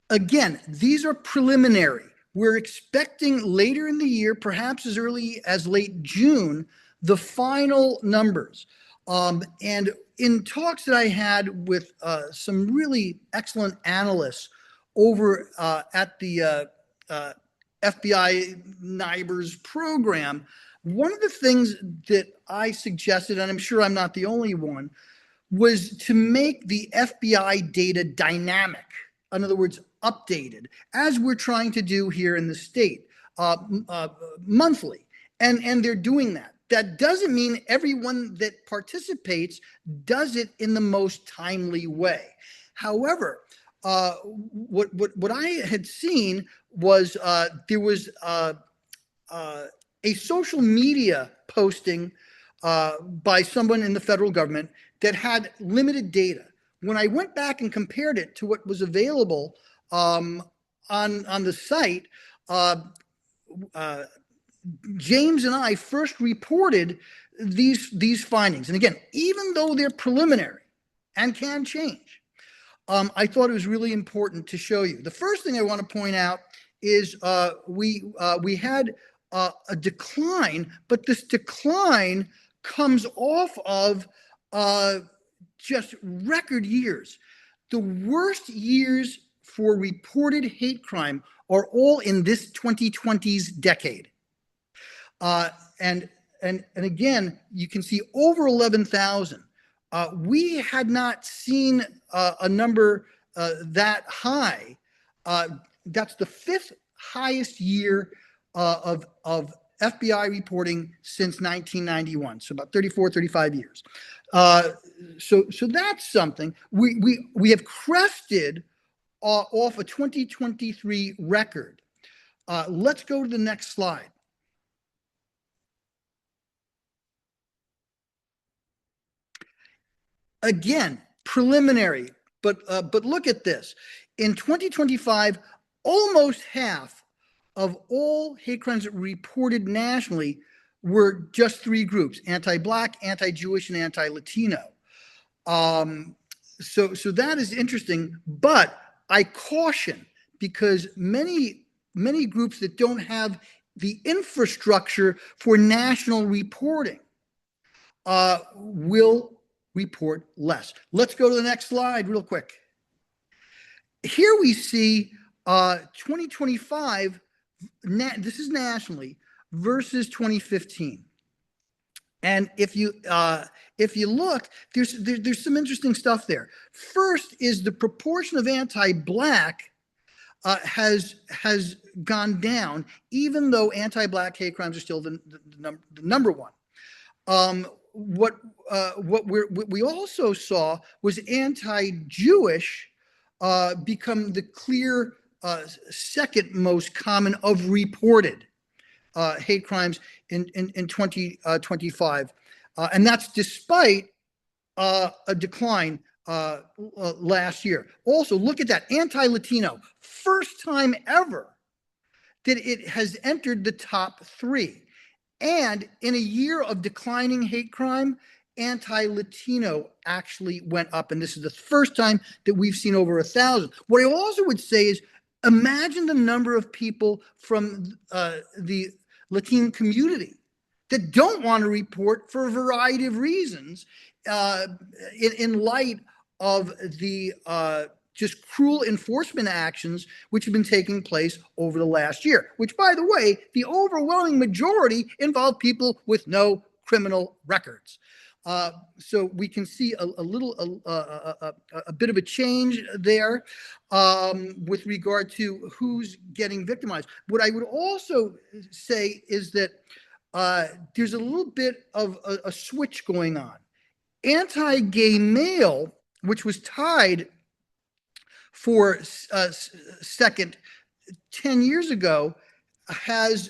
A: Again, these are preliminary. We're expecting later in the year, perhaps as early as late June, the final numbers. And in talks that I had with some really excellent analysts over at the FBI NIBRS program, one of the things that I suggested, and I'm sure I'm not the only one, was to make the FBI data dynamic. In other words, updated, as we're trying to do here in the state, monthly. And they're doing that. That doesn't mean everyone that participates does it in the most timely way. However, what I had seen was there was a social media posting by someone in the federal government that had limited data. When I went back and compared it to what was available on the site, James and I first reported these findings. And again, even though they're preliminary and can change, I thought it was really important to show you. The first thing I want to point out is we had a decline, but this decline comes off of just record years. The worst years for reported hate crime are all in this 2020s decade. And again, you can see over 11,000. We had not seen a number that high. That's the fifth highest year of FBI reporting since 1991, so about 34, 35 years. So that's something. We have crested off a 2023 record. Let's go to the next slide. Again, preliminary, but look at this. In 2025, almost half of all hate crimes reported nationally were just three groups: anti-Black, anti-Jewish, and anti-Latino. So that is interesting, but I caution, because many groups that don't have the infrastructure for national reporting will report less. Let's go to the next slide real quick. Here we see 2025, this is nationally, versus 2015. And if you look, there's some interesting stuff there. First is the proportion of anti-Black has gone down, even though anti-Black hate crimes are still the number one. What we also saw was anti-Jewish become the clear second most common of reported hate crimes in 2025, and that's despite a decline last year. Also, look at that, anti-Latino, first time ever that it has entered the top three. And in a year of declining hate crime, anti-Latino actually went up. And this is the first time that we've seen over 1,000. What I also would say is, imagine the number of people from the Latino community that don't want to report for a variety of reasons in light of the just cruel enforcement actions which have been taking place over the last year, which, by the way, the overwhelming majority involve people with no criminal records. So we can see a bit of a change there with regard to who's getting victimized. What I would also say is that there's a little bit of a switch going on. Anti-gay male, which was tied for second 10 years ago, has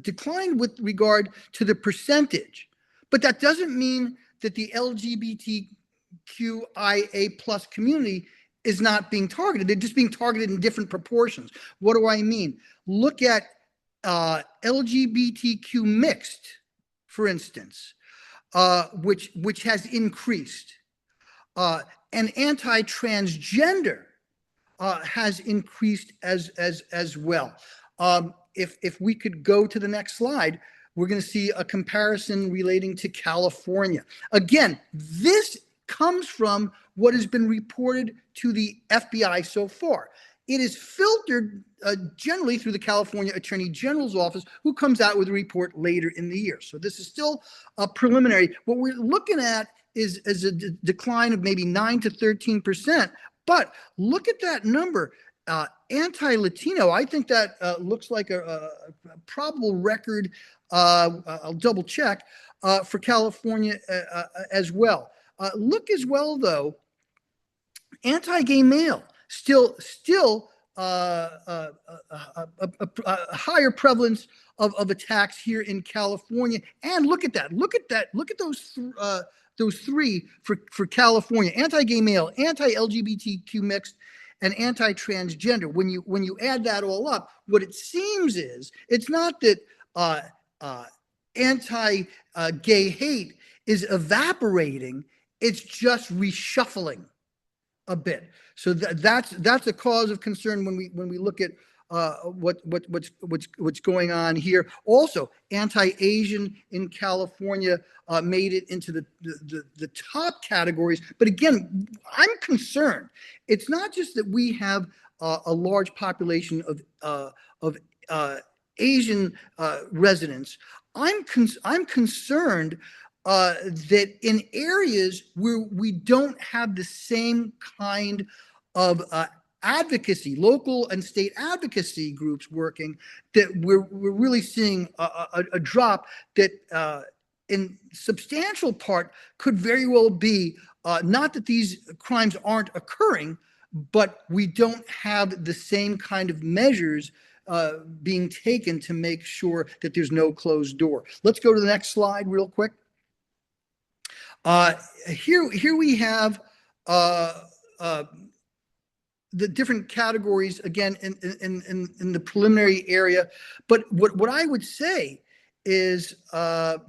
A: declined with regard to the percentage. But that doesn't mean that the LGBTQIA plus community is not being targeted. They're just being targeted in different proportions. What do I mean? Look at LGBTQ mixed, for instance, which has increased. And anti-transgender has increased as well. If we could go to the next slide, we're going to see a comparison relating to California. Again, this comes from what has been reported to the FBI so far. It is filtered generally through the California Attorney General's office, who comes out with a report later in the year. So this is still preliminary. What we're looking at is a decline of maybe 9 to 13%. But look at that number. Anti-Latino, I think that looks like a probable record. I'll double check for California as well. Look as well, though, anti-gay male, still a higher prevalence of attacks here in California. And look at that. Look at those three for California: anti-gay male, anti-LGBTQ mixed, and anti-transgender. When you add that all up, what it seems is, it's not that anti-gay hate is evaporating, it's just reshuffling a bit. So that's a cause of concern when we look at what's going on here. Also, anti-Asian in California made it into the top categories. But again, I'm concerned. It's not just that we have a large population of Asian residents. I'm concerned that in areas where we don't have the same kind of advocacy, local and state advocacy groups working, that we're really seeing a drop that in substantial part could very well be not that these crimes aren't occurring, but we don't have the same kind of measures being taken to make sure that there's no closed door. Let's go to the next slide real quick. Here we have the different categories again in the preliminary area. But what I would say is, I'm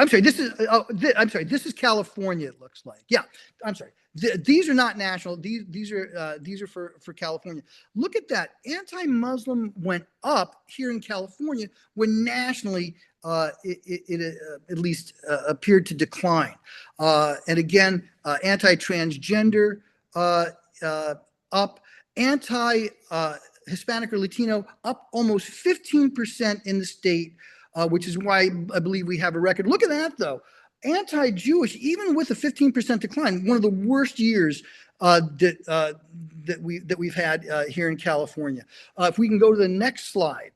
A: sorry. This is California. It looks like. Yeah, I'm sorry. These are not national. These are for California. Look at that. Anti-Muslim went up here in California when nationally it at least appeared to decline. And again, anti-transgender up, anti-Hispanic or Latino up almost 15% in the state. Which is why I believe we have a record. Look at that, though. Anti-Jewish, even with a 15% decline, one of the worst years that we've had here in California. If we can go to the next slide.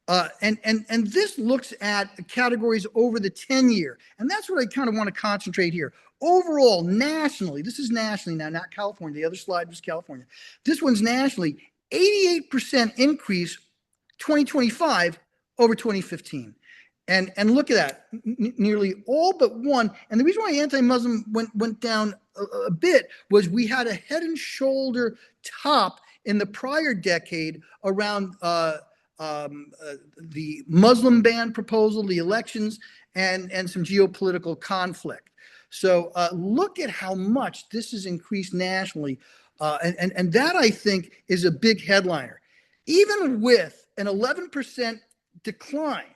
A: And this looks at categories over the 10-year. And that's what I kind of want to concentrate here. Overall, nationally, this is nationally now, not California. The other slide was California. This one's nationally. 88% increase 2025 over 2015. And look at that, nearly all but one. And the reason why anti-Muslim went down a bit was we had a head and shoulder top in the prior decade around the Muslim ban proposal, the elections, and some geopolitical conflict. So look at how much this has increased nationally. And that, I think, is a big headliner. Even with an 11% decline,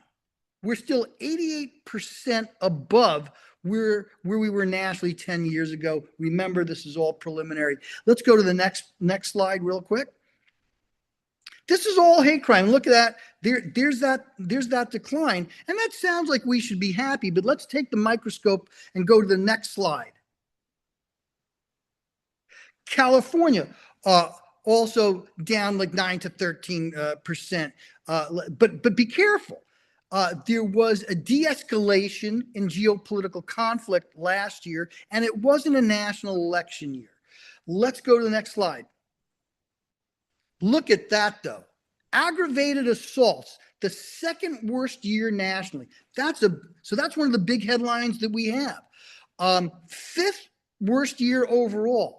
A: we're still 88% above where we were nationally 10 years ago. Remember, this is all preliminary. Let's go to the next slide real quick. This is all hate crime. Look at that. There's that decline. And that sounds like we should be happy, but let's take the microscope and go to the next slide. California, also down like 9 to 13%. But be careful. There was a de-escalation in geopolitical conflict last year, and it wasn't a national election year. Let's go to the next slide. Look at that, though. Aggravated assaults, the second worst year nationally. So that's one of the big headlines that we have. Fifth worst year overall.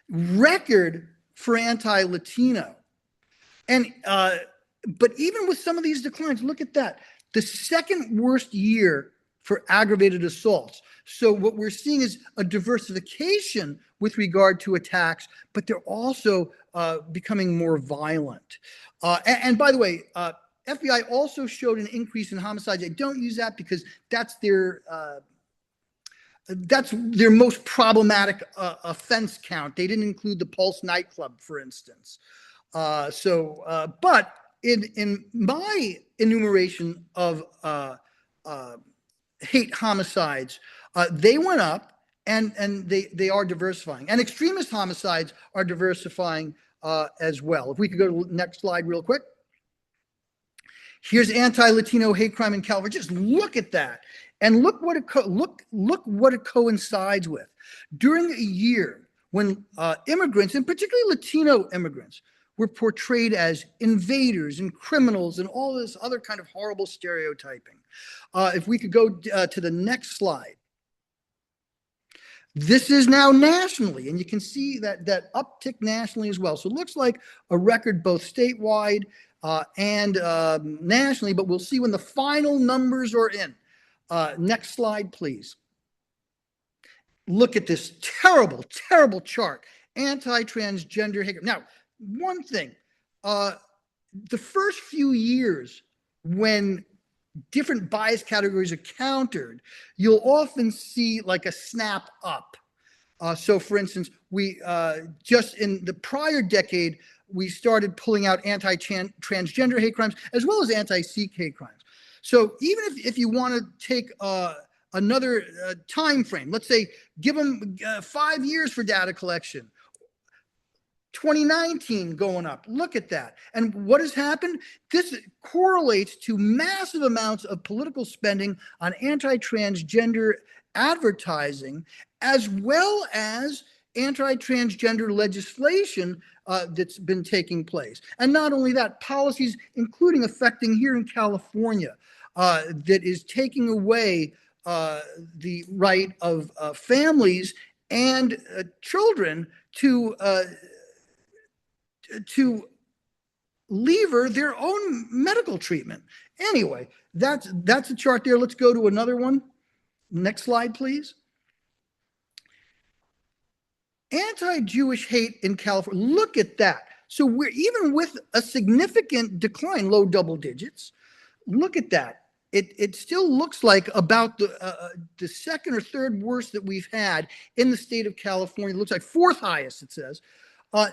A: Record for anti-Latino. And but even with some of these declines, look at that. The second worst year for aggravated assaults. So what we're seeing is a diversification with regard to attacks, but they're also becoming more violent. And by the way, FBI also showed an increase in homicides. I don't use that because that's their most problematic offense count. They didn't include the Pulse nightclub, for instance. But in my enumeration of hate homicides, they went up, and they are diversifying. And extremist homicides are diversifying as well. If we could go to the next slide real quick. Here's anti-Latino hate crime in California. Just look at that. And look what it coincides with. During a year when immigrants, and particularly Latino immigrants, were portrayed as invaders and criminals and all this other kind of horrible stereotyping. If we could go to the next slide. This is now nationally, and you can see that uptick nationally as well. So it looks like a record both statewide and nationally, but we'll see when the final numbers are in. Next slide, please. look at this terrible, terrible chart. Anti-transgender hate. Now, one thing, the first few years when different bias categories are countered, you'll often see like a snap up. So for instance, we just in the prior decade, we started pulling out anti-transgender hate crimes as well as anti-Sikh hate crimes. So even if you want to take another time frame, let's say give them 5 years for data collection, 2019 going up. Look at that. And what has happened? This correlates to massive amounts of political spending on anti-transgender advertising, as well as anti-transgender legislation that's been taking place. And not only that, policies, including affecting here in California, that is taking away the right of families and children to lever their own medical treatment. Anyway, that's a chart there. Let's go to another one. Next slide, please. Anti-Jewish hate in California. Look at that. So we're even with a significant decline, low double digits. Look at that. It still looks like about the second or third worst that we've had in the state of California. It looks like fourth highest, it says.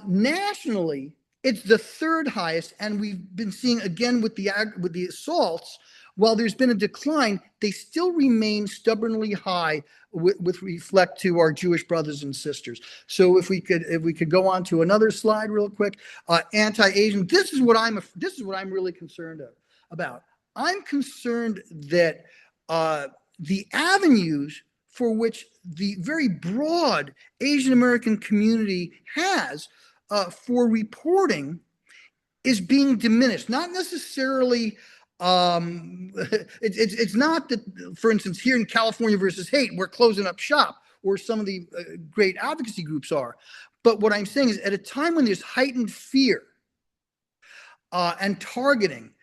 A: Nationally, it's the third highest, and we've been seeing again with the assaults. While there's been a decline, they still remain stubbornly high with respect to our Jewish brothers and sisters. So if we could go on to another slide real quick, anti-Asian. This is what I'm really concerned about. I'm concerned that the avenues for which the very broad Asian American community has for reporting is being diminished. Not necessarily, it's not that, for instance, here in California versus hate, we're closing up shop, or some of the great advocacy groups are. But what I'm saying is, at a time when there's heightened fear and targeting,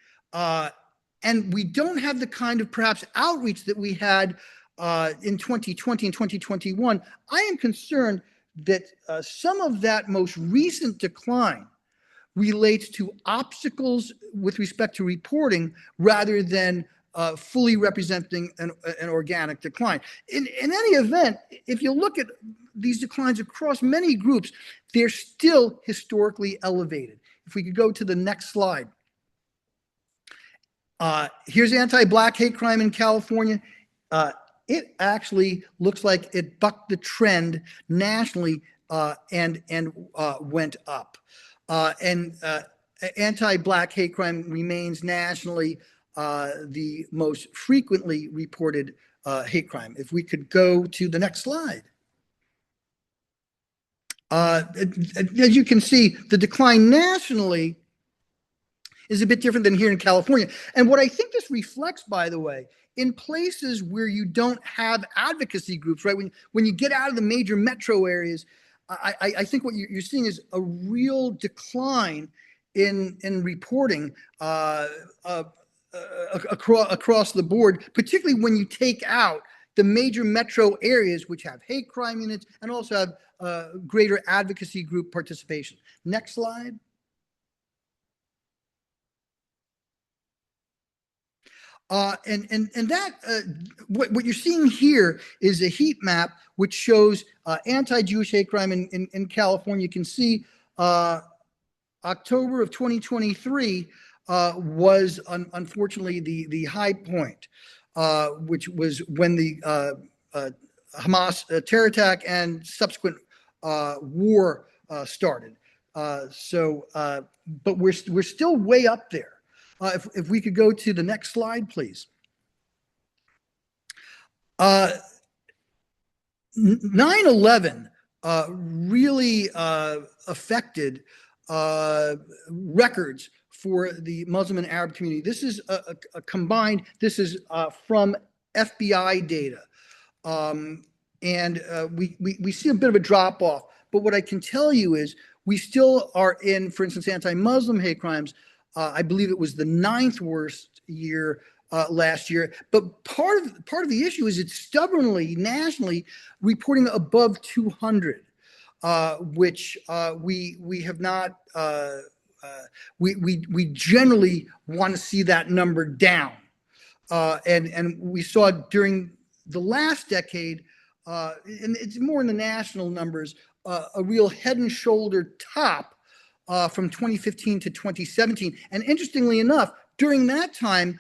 A: and we don't have the kind of perhaps outreach that we had in 2020 and 2021, I am concerned that some of that most recent decline relates to obstacles with respect to reporting rather than fully representing an organic decline. In any event, if you look at these declines across many groups, they're still historically elevated. If we could go to the next slide. Here's anti-Black hate crime in California. It actually looks like it bucked the trend nationally and went up. Anti-Black hate crime remains nationally the most frequently reported hate crime. If we could go to the next slide. As you can see, the decline nationally is a bit different than here in California. And what I think this reflects, by the way, in places where you don't have advocacy groups, right? When you get out of the major metro areas, I think what you're seeing is a real decline in reporting across the board, particularly when you take out the major metro areas, which have hate crime units and also have greater advocacy group participation. Next slide. And that what you're seeing here is a heat map which shows anti-Jewish hate crime in California. You can see October of 2023 was unfortunately the high point, which was when the Hamas terror attack and subsequent war started. But we're still way up there. If we could go to the next slide, please. 9/11 really affected records for the Muslim and Arab community. This is a combined, this is from FBI data. We see a bit of a drop off, but what I can tell you is we still are in, for instance, anti-Muslim hate crimes. I believe it was the 9th worst year last year. But part of the issue is it's stubbornly nationally reporting above 200, which we have not. We generally want to see that number down, and we saw during the last decade, and it's more in the national numbers, a real head and shoulder top from 2015 to 2017. And interestingly enough, during that time,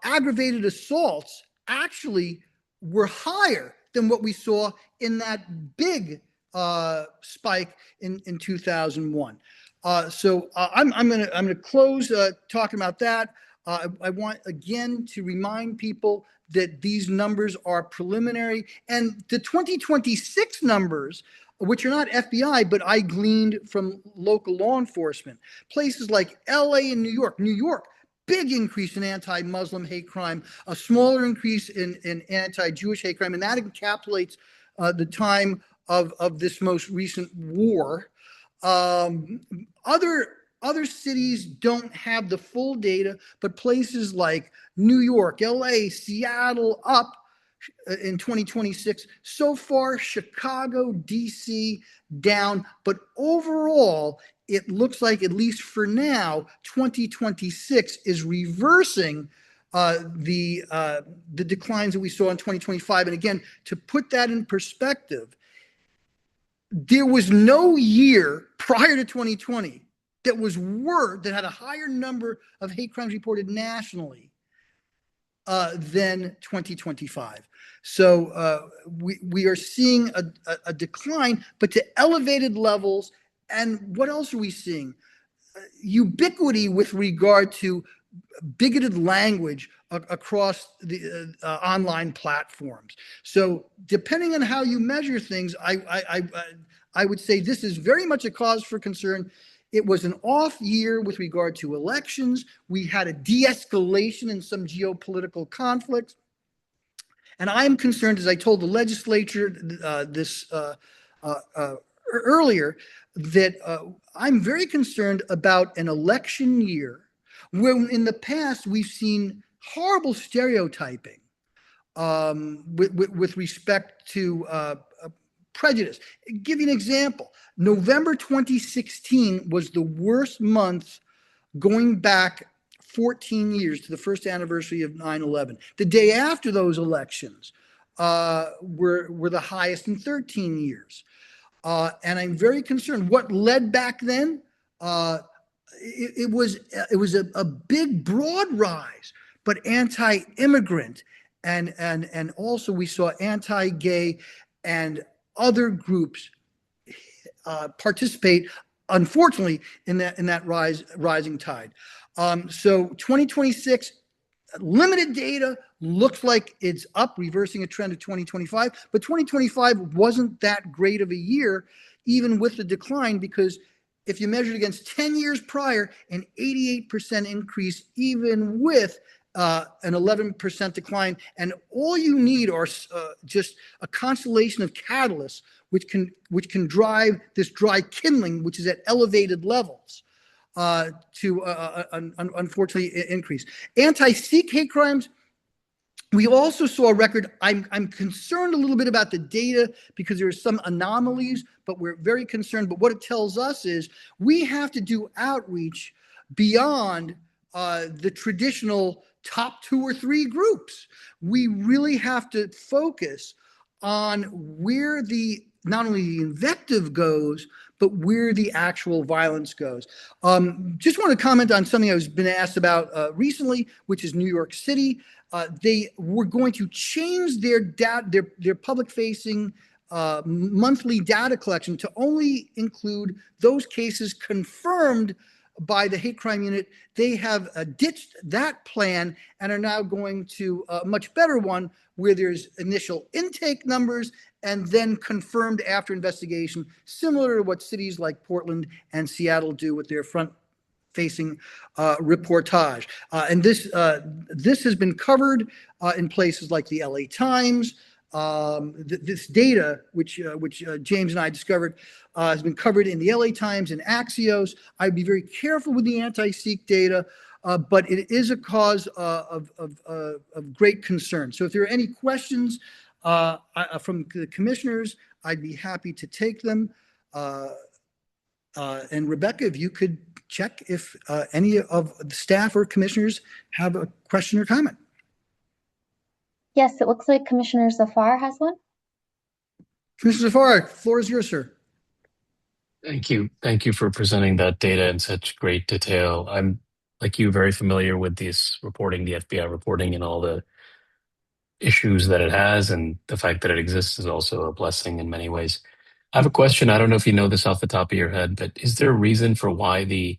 A: aggravated assaults actually were higher than what we saw in that big spike in 2001. So I'm gonna close talking about that. I want again to remind people that these numbers are preliminary, and the 2026 numbers, which are not FBI, but I gleaned from local law enforcement, places like LA and New York. New York, big increase in anti-Muslim hate crime, a smaller increase in anti-Jewish hate crime, and that encapsulates the time of this most recent war. Other cities don't have the full data, but places like New York, LA, Seattle up in 2026. So far, Chicago, DC down, but overall, it looks like, at least for now, 2026 is reversing the declines that we saw in 2025. And again, to put that in perspective, there was no year prior to 2020 that had a higher number of hate crimes reported nationally than 2025. So we are seeing a decline, but to elevated levels. And what else are we seeing? Ubiquity with regard to bigoted language across the online platforms. So depending on how you measure things, I would say this is very much a cause for concern. It was an off year with regard to elections. We had a de-escalation in some geopolitical conflicts. And I am concerned, as I told the legislature earlier, that I'm very concerned about an election year when in the past we've seen horrible stereotyping with respect to prejudice. Give you an example. November 2016 was the worst month going back 14 years to the first anniversary of 9/11. The day after those elections were the highest in 13 years. And I'm very concerned. What led back then? It was a big, broad rise, but anti-immigrant, and also we saw anti-gay and other groups participate, unfortunately, in that rising tide. So 2026, limited data, looks like it's up, reversing a trend of 2025, but 2025 wasn't that great of a year, even with the decline, because if you measure it against 10 years prior, an 88% increase, even with an 11% decline. And all you need are just a constellation of catalysts which can drive this dry kindling, which is at elevated levels, to unfortunately increase. Anti-Sikh hate crimes, we also saw a record. I'm concerned a little bit about the data because there are some anomalies, but we're very concerned. But what it tells us is we have to do outreach beyond the traditional top 2 or 3 groups. We really have to focus on where not only the invective goes, but where the actual violence goes. Just want to comment on something I was been asked about recently, which is New York City. They were going to change their public-facing monthly data collection to only include those cases confirmed by the hate crime unit. They have ditched that plan and are now going to a much better one where there's initial intake numbers and then confirmed after investigation, similar to what cities like Portland and Seattle do with their front-facing reportage. And this has been covered in places like the LA Times. This data, which James and I discovered, has been covered in the LA Times and Axios. I'd be very careful with the anti-Sikh data. but it is a cause of great concern. So if there are any questions from the commissioners, I'd be happy to take them. And Rebecca, if you could check if any of the staff or commissioners have a question or comment.
F: Yes, it looks like Commissioner Zafar has one.
A: Commissioner Zafar, floor is yours, sir.
E: Thank you. Thank you for presenting that data in such great detail. I'm, like you, very familiar with this reporting, the FBI reporting, and all the issues that it has, and the fact that it exists is also a blessing in many ways. I have a question. I don't know if you know this off the top of your head, but is there a reason for why the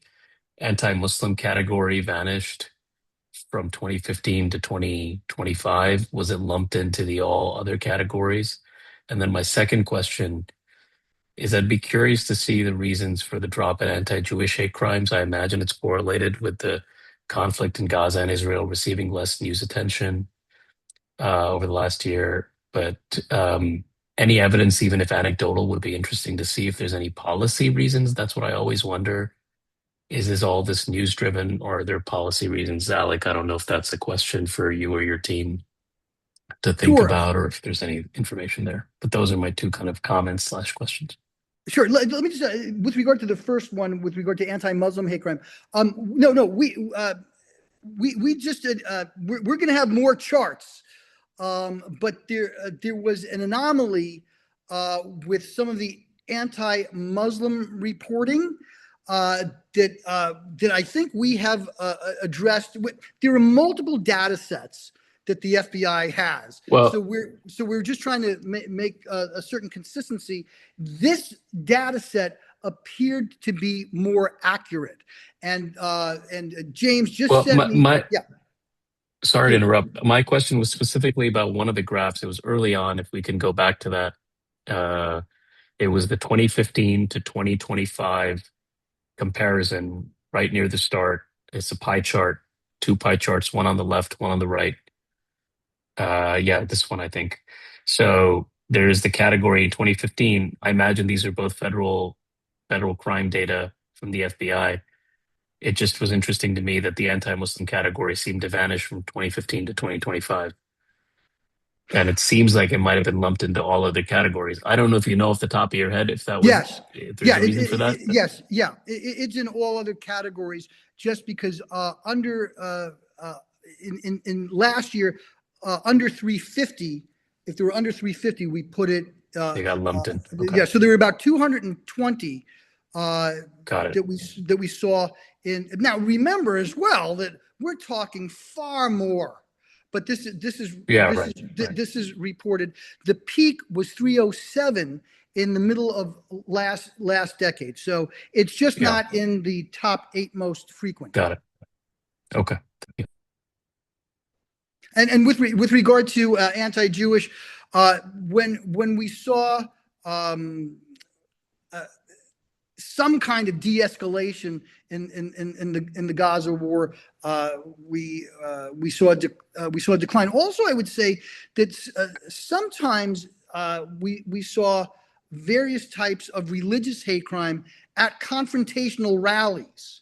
E: anti-Muslim category vanished from 2015 to 2025? Was it lumped into the all other categories? And then my second question is, I'd be curious to see the reasons for the drop in anti-Jewish hate crimes. I imagine it's correlated with the conflict in Gaza and Israel receiving less news attention over the last year. But any evidence, even if anecdotal, would be interesting to see if there's any policy reasons. That's what I always wonder. Is this news driven, or are there policy reasons? Alec, I don't know if that's a question for you or your team to think
A: Sure.
E: about, or if there's any information there. But those are my two kind of comments / questions.
A: Sure. Let me just, with regard to the first one, with regard to anti-Muslim hate crime. No, we just did. We're going to have more charts, but there was an anomaly with some of the anti-Muslim reporting that I think we have addressed. There are multiple data sets that the FBI has.
E: Well,
A: so we're just trying to make a certain consistency. This data set appeared to be more accurate, and James just sent me. Yeah.
E: Sorry to interrupt. My question was specifically about one of the graphs. It was early on. If we can go back to that, it was the 2015 to 2025 comparison right near the start. It's a pie chart, two pie charts, one on the left, one on the right. This one, I think. So there's the category in 2015. I imagine these are both federal crime data from the FBI. It just was interesting to me that the anti-Muslim category seemed to vanish from 2015 to 2025. And it seems like it might have been lumped into all other categories. I don't know if you know off the top of your head if that was, if there's a reason for that.
A: Yes. It's in all other categories just because in last year, under 350, if they were under 350, we put it.
E: They got lumped in.
A: Okay. Yeah, so there were about 220
E: Got it.
A: that we saw in. Now remember as well that we're talking far more, but this is reported. The peak was 307 in the middle of last decade, so it's just not in the top 8 most frequent.
E: Got it. Okay. Thank you.
A: And with regard to anti-Jewish, when we saw some kind of de-escalation in the Gaza war, we saw a decline. Also, I would say that sometimes we saw various types of religious hate crime at confrontational rallies.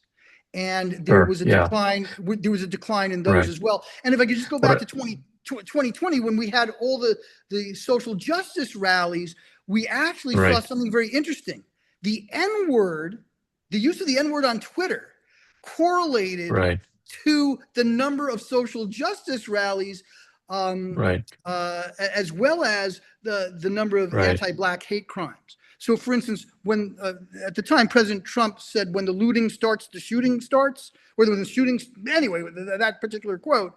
A: And there was a decline. There was a decline in those as well. And if I could just go back to 2020, when we had all the social justice rallies, we actually saw something very interesting. The N-word, the use of the N-word on Twitter, correlated to the number of social justice rallies, as well as the number of anti-Black hate crimes. So, for instance, when at the time President Trump said, "When the looting starts, the shooting starts," or when the shootings, anyway, that particular quote,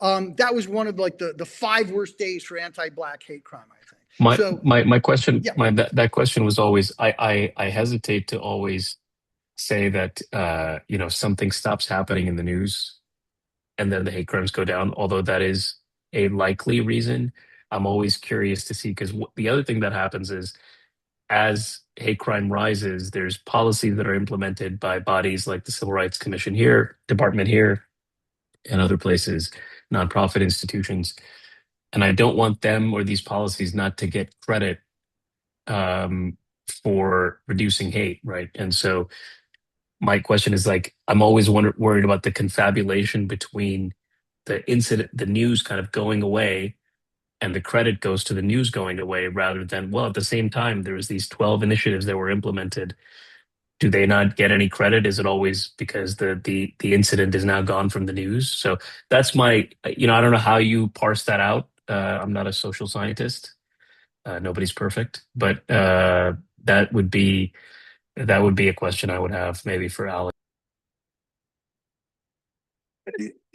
A: that was one of the 5 worst days for anti-Black hate crime, I think.
E: My question, that question was always, I hesitate to always say that something stops happening in the news and then the hate crimes go down, although that is a likely reason. I'm always curious to see, because the other thing that happens is, as hate crime rises, there's policies that are implemented by bodies like the Civil Rights Commission here, department here, and other places, nonprofit institutions. And I don't want them or these policies not to get credit for reducing hate, right? And so my question is like, I'm always worried about the confabulation between the incident, the news kind of going away, and the credit goes to the news going away, rather than, well, at the same time, there was these 12 initiatives that were implemented. Do they not get any credit? Is it always because the incident is now gone from the news? So that's my, I don't know how you parse that out. I'm not a social scientist. Nobody's perfect, but that would be a question I would have maybe for Alex.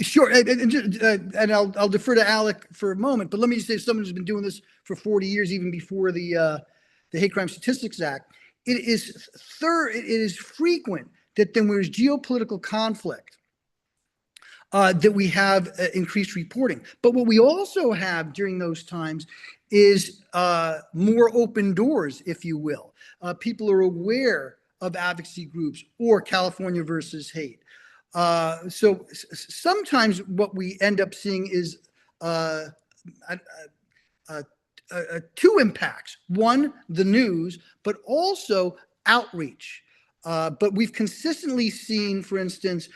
A: Sure, and I'll defer to Alec for a moment, but let me just say, someone who's been doing this for 40 years, even before the Hate Crime Statistics Act, it is frequent that then there's geopolitical conflict, that we have increased reporting. But what we also have during those times is more open doors, if you will. People are aware of advocacy groups or California versus hate. So sometimes what we end up seeing is two impacts. One, the news, but also outreach. But we've consistently seen, for instance,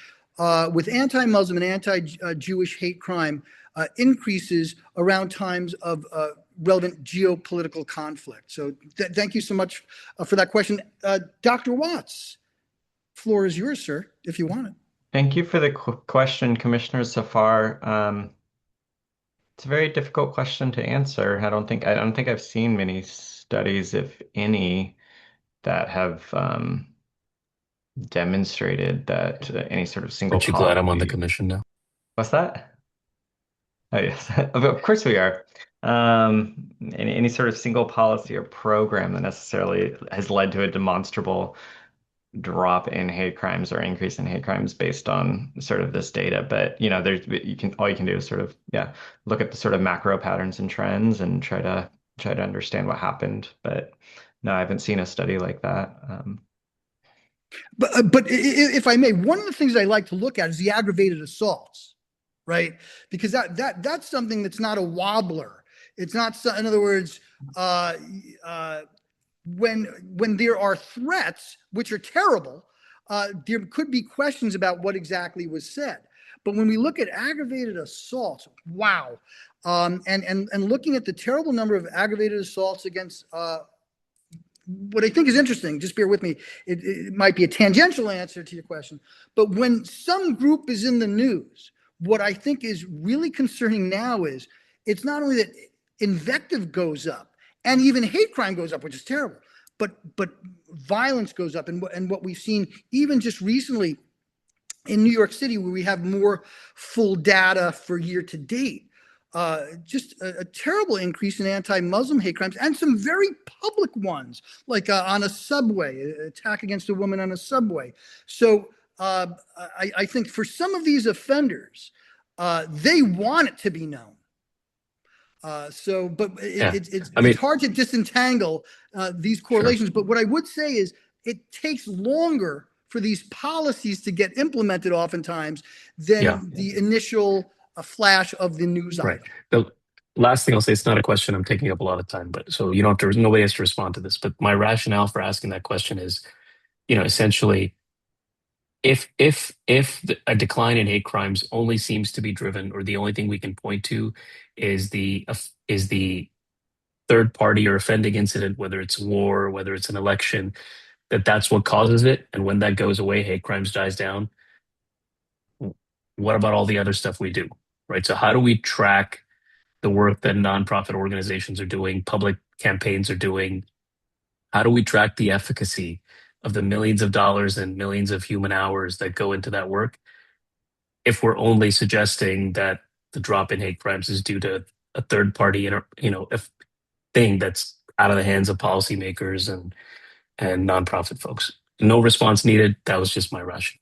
A: with anti-Muslim and anti-Jewish hate crime increases around times of relevant geopolitical conflict. So thank you so much for that question. Dr. Watts, floor is yours, sir, if you want it.
B: Thank you for the question, Commissioner Zafar. It's a very difficult question to answer. I don't think I've seen many studies, if any, that have demonstrated that any sort of single
E: Aren't you glad I'm on the
B: policy.
E: commission now?
B: What's that? Oh, yes, of course we are. Any sort of single policy or program that necessarily has led to a demonstrable drop in hate crimes or increase in hate crimes based on sort of this data. But all you can do is sort of look at the sort of macro patterns and trends and try to understand what happened. But no, I haven't seen a study like that.
A: But if I may, one of the things I like to look at is the aggravated assaults, right? Because that's something that's not a wobbler. It's not, in other words, when there are threats, which are terrible, there could be questions about what exactly was said. But when we look at aggravated assaults, wow. And looking at the terrible number of aggravated assaults against what I think is interesting, just bear with me, it might be a tangential answer to your question, but when some group is in the news, what I think is really concerning now is it's not only that invective goes up and even hate crime goes up, which is terrible, but violence goes up. And what we've seen even just recently in New York City, where we have more full data for year to date, just a terrible increase in anti-Muslim hate crimes and some very public ones, like on a subway, attack against a woman on a subway. So I think for some of these offenders, they want it to be known. It's hard to disentangle these correlations. Sure. But what I would say is it takes longer for these policies to get implemented oftentimes than the initial flash of the news item.
E: Right. The last thing I'll say, it's not a question, I'm taking up a lot of time, but so you don't have to, nobody has to respond to this. But my rationale for asking that question is, essentially, if a decline in hate crimes only seems to be driven, or the only thing we can point to is the third party or offending incident, whether it's war, whether it's an election, that's what causes it, and when that goes away, hate crimes dies down. What about all the other stuff we do, right? So how do we track the work that nonprofit organizations are doing, public campaigns are doing? How do we track the efficacy of the millions of dollars and millions of human hours that go into that work if we're only suggesting that the drop in hate crimes is due to a third party, thing that's out of the hands of policymakers and nonprofit folks? No response needed. That was just my rationale.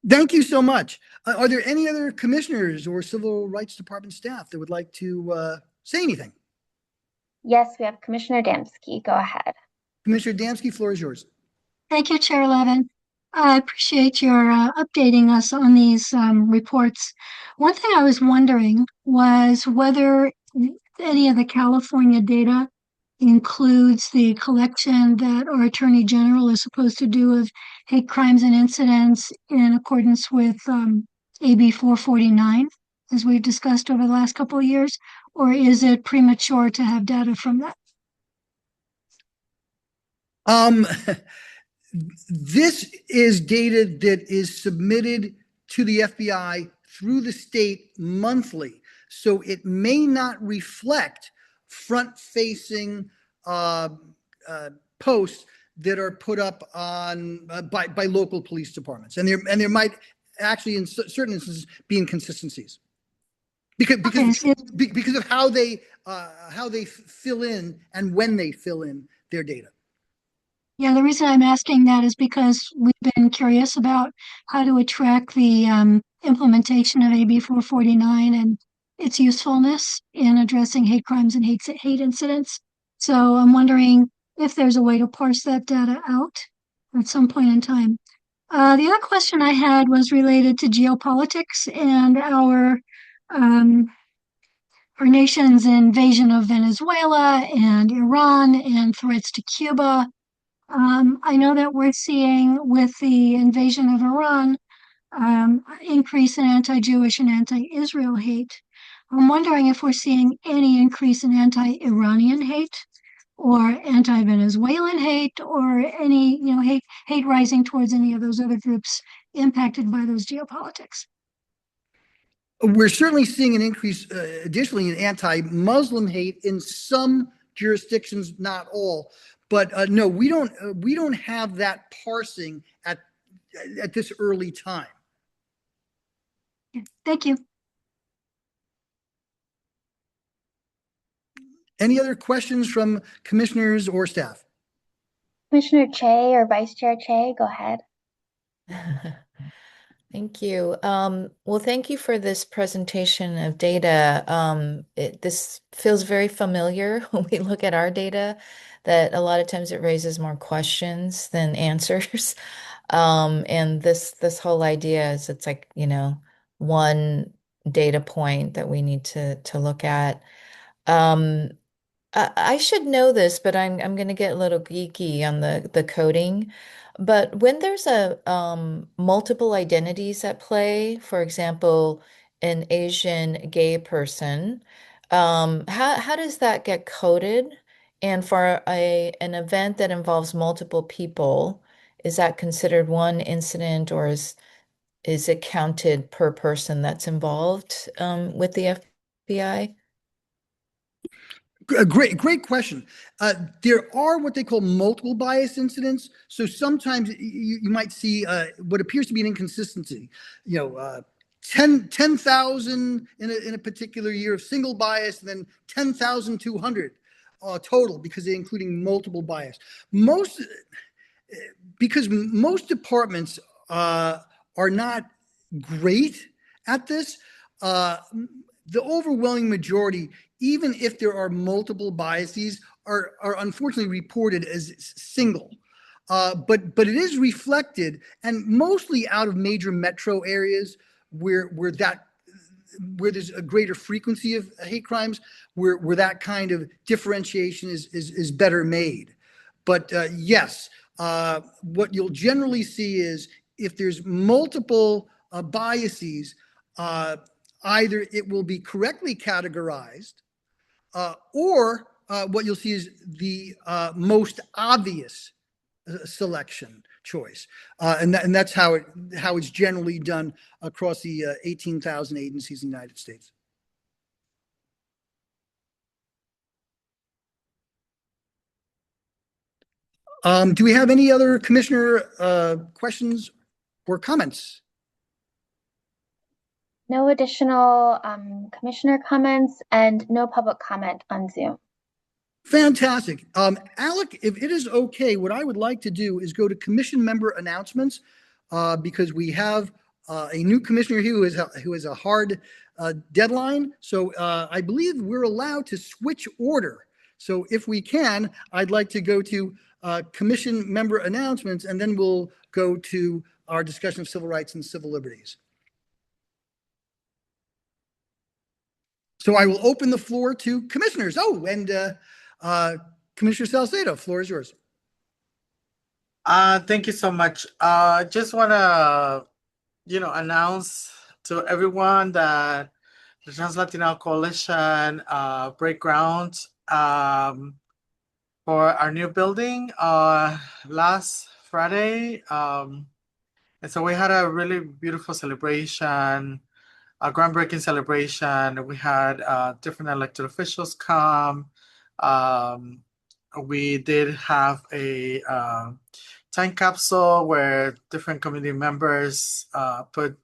A: Thank you so much. Are there any other commissioners or Civil Rights Department staff that would like to say anything?
F: Yes, we have Commissioner Damsky. Go ahead.
A: Commissioner Damsky, floor is yours.
D: Thank you, Chair Levin. I appreciate your updating us on these reports. One thing I was wondering was whether any of the California data includes the collection that our Attorney General is supposed to do of hate crimes and incidents in accordance with AB 449, as we've discussed over the last couple of years, or is it premature to have data from that?
A: This is data that is submitted to the FBI through the state monthly, so it may not reflect front-facing posts that are put up on by local police departments, and there might actually, in certain instances, be inconsistencies because of how they fill in and when they fill in their data.
D: Yeah, the reason I'm asking that is because we've been curious about how to track the implementation of AB 449 and its usefulness in addressing hate crimes and hate incidents. So I'm wondering if there's a way to parse that data out at some point in time. The other question I had was related to geopolitics and our nation's invasion of Venezuela and Iran and threats to Cuba. I know that we're seeing with the invasion of Iran, increase in anti-Jewish and anti-Israel hate. I'm wondering if we're seeing any increase in anti-Iranian hate or anti-Venezuelan hate or any, hate rising towards any of those other groups impacted by those geopolitics.
A: We're certainly seeing an increase, additionally, in anti-Muslim hate in some jurisdictions, not all. But no, we don't have that parsing at this early time.
D: Thank you.
A: Any other questions from commissioners or staff?
F: Commissioner Che or Vice Chair Che, go ahead.
K: Thank you. Well, thank you for this presentation of data. This feels very familiar when we look at our data, that a lot of times it raises more questions than answers. And this whole idea is it's like, one data point that we need to look at. I should know this, but I'm going to get a little geeky on the coding. But when there's a multiple identities at play, for example, an Asian gay person, how does that get coded? And for an event that involves multiple people, is that considered one incident, or is it counted per person that's involved with the FBI?
A: Great question. There are what they call multiple bias incidents. So sometimes you might see what appears to be an inconsistency. 10,000 in a particular year of single bias, and then 10,200 total because they're including multiple bias. Because most departments are not great at this. The overwhelming majority, even if there are multiple biases, are unfortunately reported as single. But it is reflected, and mostly out of major metro areas where there's a greater frequency of hate crimes, where that kind of differentiation is better made. But yes, what you'll generally see is if there's multiple biases, either it will be correctly categorized, or what you'll see is the most obvious selection choice, and that's how it's generally done across the 18,000 agencies in the United States. Do we have any other commissioner questions or comments?
F: No additional commissioner comments and no public comment on Zoom.
A: Fantastic. Alec, if it is okay, what I would like to do is go to commission member announcements, because we have a new commissioner here who has a hard deadline. So I believe we're allowed to switch order. So if we can, I'd like to go to commission member announcements, and then we'll go to our discussion of civil rights and civil liberties. So I will open the floor to commissioners. Oh, and Commissioner Salcedo, floor is yours.
J: Thank you so much. Just want to, announce to everyone that the Trans Latino Coalition break ground for our new building last Friday. And so we had a really beautiful celebration, a groundbreaking celebration. We had different elected officials come. We did have a time capsule where different community members put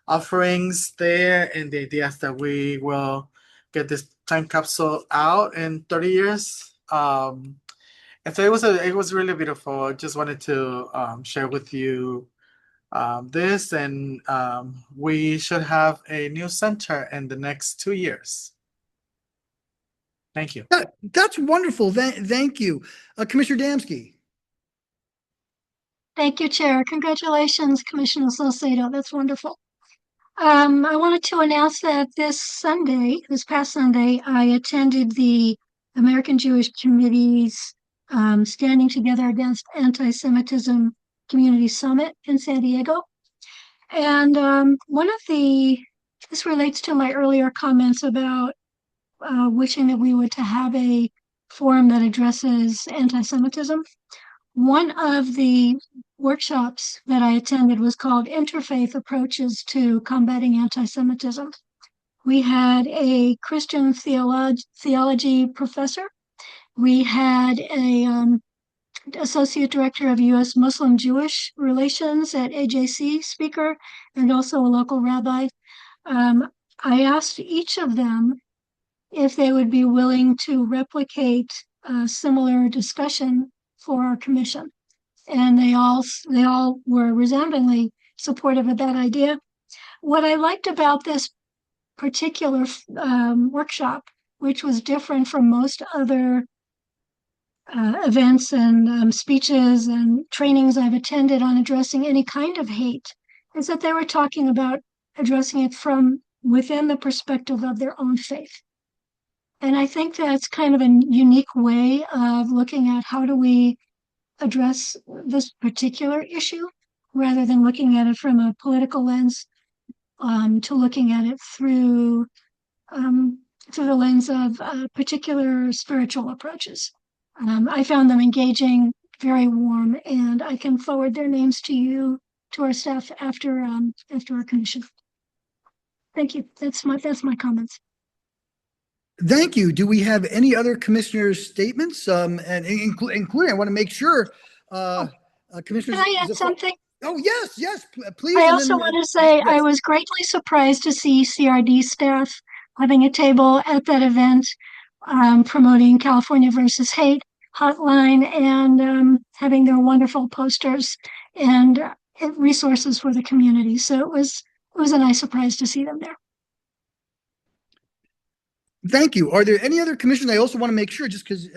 J: offerings there, and the idea is that we will get this time capsule out in 30 years. And so it was really beautiful. I just wanted to share with you this, and we should have a new center in the next 2 years. Thank you.
A: That's wonderful. Thank you. Commissioner Damsky.
D: Thank you, Chair. Congratulations, Commissioner Salcedo. That's wonderful. I wanted to announce that this past Sunday, I attended the American Jewish Committee's Standing Together Against Anti-Semitism Community Summit in San Diego. And this relates to my earlier comments about wishing that we were to have a forum that addresses anti-Semitism. One of the workshops that I attended was called Interfaith Approaches to Combating Anti-Semitism. We had a Christian theology professor. We had a associate director of U.S. Muslim-Jewish Relations at AJC speaker, and also a local rabbi. I asked each of them if they would be willing to replicate a similar discussion for our commission. And they all were resoundingly supportive of that idea. What I liked about this particular workshop, which was different from most other events and speeches and trainings I've attended on addressing any kind of hate, is that they were talking about addressing it from within the perspective of their own faith. And I think that's kind of a unique way of looking at how do we address this particular issue, rather than looking at it from a political lens, to looking at it through the lens of particular spiritual approaches. I found them engaging, very warm, and I can forward their names to our staff after our commission. Thank you. That's my comments.
A: Thank you. Do we have any other commissioners' statements? And including, I want to make sure, commissioners.
D: Can I add something?
A: Oh, yes, please.
D: I also want to say I was greatly surprised to see CRD staff having a table at that event, promoting California versus Hate hotline, and having their wonderful posters and resources for the community. So it was a nice surprise to see them there.
A: Thank you. Are there any other commissioners? I also want to make sure, just because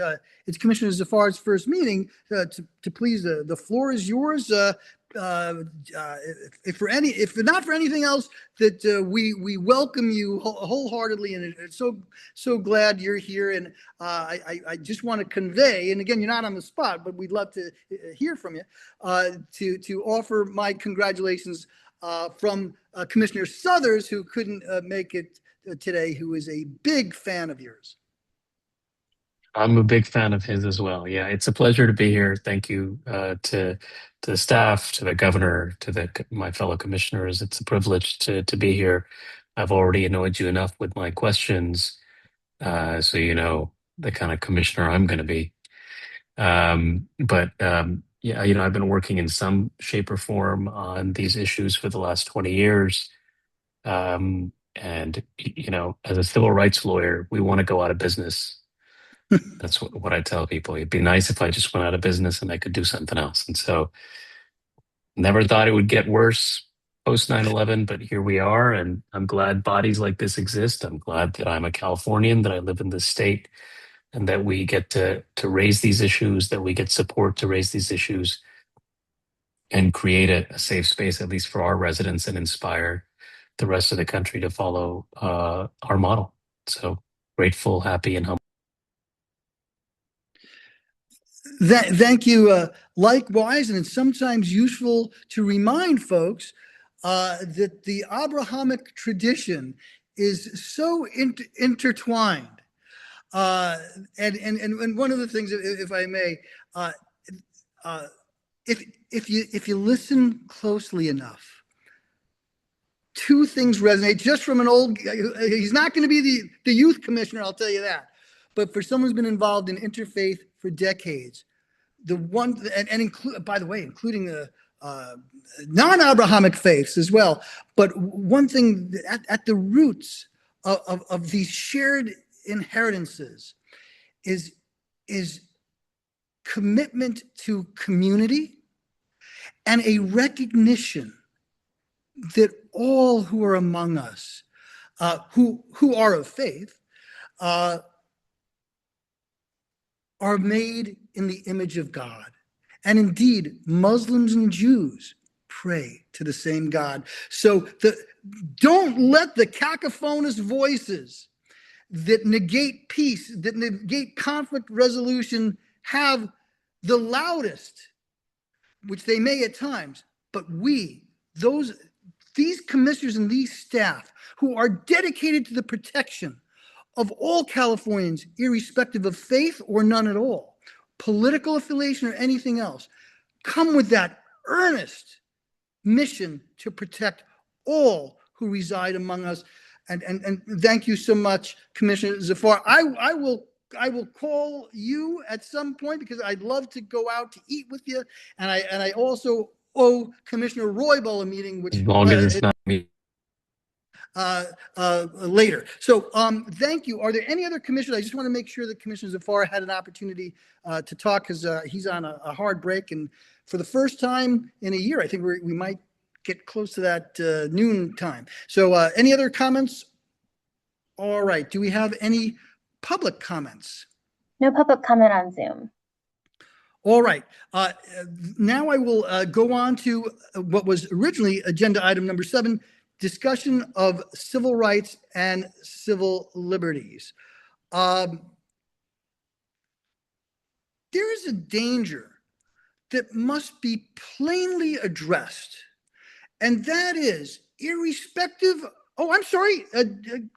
A: it's Commissioner Zafar's first meeting, to please, the floor is yours. If not for anything else, that we welcome you wholeheartedly, and it's so glad you're here. And I just want to convey, and again, you're not on the spot, but we'd love to hear from you, to offer my congratulations from Commissioner Suthers, who couldn't make it today, who is a big fan of yours.
E: I'm a big fan of his as well. Yeah, it's a pleasure to be here. Thank you to the staff, to the governor, to my fellow commissioners. It's a privilege to be here. I've already annoyed you enough with my questions, so you know the kind of commissioner I'm going to be. Yeah, I've been working in some shape or form on these issues for the last 20 years. And as a civil rights lawyer, we want to go out of business. That's what I tell people. It'd be nice if I just went out of business and I could do something else. And so never thought it would get worse post 9/11, but here we are. And I'm glad bodies like this exist. I'm glad that I'm a Californian, that I live in this state, and that we get to raise these issues, that we get support to raise these issues and create a safe space, at least for our residents, and inspire the rest of the country to follow our model. So grateful, happy, and humble.
A: Thank you. Likewise, and it's sometimes useful to remind folks that the Abrahamic tradition is so intertwined. And one of the things, if I may, if you listen closely enough, two things resonate just from an old. He's not going to be the youth commissioner, I'll tell you that. But for someone who's been involved in interfaith for decades, the one by the way, including the non-Abrahamic faiths as well. But one thing at the roots of these shared inheritances is commitment to community and a recognition that all who are among us, who are of faith, are made in the image of God. And indeed, Muslims and Jews pray to the same God. So don't let the cacophonous voices that negate peace, that negate conflict resolution, have the loudest, which they may at times, but these commissioners and these staff who are dedicated to the protection of all Californians, irrespective of faith or none at all, political affiliation or anything else, come with that earnest mission to protect all who reside among us. And thank you so much, Commissioner Zafar. I will call you at some point because I'd love to go out to eat with you, and I also owe Commissioner Roybal a meeting, which
E: As long as it's not me.
A: Later. So thank you. Are there any other commissioners? I just want to make sure that Commissioner Zafar had an opportunity to talk because he's on a hard break, and for the first time in a year, I think we might get close to that noon time. So any other comments? All right. Do we have any public comments?
F: No public comment on Zoom.
A: All right. Now I will go on to what was originally agenda item number 7, discussion of civil rights and civil liberties. There is a danger that must be plainly addressed, and that is irrespective. Oh, I'm sorry,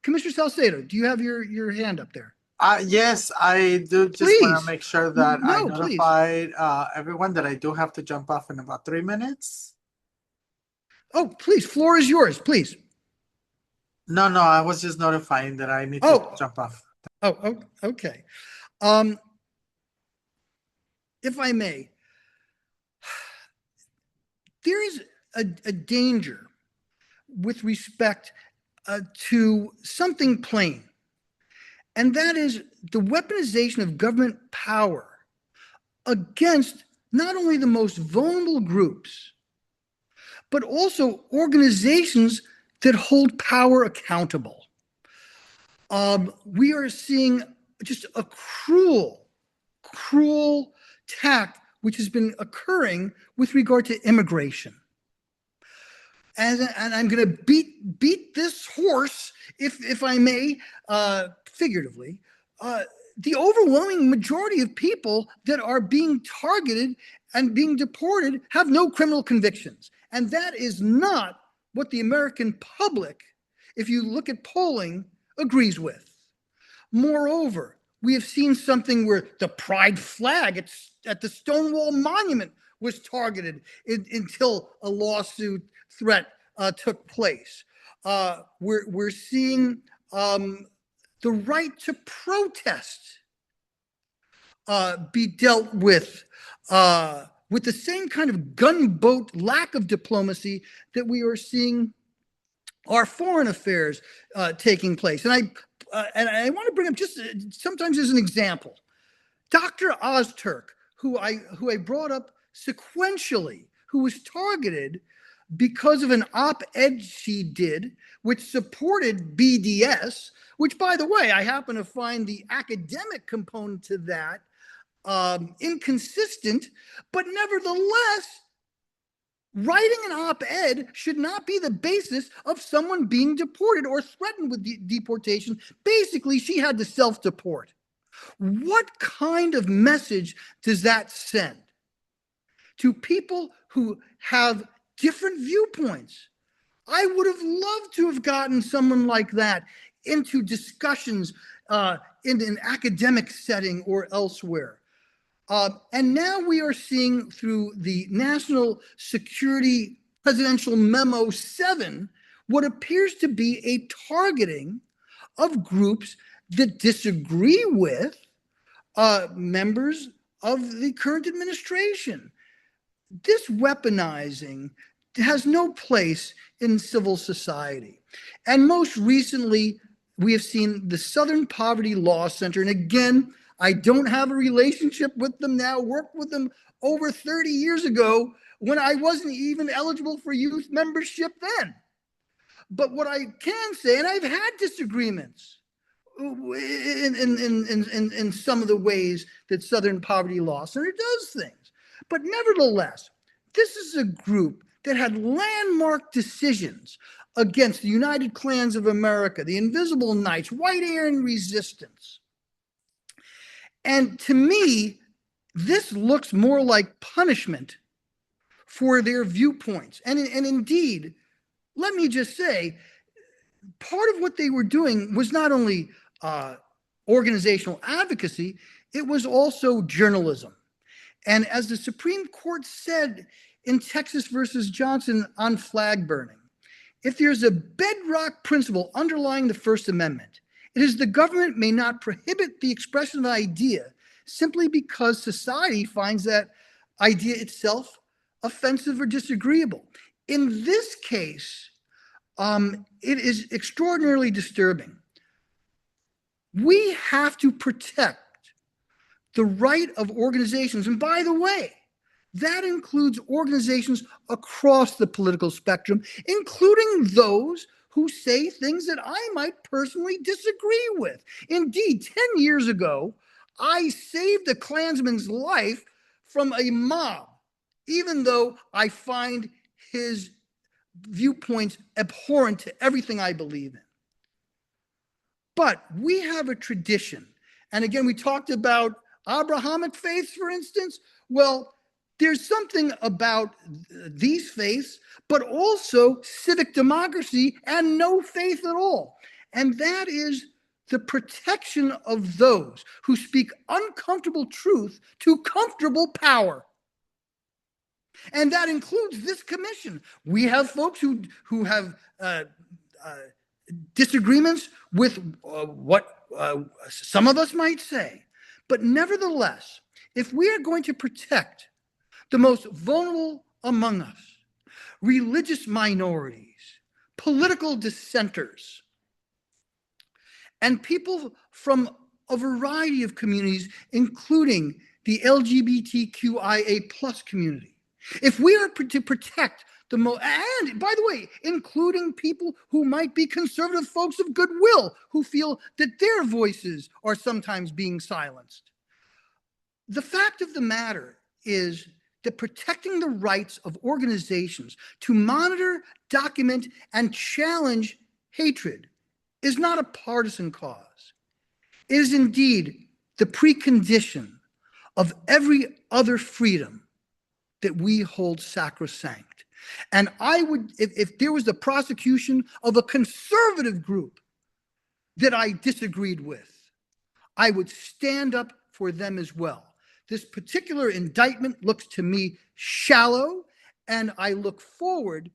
A: Commissioner Salcedo, do you have your hand up there?
J: Yes, I do just want to
A: Please.
J: make sure that I
A: No, please.
J: notified everyone that I do have to jump off in about 3 minutes.
A: Oh, please, floor is yours, please.
J: No, I was just notifying that I need to jump off.
A: Oh, okay. If I may, there is a danger with respect to something plain, and that is the weaponization of government power against not only the most vulnerable groups, but also organizations that hold power accountable. We are seeing just a cruel tact which has been occurring with regard to immigration. And I'm going to beat this horse, if I may, figuratively. The overwhelming majority of people that are being targeted and being deported have no criminal convictions. And that is not what the American public, if you look at polling, agrees with. Moreover, we have seen something where the pride flag at the Stonewall Monument was targeted until a lawsuit threat took place. We're seeing the right to protest be dealt with the same kind of gunboat lack of diplomacy that we are seeing our foreign affairs taking place. And I want to bring up just sometimes as an example, Dr. Ozturk, who I brought up sequentially, who was targeted because of an op-ed she did, which supported BDS, which, by the way, I happen to find the academic component to that inconsistent, but nevertheless, writing an op-ed should not be the basis of someone being deported or threatened with deportation. Basically, she had to self-deport. What kind of message does that send to people who have different viewpoints? I would have loved to have gotten someone like that into discussions in an academic setting or elsewhere. And now we are seeing through the National Security Presidential Memo 7 what appears to be a targeting of groups that disagree with members of the current administration. This weaponizing has no place in civil society. And most recently, we have seen the Southern Poverty Law Center. And again, I don't have a relationship with them now, worked with them over 30 years ago when I wasn't even eligible for youth membership then. But what I can say, and I've had disagreements in some of the ways that Southern Poverty Law Center does things. But nevertheless, this is a group that had landmark decisions against the United Klans of America, the Invisible Knights, White Aryan Resistance. And to me, this looks more like punishment for their viewpoints. And indeed, let me just say, part of what they were doing was not only organizational advocacy, it was also journalism. And as the Supreme Court said in Texas versus Johnson on flag burning, if there's a bedrock principle underlying the First Amendment, it is the government may not prohibit the expression of an idea simply because society finds that idea itself offensive or disagreeable. In this case, it is extraordinarily disturbing. We have to protect the right of organizations. And by the way, that includes organizations across the political spectrum, including those who say things that I might personally disagree with. Indeed, 10 years ago, I saved a Klansman's life from a mob, even though I find his viewpoints abhorrent to everything I believe in. But we have a tradition. And again, we talked about Abrahamic faiths, for instance. Well, there's something about these faiths, but also civic democracy and no faith at all. And that is the protection of those who speak uncomfortable truth to comfortable power. And that includes this commission. We have folks who have disagreements with what some of us might say. But nevertheless, if we are going to protect the most vulnerable among us, religious minorities, political dissenters, and people from a variety of communities, including the LGBTQIA plus community, if we are to protect the most, and by the way, including people who might be conservative folks of goodwill who feel that their voices are sometimes being silenced. The fact of the matter is that protecting the rights of organizations to monitor, document, and challenge hatred is not a partisan cause. It is indeed the precondition of every other freedom that we hold sacrosanct. And I would, if there was the prosecution of a conservative group that I disagreed with, I would stand up for them as well. This particular indictment looks to me shallow, and I look forward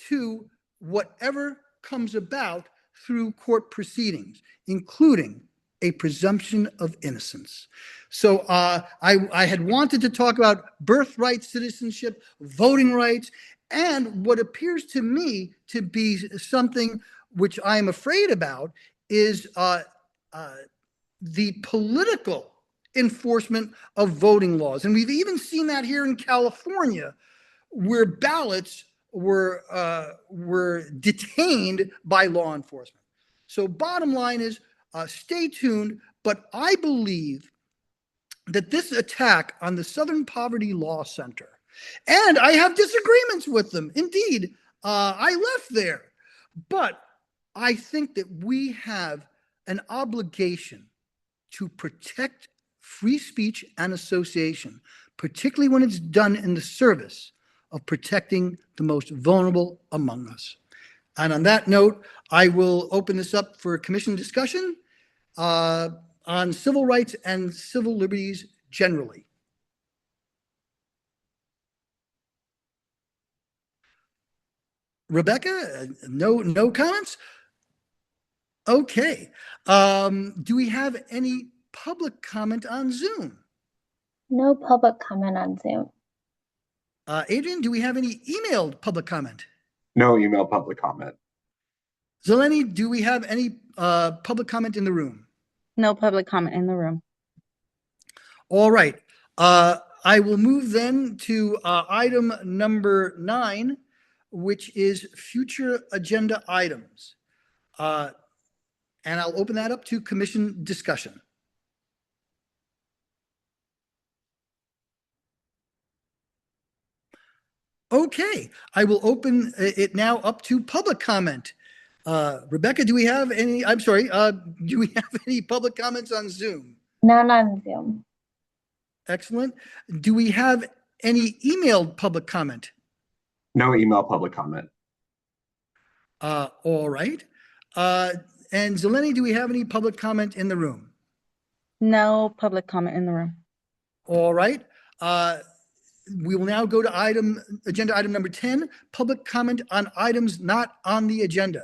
A: to whatever comes about through court proceedings, including a presumption of innocence. So I had wanted to talk about birthright citizenship, voting rights, and what appears to me to be something which I am afraid about is the political enforcement of voting laws. And we've even seen that here in California, where ballots were detained by law enforcement. So bottom line is, stay tuned, but I believe that this attack on the Southern Poverty Law Center, and I have disagreements with them. Indeed, I left there, but I think that we have an obligation to protect free speech and association, particularly when it's done in the service of protecting the most vulnerable among us. And on that note, I will open this up for commission discussion on civil rights and civil liberties generally. Rebecca, no comments? Okay. Do we have any public comment on Zoom?
F: No public comment on Zoom.
A: Adrian, do we have any emailed public comment?
G: No email public comment.
A: Zeleny, do we have any public comment in the room?
H: No public comment in the room.
A: All right. I will move then to item number 9, which is future agenda items. And I'll open that up to commission discussion. Okay, I will open it now up to public comment. Rebecca, do we have any, do we have any public comments on Zoom?
F: None on Zoom.
A: Excellent. Do we have any emailed public comment?
G: No email public comment.
A: All right. And Zeleny, do we have any public comment in the room?
H: No public comment in the room.
A: All right. We will now go to agenda item number 10, public comment on items not on the agenda.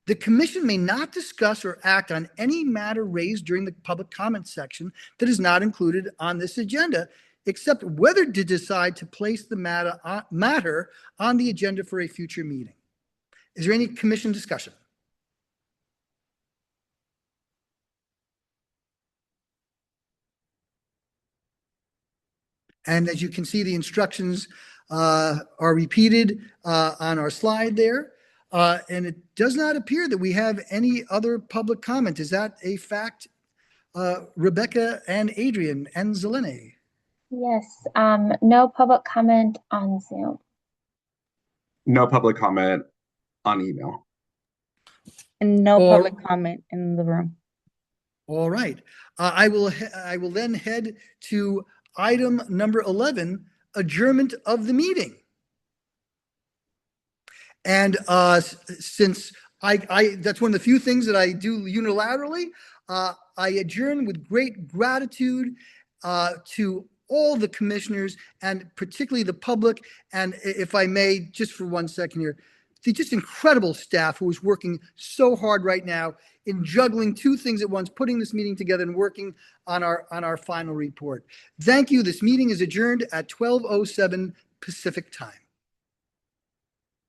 A: The commission may not discuss or act on any matter raised during the public comment section that is not included on this agenda, except whether to decide to place the matter on the agenda for a future meeting. Is there any commission discussion? And as you can see, the instructions are repeated on our slide there. And it does not appear that we have any other public comment. Is that a fact, Rebecca and Adrian and Zeleny?
F: Yes, no public comment on Zoom.
G: No public comment on email.
H: And no public comment in the room.
A: All right. I will then head to item number 11, adjournment of the meeting. And since that's one of the few things that I do unilaterally, I adjourn with great gratitude to all the commissioners and particularly the public. And if I may, just for 1 second here, the just incredible staff who is working so hard right now in juggling 2 things at once, putting this meeting together and working on our final report. Thank you. This meeting is adjourned at 12:07 Pacific time.